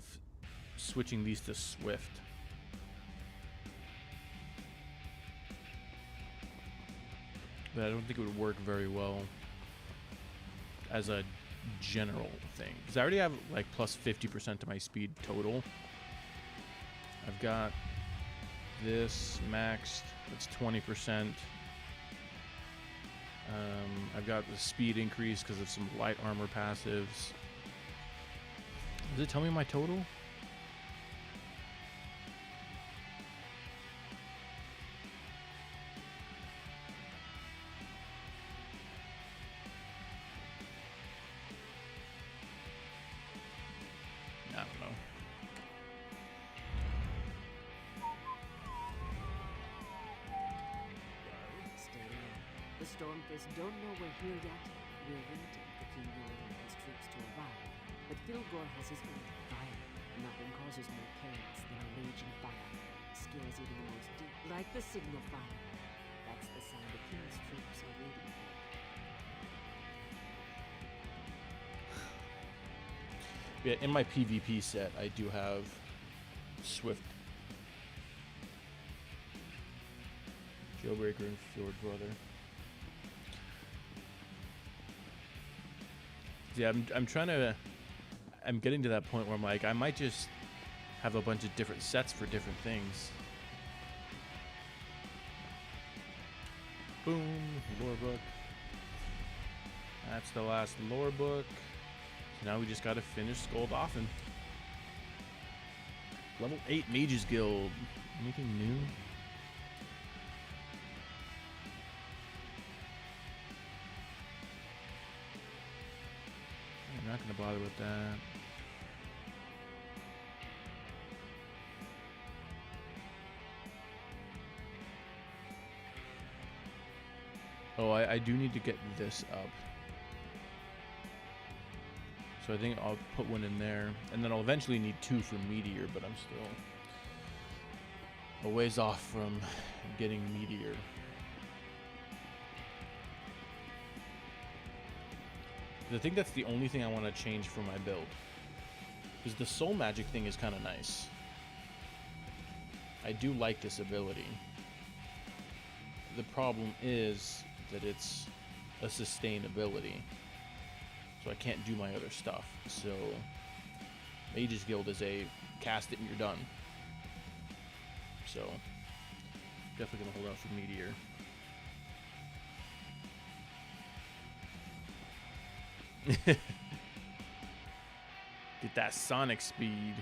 Speaker 1: switching these to Swift. But I don't think it would work very well as a general thing. Because I already have like plus 50% to my speed total. I've got this maxed. That's 20%. I've got the speed increase because of some light armor passives. Does it tell me my total? I don't know.
Speaker 10: Stay low. The Stormfist don't know we're here yet. We're waiting for King Yoran and his troops to arrive. But Filgor has his own fire. Nothing causes more chaos than a raging fire. Scares even the most deep. Like the signal fire. That's the sound the King's troops are waiting for.
Speaker 1: Yeah, in my PvP set, I do have Swift, Jailbreaker, and Fjord Brother. Yeah, I'm trying to. I'm getting to that point where I'm like, I might just have a bunch of different sets for different things. Boom, lore book. That's the last lore book. So now we just gotta finish Skuldafn. Level 8 Mages Guild. Anything new? I'm not gonna bother with that. Oh, I do need to get this up. So I think I'll put one in there, and then I'll eventually need 2 for Meteor, but I'm still a ways off from getting Meteor. I think that's the only thing I want to change for my build, because the Soul Magic thing is kind of nice. I do like this ability. The problem is that it's a sustain ability, so I can't do my other stuff. So Mage's Guild is a cast it and you're done. So definitely gonna hold out for Meteor. Get that sonic speed.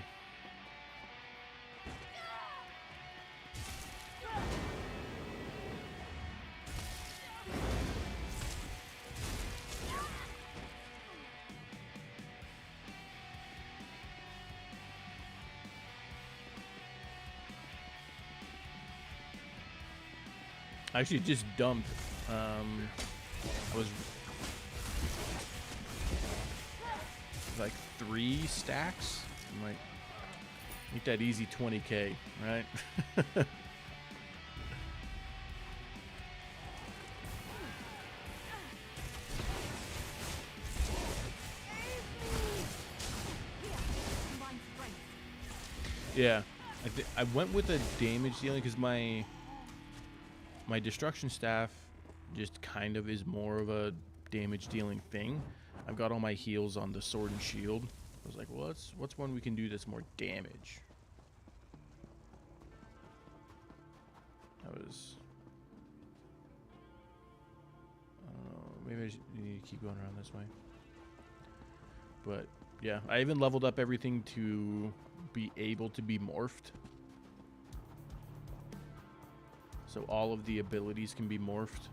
Speaker 1: I actually just dumped. I was like 3 stacks. I'm like, make that easy 20K, right? Yeah, I went with a damage dealing because my destruction staff just kind of is more of a damage dealing thing. I've got all my heals on the sword and shield. I was like, well, what's one we can do that's more damage? I don't know, maybe I need to keep going around this way. But yeah, I even leveled up everything to be able to be morphed. So all of the abilities can be morphed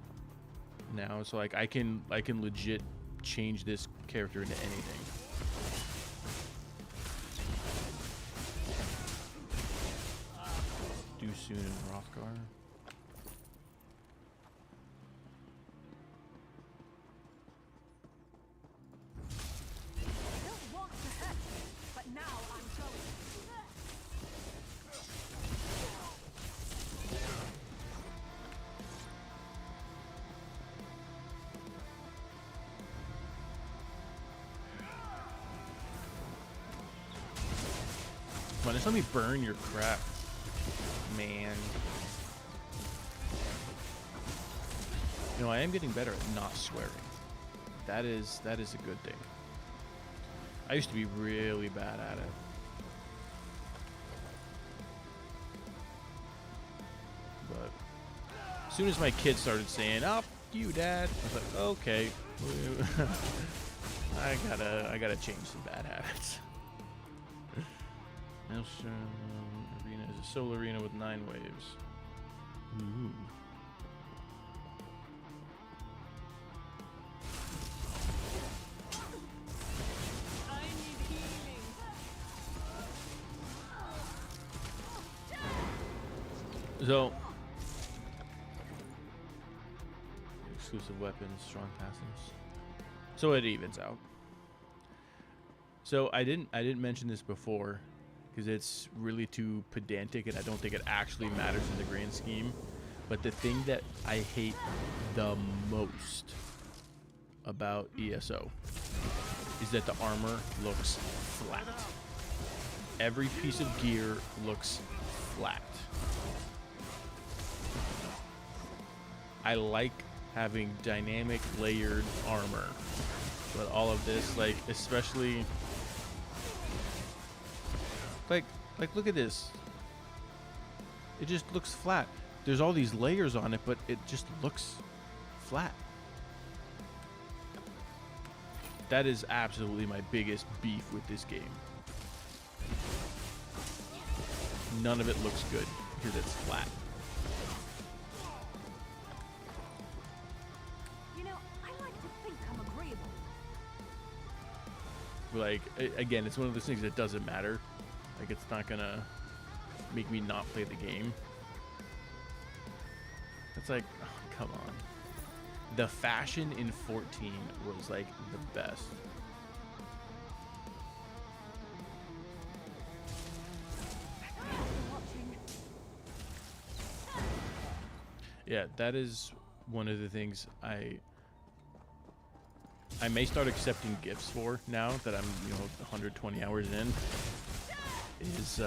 Speaker 1: now. So like I can legit change this character into anything. Do soon in Hrothgar. Come on, just let me burn your crap, man. You know, I am getting better at not swearing. That is a good thing. I used to be really bad at it. But as soon as my kids started saying, "Oh, you, Dad," I was like, "Okay, I gotta change some bad habits." Arena is a solo arena with 9 waves. Ooh.
Speaker 8: I need healing.
Speaker 1: So, exclusive weapons, strong passives. So it evens out. So I didn't mention this before, because it's really too pedantic and I don't think it actually matters in the grand scheme. But the thing that I hate the most about ESO is that the armor looks flat. Every piece of gear looks flat. I like having dynamic layered armor, but all of this, like, especially like look at this. It just looks flat. There's all these layers on it, but it just looks flat. That is absolutely my biggest beef with this game. None of it looks good because it's flat.
Speaker 8: You know, I like to think I'm agreeable.
Speaker 1: Like, again, it's one of those things that doesn't matter. Like, it's not gonna make me not play the game. It's like, oh, come on. The fashion in 14 was like the best. Yeah, that is one of the things I may start accepting gifts for now that I'm, 120 hours in. Is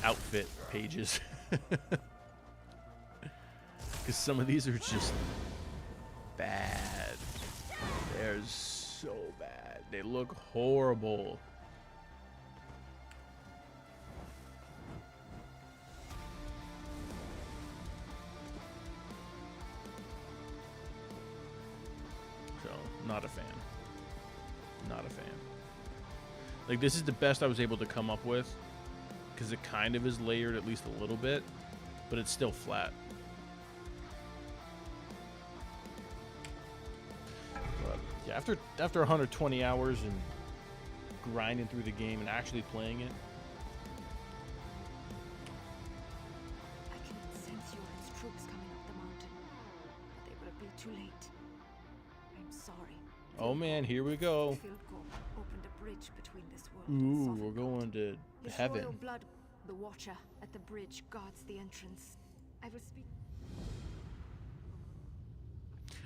Speaker 1: outfit pages. Because some of these are just bad. They're so bad. They look horrible. So, not a fan. Not a fan. Like, this is the best I was able to come up with. Because it kind of is layered at least a little bit. But it's still flat. But, yeah, after 120 hours and grinding through the game and actually playing it.
Speaker 8: I can sense Yoren's troops coming up the mountain. But they will be too late. I'm sorry.
Speaker 1: Oh man, here we go.
Speaker 8: Fieldgore opened a bridge between this world
Speaker 1: Ooh,
Speaker 8: and
Speaker 1: we're going to
Speaker 8: His
Speaker 1: heaven.
Speaker 8: royal blood, the Watcher at the bridge guards the entrance. I will speak.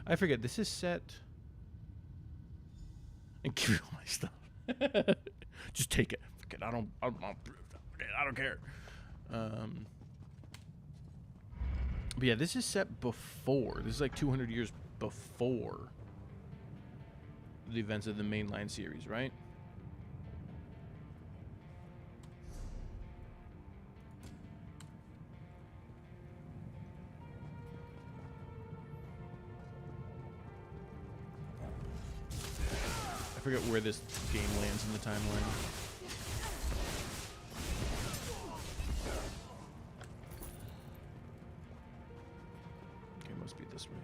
Speaker 1: I forget, this is set. And give me all my stuff. Just take it. Forget, I don't care. But yeah, this is set before. This is like 200 years before the events of the mainline series, right? I forget where this game lands in the timeline. Okay, must be this way.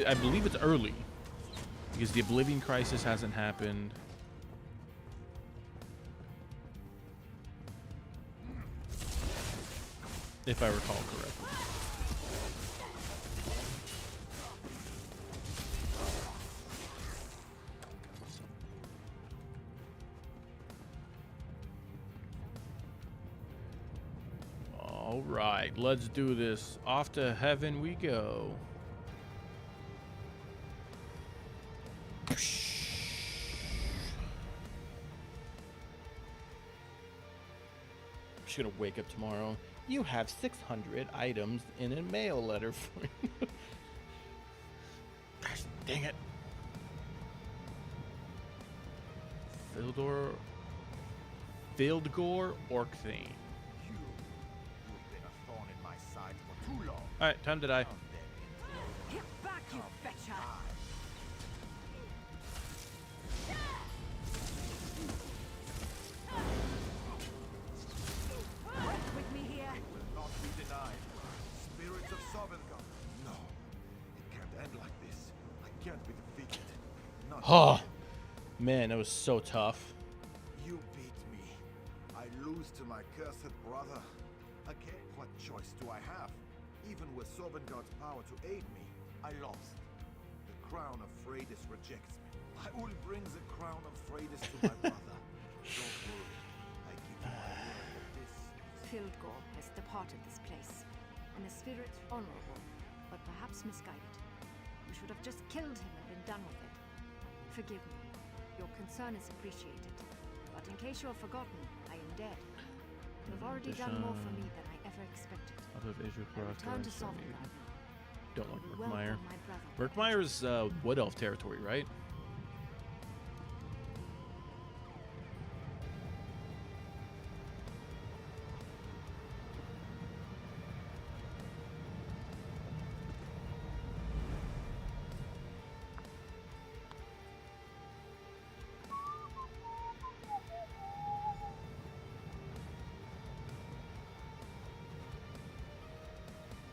Speaker 1: I believe it's early. Because the Oblivion Crisis hasn't happened. If I recall correctly. All right, let's do this. Off to heaven we go. Just gonna wake up tomorrow. You have 600 items in a mail letter for you. Gosh, dang it. Fieldgore Orcthane.
Speaker 6: You've been a thorn in my side for too long.
Speaker 1: Alright, time to die.
Speaker 8: Get back, you betcha! With me here.
Speaker 6: Will not be denied. Spirits of Sovngarde. No, it can't end like this. I can't be defeated. Not
Speaker 1: Oh, man, that was so tough.
Speaker 6: You beat me. I lose to my cursed brother. Again, what choice do I have? Even with Sovngarde's power to aid me, I lost. The crown of Freydis rejects me. I will bring the crown of Freydis to my brother. Don't worry. I give you my word that this is...
Speaker 8: Fieldgore has departed this place, and the spirit honorable, but perhaps misguided. We should have just killed him and been done with it. Forgive me. Your concern is appreciated. But in case you have forgotten, I am dead. You have already done more for me than I ever expected. I return to Sovngarde.
Speaker 1: Don't like
Speaker 8: You welcome
Speaker 1: Merkmire.
Speaker 8: my brother.
Speaker 1: Merkmire's Wood Elf territory, right?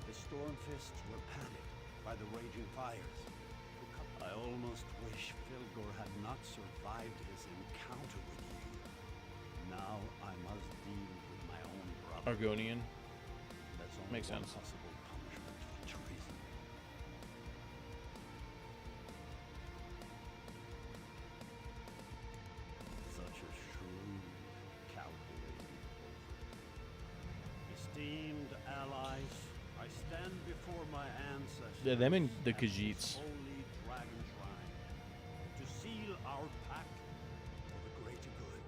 Speaker 11: The Stormfists were panicked by the raging fires. I almost wish Fieldgore had not survived his encounter with you. Now I must deal with my own brother.
Speaker 1: Argonian.
Speaker 11: That's only
Speaker 1: Makes
Speaker 11: one
Speaker 1: sense.
Speaker 11: possible punishment for treason. Such a shrewd, calculating person. Esteemed stand before my ancestors.
Speaker 1: Yeah, them and the
Speaker 11: at this
Speaker 1: Khajiits.
Speaker 11: Holy Dragon Shrine to seal our pact for the greater good.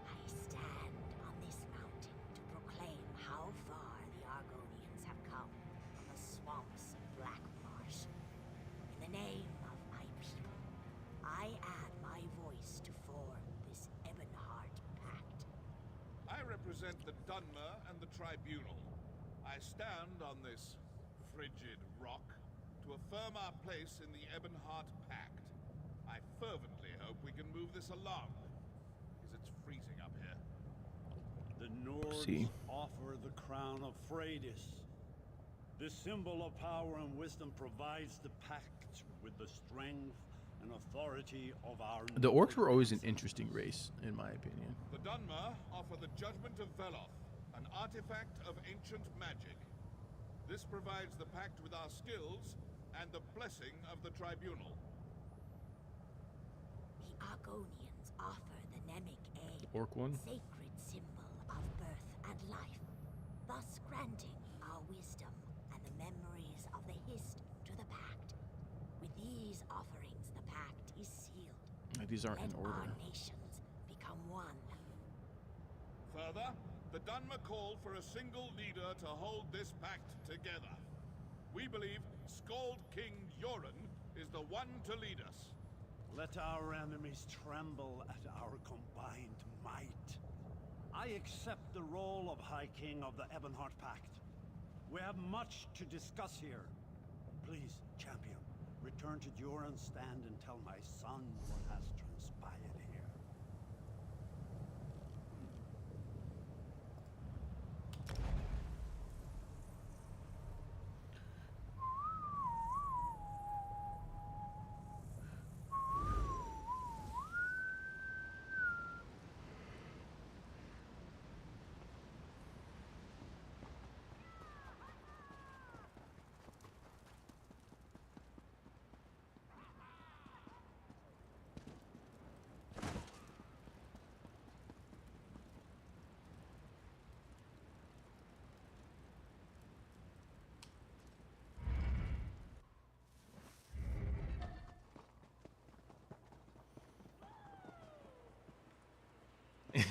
Speaker 14: I stand on this mountain to proclaim how far the Argonians have come from the swamps of Black Marsh. In the name of my people, I add my voice to form this Ebonheart Pact.
Speaker 12: I represent the Dunmer and the Tribunal. I stand on this frigid rock to affirm our place in the Ebonheart Pact. I fervently hope we can move this along, because it's freezing up here.
Speaker 11: The Nords
Speaker 1: See.
Speaker 11: offer the crown of Freydis. This symbol of power and wisdom provides the pact with the strength and authority of our
Speaker 1: The orcs were always an interesting race, in my opinion.
Speaker 12: The Dunmer offer the Judgment of Veloth, an artifact of ancient magic. This provides the pact with our skills and the blessing of the Tribunal.
Speaker 14: The Argonians offer the Nemic Egg,
Speaker 1: Orc one?
Speaker 14: sacred symbol of birth and life, thus granting our wisdom and the memories of the Hist to the pact. With these offerings, the pact is sealed.
Speaker 1: These aren't in
Speaker 14: Let
Speaker 1: order.
Speaker 14: our nations become one.
Speaker 12: Further, the Dunmer call for a single leader to hold this pact together. We believe Skald King Yoren is the one to lead us.
Speaker 11: Let our enemies tremble at our combined might. I accept the role of High King of the Ebonheart Pact. We have much to discuss here. Please, champion, return to Joran's stand and tell my son what has transpired here.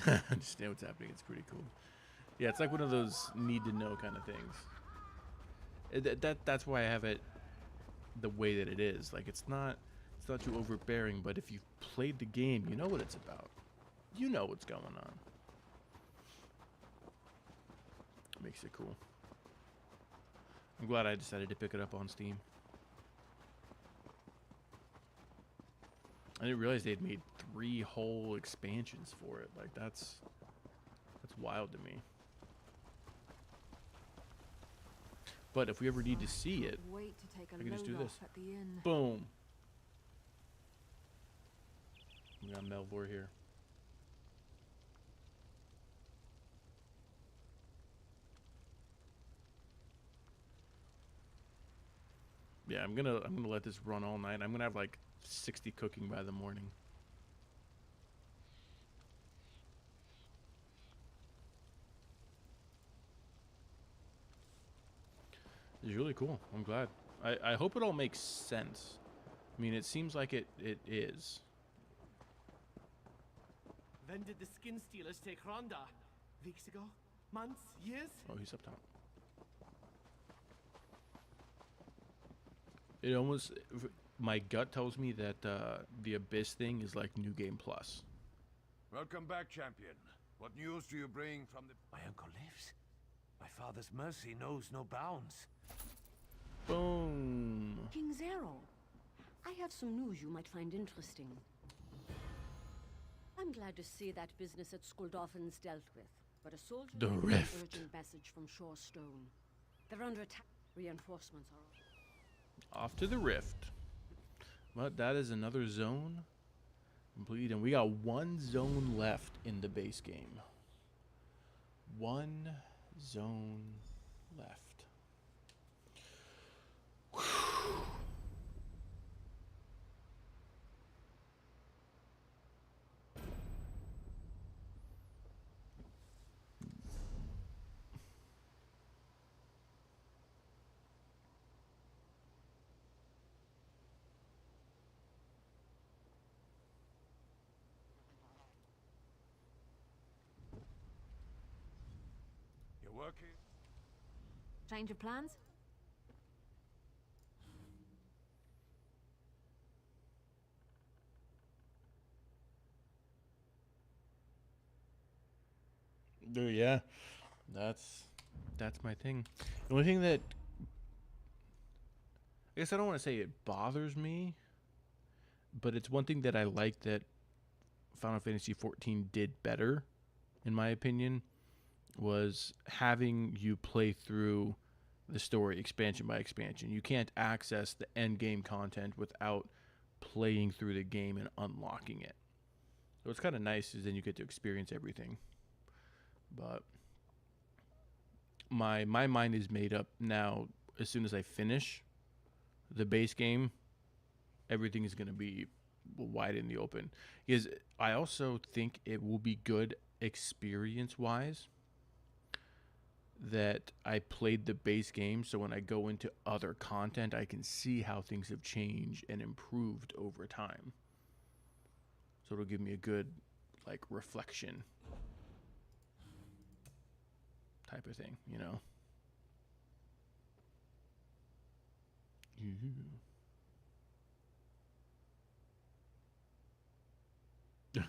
Speaker 1: I understand what's happening. It's pretty cool. Yeah, it's like one of those need to know kind of things. That's why I have it the way that it is. Like it's not too overbearing, but if you've played the game, you know what it's about. You know what's going on. Makes it cool. I'm glad I decided to pick it up on Steam. I didn't realize they'd made 3 whole expansions for it. Like that's wild to me. But if we ever need to see it,
Speaker 2: Wait to take a
Speaker 1: I can just do
Speaker 2: load
Speaker 1: this.
Speaker 2: off at the inn.
Speaker 1: Boom. We got Melvor here. Yeah, I'm gonna let this run all night. I'm gonna have like 60 cooking by the morning. It's really cool. I'm glad. I hope it all makes sense. I mean, it seems like it is.
Speaker 5: When did the skin stealers take Ronda? Weeks ago? Months? Years?
Speaker 1: Oh, he's up top. It almost, my gut tells me that the Abyss thing is like New Game Plus.
Speaker 6: Welcome back, champion. What news do you bring from the...
Speaker 5: My uncle lives. My father's mercy knows no bounds.
Speaker 1: Boom.
Speaker 2: King Zero, I have some news you might find interesting. I'm glad to see that business at Skuldoffin's dealt with, but a soldier
Speaker 1: The
Speaker 2: gave me
Speaker 1: Rift.
Speaker 2: an urgent message from Shore Stone. They're under attack. Reinforcements are
Speaker 1: Off to the Rift. But that is another zone complete, and we got 1 zone left in the base game. 1 zone left.
Speaker 3: working.
Speaker 2: Change of plans?
Speaker 1: Yeah, that's my thing. The only thing that I guess I don't want to say it bothers me, but it's one thing that I like that Final Fantasy XIV did better, in my opinion, was having you play through the story expansion by expansion. You can't access the end game content without playing through the game and unlocking it. So it's kind of nice, is then you get to experience everything. But my mind is made up now. As soon as I finish the base game, everything is going to be wide in the open. Because I also think it will be good experience-wise that I played the base game, so when I go into other content, I can see how things have changed and improved over time. So it'll give me a good, like, reflection type of thing, you know?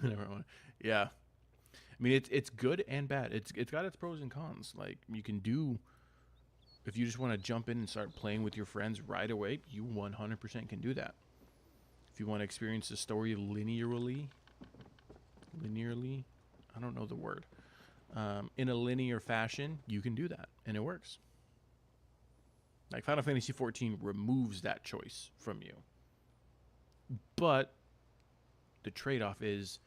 Speaker 1: Never mind. Yeah. I mean, it's good and bad. It's got its pros and cons. Like, you can do, if you just want to jump in and start playing with your friends right away, you 100% can do that. If you want to experience the story linearly, I don't know the word, in a linear fashion, you can do that, and it works. Like, Final Fantasy XIV removes that choice from you. But the trade-off is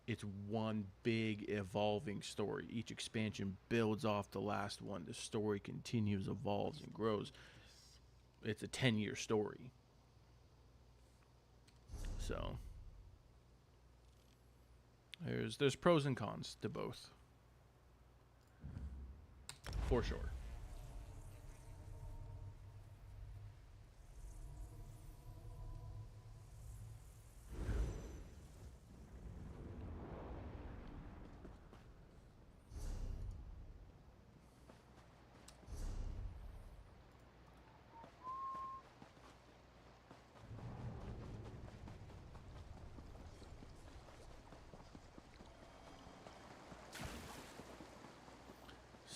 Speaker 1: it's one big evolving story. Each expansion builds off the last one. The story continues, evolves, and grows. It's a 10-year story. So there's pros and cons to both, for sure.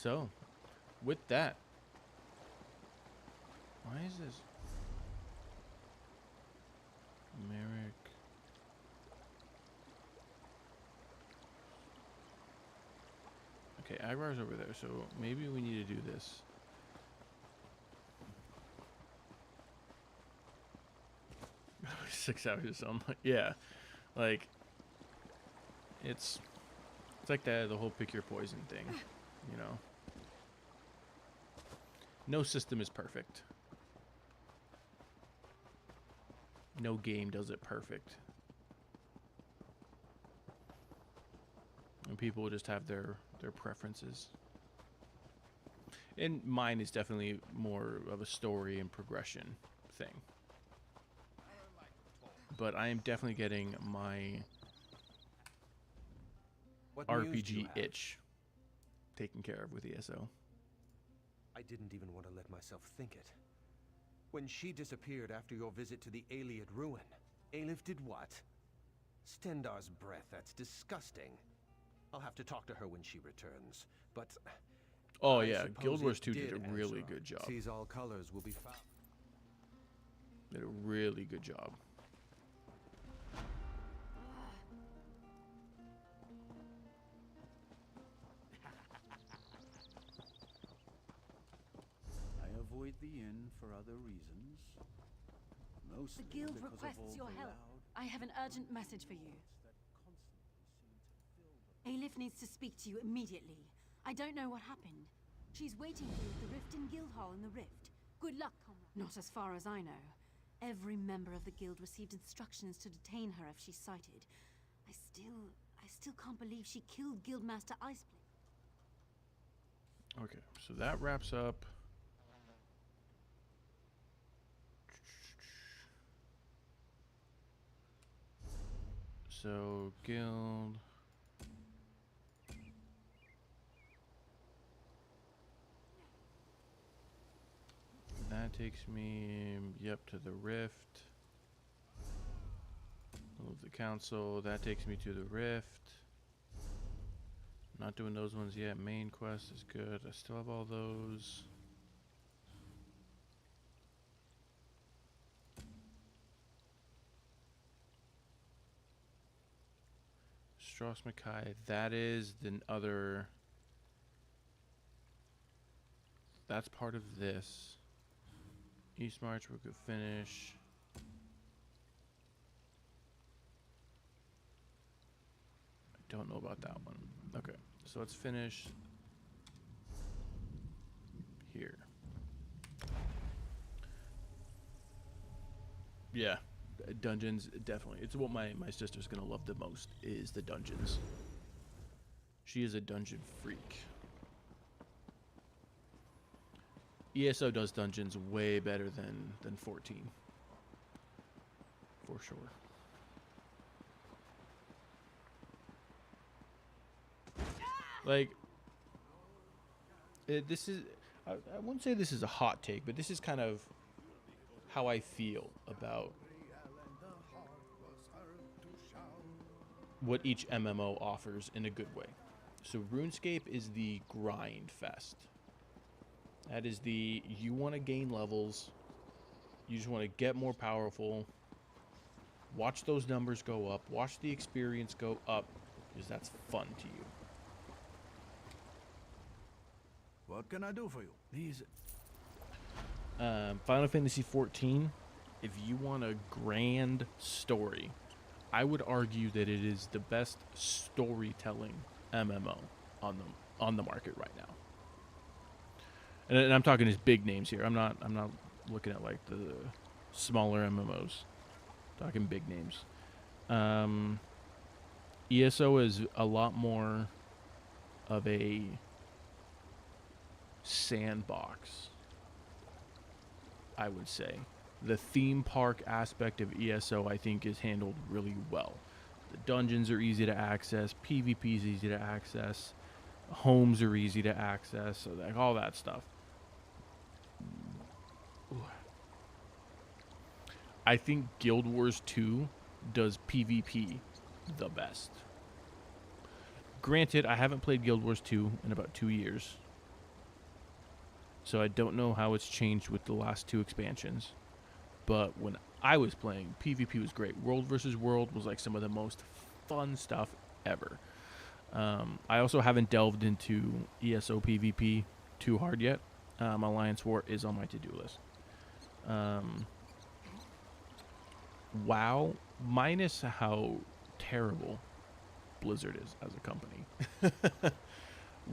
Speaker 1: So, with that, why is this Merrick? Okay, Agrar's over there, so maybe we need to do this. $6 or something. Yeah, like it's like the whole pick your poison thing, you know. No system is perfect. No game does it perfect. And people just have their preferences. And mine is definitely more of a story and progression thing. But I am definitely getting my RPG itch taken care of with ESO.
Speaker 5: I didn't even want to let myself think it. When she disappeared after your visit to the Ayleid ruin, Aelif did what? Stendar's breath, that's disgusting. I'll have to talk to her when she returns, but...
Speaker 1: Oh yeah, Guild Wars 2 did a really good job.
Speaker 5: Sees all colors will be found.
Speaker 1: Did a really good job.
Speaker 4: Avoid the inn for other reasons. Mostly
Speaker 2: The guild
Speaker 4: because
Speaker 2: requests
Speaker 4: of all
Speaker 2: your
Speaker 4: the
Speaker 2: help.
Speaker 4: loud
Speaker 2: I have an urgent message for you.
Speaker 4: that constantly seem to fill the
Speaker 2: Aelif needs to speak to you immediately. I don't know what happened. She's waiting for you at the Rift in Guildhall in the Rift. Good luck, comrade. Not as far as I know. Every member of the guild received instructions to detain her if she's sighted. I still can't believe she killed Guildmaster Iceblade.
Speaker 1: Okay, so that wraps up. So, guild. that takes me, yep, to the rift. Move the council. That takes me to the rift. Not doing those ones yet. Main quest is good. I still have all those. Strauss Mackay. That is the other. That's part of this. East March we could finish. I don't know about that one. Okay, so let's finish here. Yeah, dungeons, definitely. It's what my sister's gonna love the most, is the dungeons. She is a dungeon freak. ESO does dungeons way better than 14. For sure. Like, this is, I wouldn't say this is a hot take, but this is kind of how I feel about what each MMO offers in a good way. So RuneScape is the grind fest. That is the, you want to gain levels, you just want to get more powerful, watch those numbers go up, watch the experience go up, because that's fun to you.
Speaker 4: What can I do for you? These.
Speaker 1: Final Fantasy XIV, if you want a grand story, I would argue that it is the best storytelling MMO on the market right now. And I'm talking just big names here. I'm not looking at like the smaller MMOs. I'm talking big names. ESO is a lot more of a sandbox, I would say. The theme park aspect of ESO, I think, is handled really well. The dungeons are easy to access, PvP is easy to access, homes are easy to access, so like all that stuff. Ooh. I think Guild Wars 2 does PvP the best. Granted, I haven't played Guild Wars 2 in about 2 years, so I don't know how it's changed with the last 2 expansions. But when I was playing, PvP was great. World versus World was like some of the most fun stuff ever. I also haven't delved into ESO PvP too hard yet. Alliance War is on my to-do list. WoW, minus how terrible Blizzard is as a company.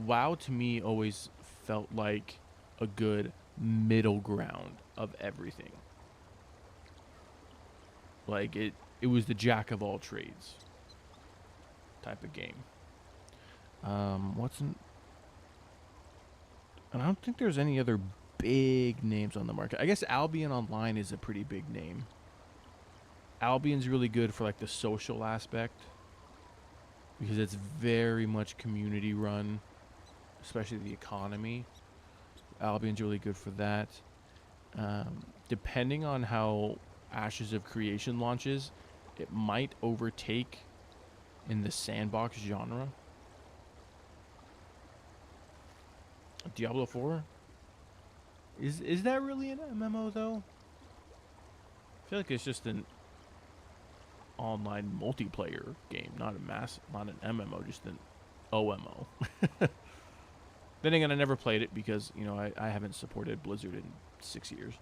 Speaker 1: WoW to me always felt like a good middle ground of everything. Like it was the jack of all trades type of game. And I don't think there's any other big names on the market. I guess Albion Online is a pretty big name. Albion's really good for like the social aspect, because it's very much community run, especially the economy. Albion's really good for that. Depending on how Ashes of Creation launches, it might overtake in the sandbox genre. Diablo 4? Is that really an MMO though? I feel like it's just an online multiplayer game, not an MMO, just an OMO. Then again, I never played it because, you know, I haven't supported Blizzard in 6 years.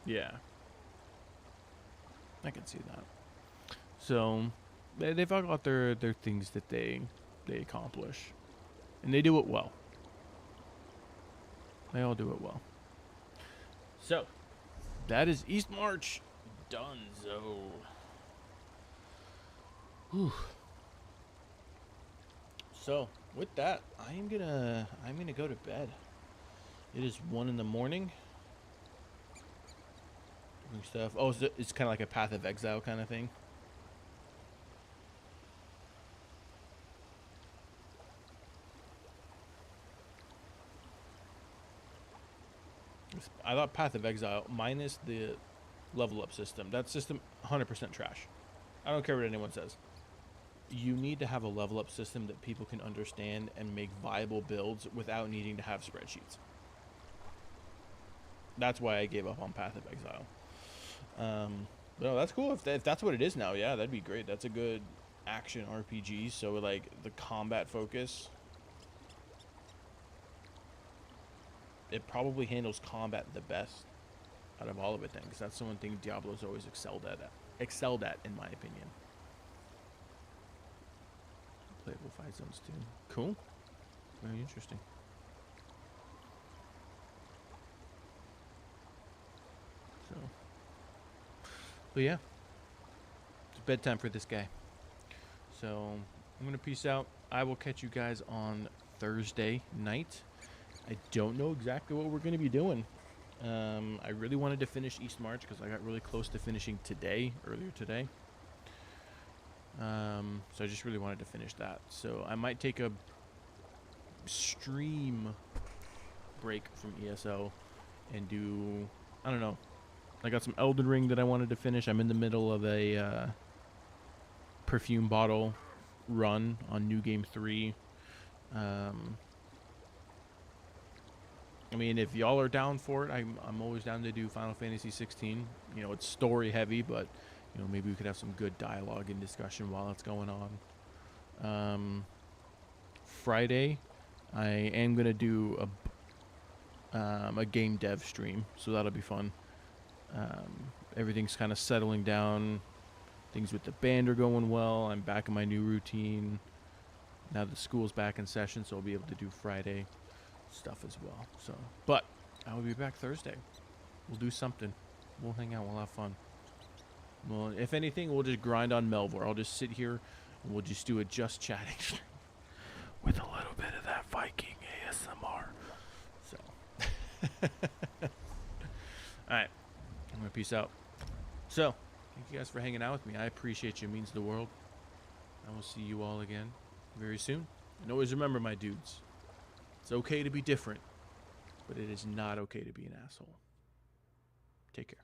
Speaker 1: Yeah. I can see that. So, they've all got their things that they accomplish. And they do it well. They all do it well. So, that is East March. Dunzo. Whew. So, with that, I'm gonna go to bed. It is 1 in the morning. Doing stuff. Oh, so it's kind of like a Path of Exile kind of thing. I thought Path of Exile minus the level up system. That system 100% trash. I don't care what anyone says. You need to have a level up system that people can understand and make viable builds without needing to have spreadsheets. That's why I gave up on Path of Exile. No, that's cool. If that's what it is now, yeah, that'd be great. That's a good action RPG. So like the combat focus, it probably handles combat the best out of all of it then, because that's the one thing Diablo's always excelled at in my opinion. Playable fight zones too. Cool. Very interesting. So, but yeah, it's bedtime for this guy. So I'm gonna peace out. I will catch you guys on Thursday night. I don't know exactly what we're gonna be doing. I really wanted to finish East March because I got really close to finishing earlier today. So I just really wanted to finish that. So I might take a stream break from ESO and do, I don't know. I got some Elden Ring that I wanted to finish. I'm in the middle of a perfume bottle run on New Game 3. I mean, if y'all are down for it, I'm always down to do Final Fantasy 16. You know, it's story heavy, but you know, maybe we could have some good dialogue and discussion while it's going on. Friday, I am gonna do a game dev stream, so that'll be fun. Everything's kind of settling down. Things with the band are going well. I'm back in my new routine. Now the school's back in session, so I'll be able to do Friday stuff as well. So, but I will be back Thursday. We'll do something. We'll hang out. We'll have fun. Well, if anything, we'll just grind on Melvor. I'll just sit here and we'll just do a just chatting with a little bit of that Viking ASMR. So, all right, I'm gonna peace out. So, thank you guys for hanging out with me. I appreciate you. It means the world. I will see you all again very soon. And always remember, my dudes, it's okay to be different, but it is not okay to be an asshole. Take care.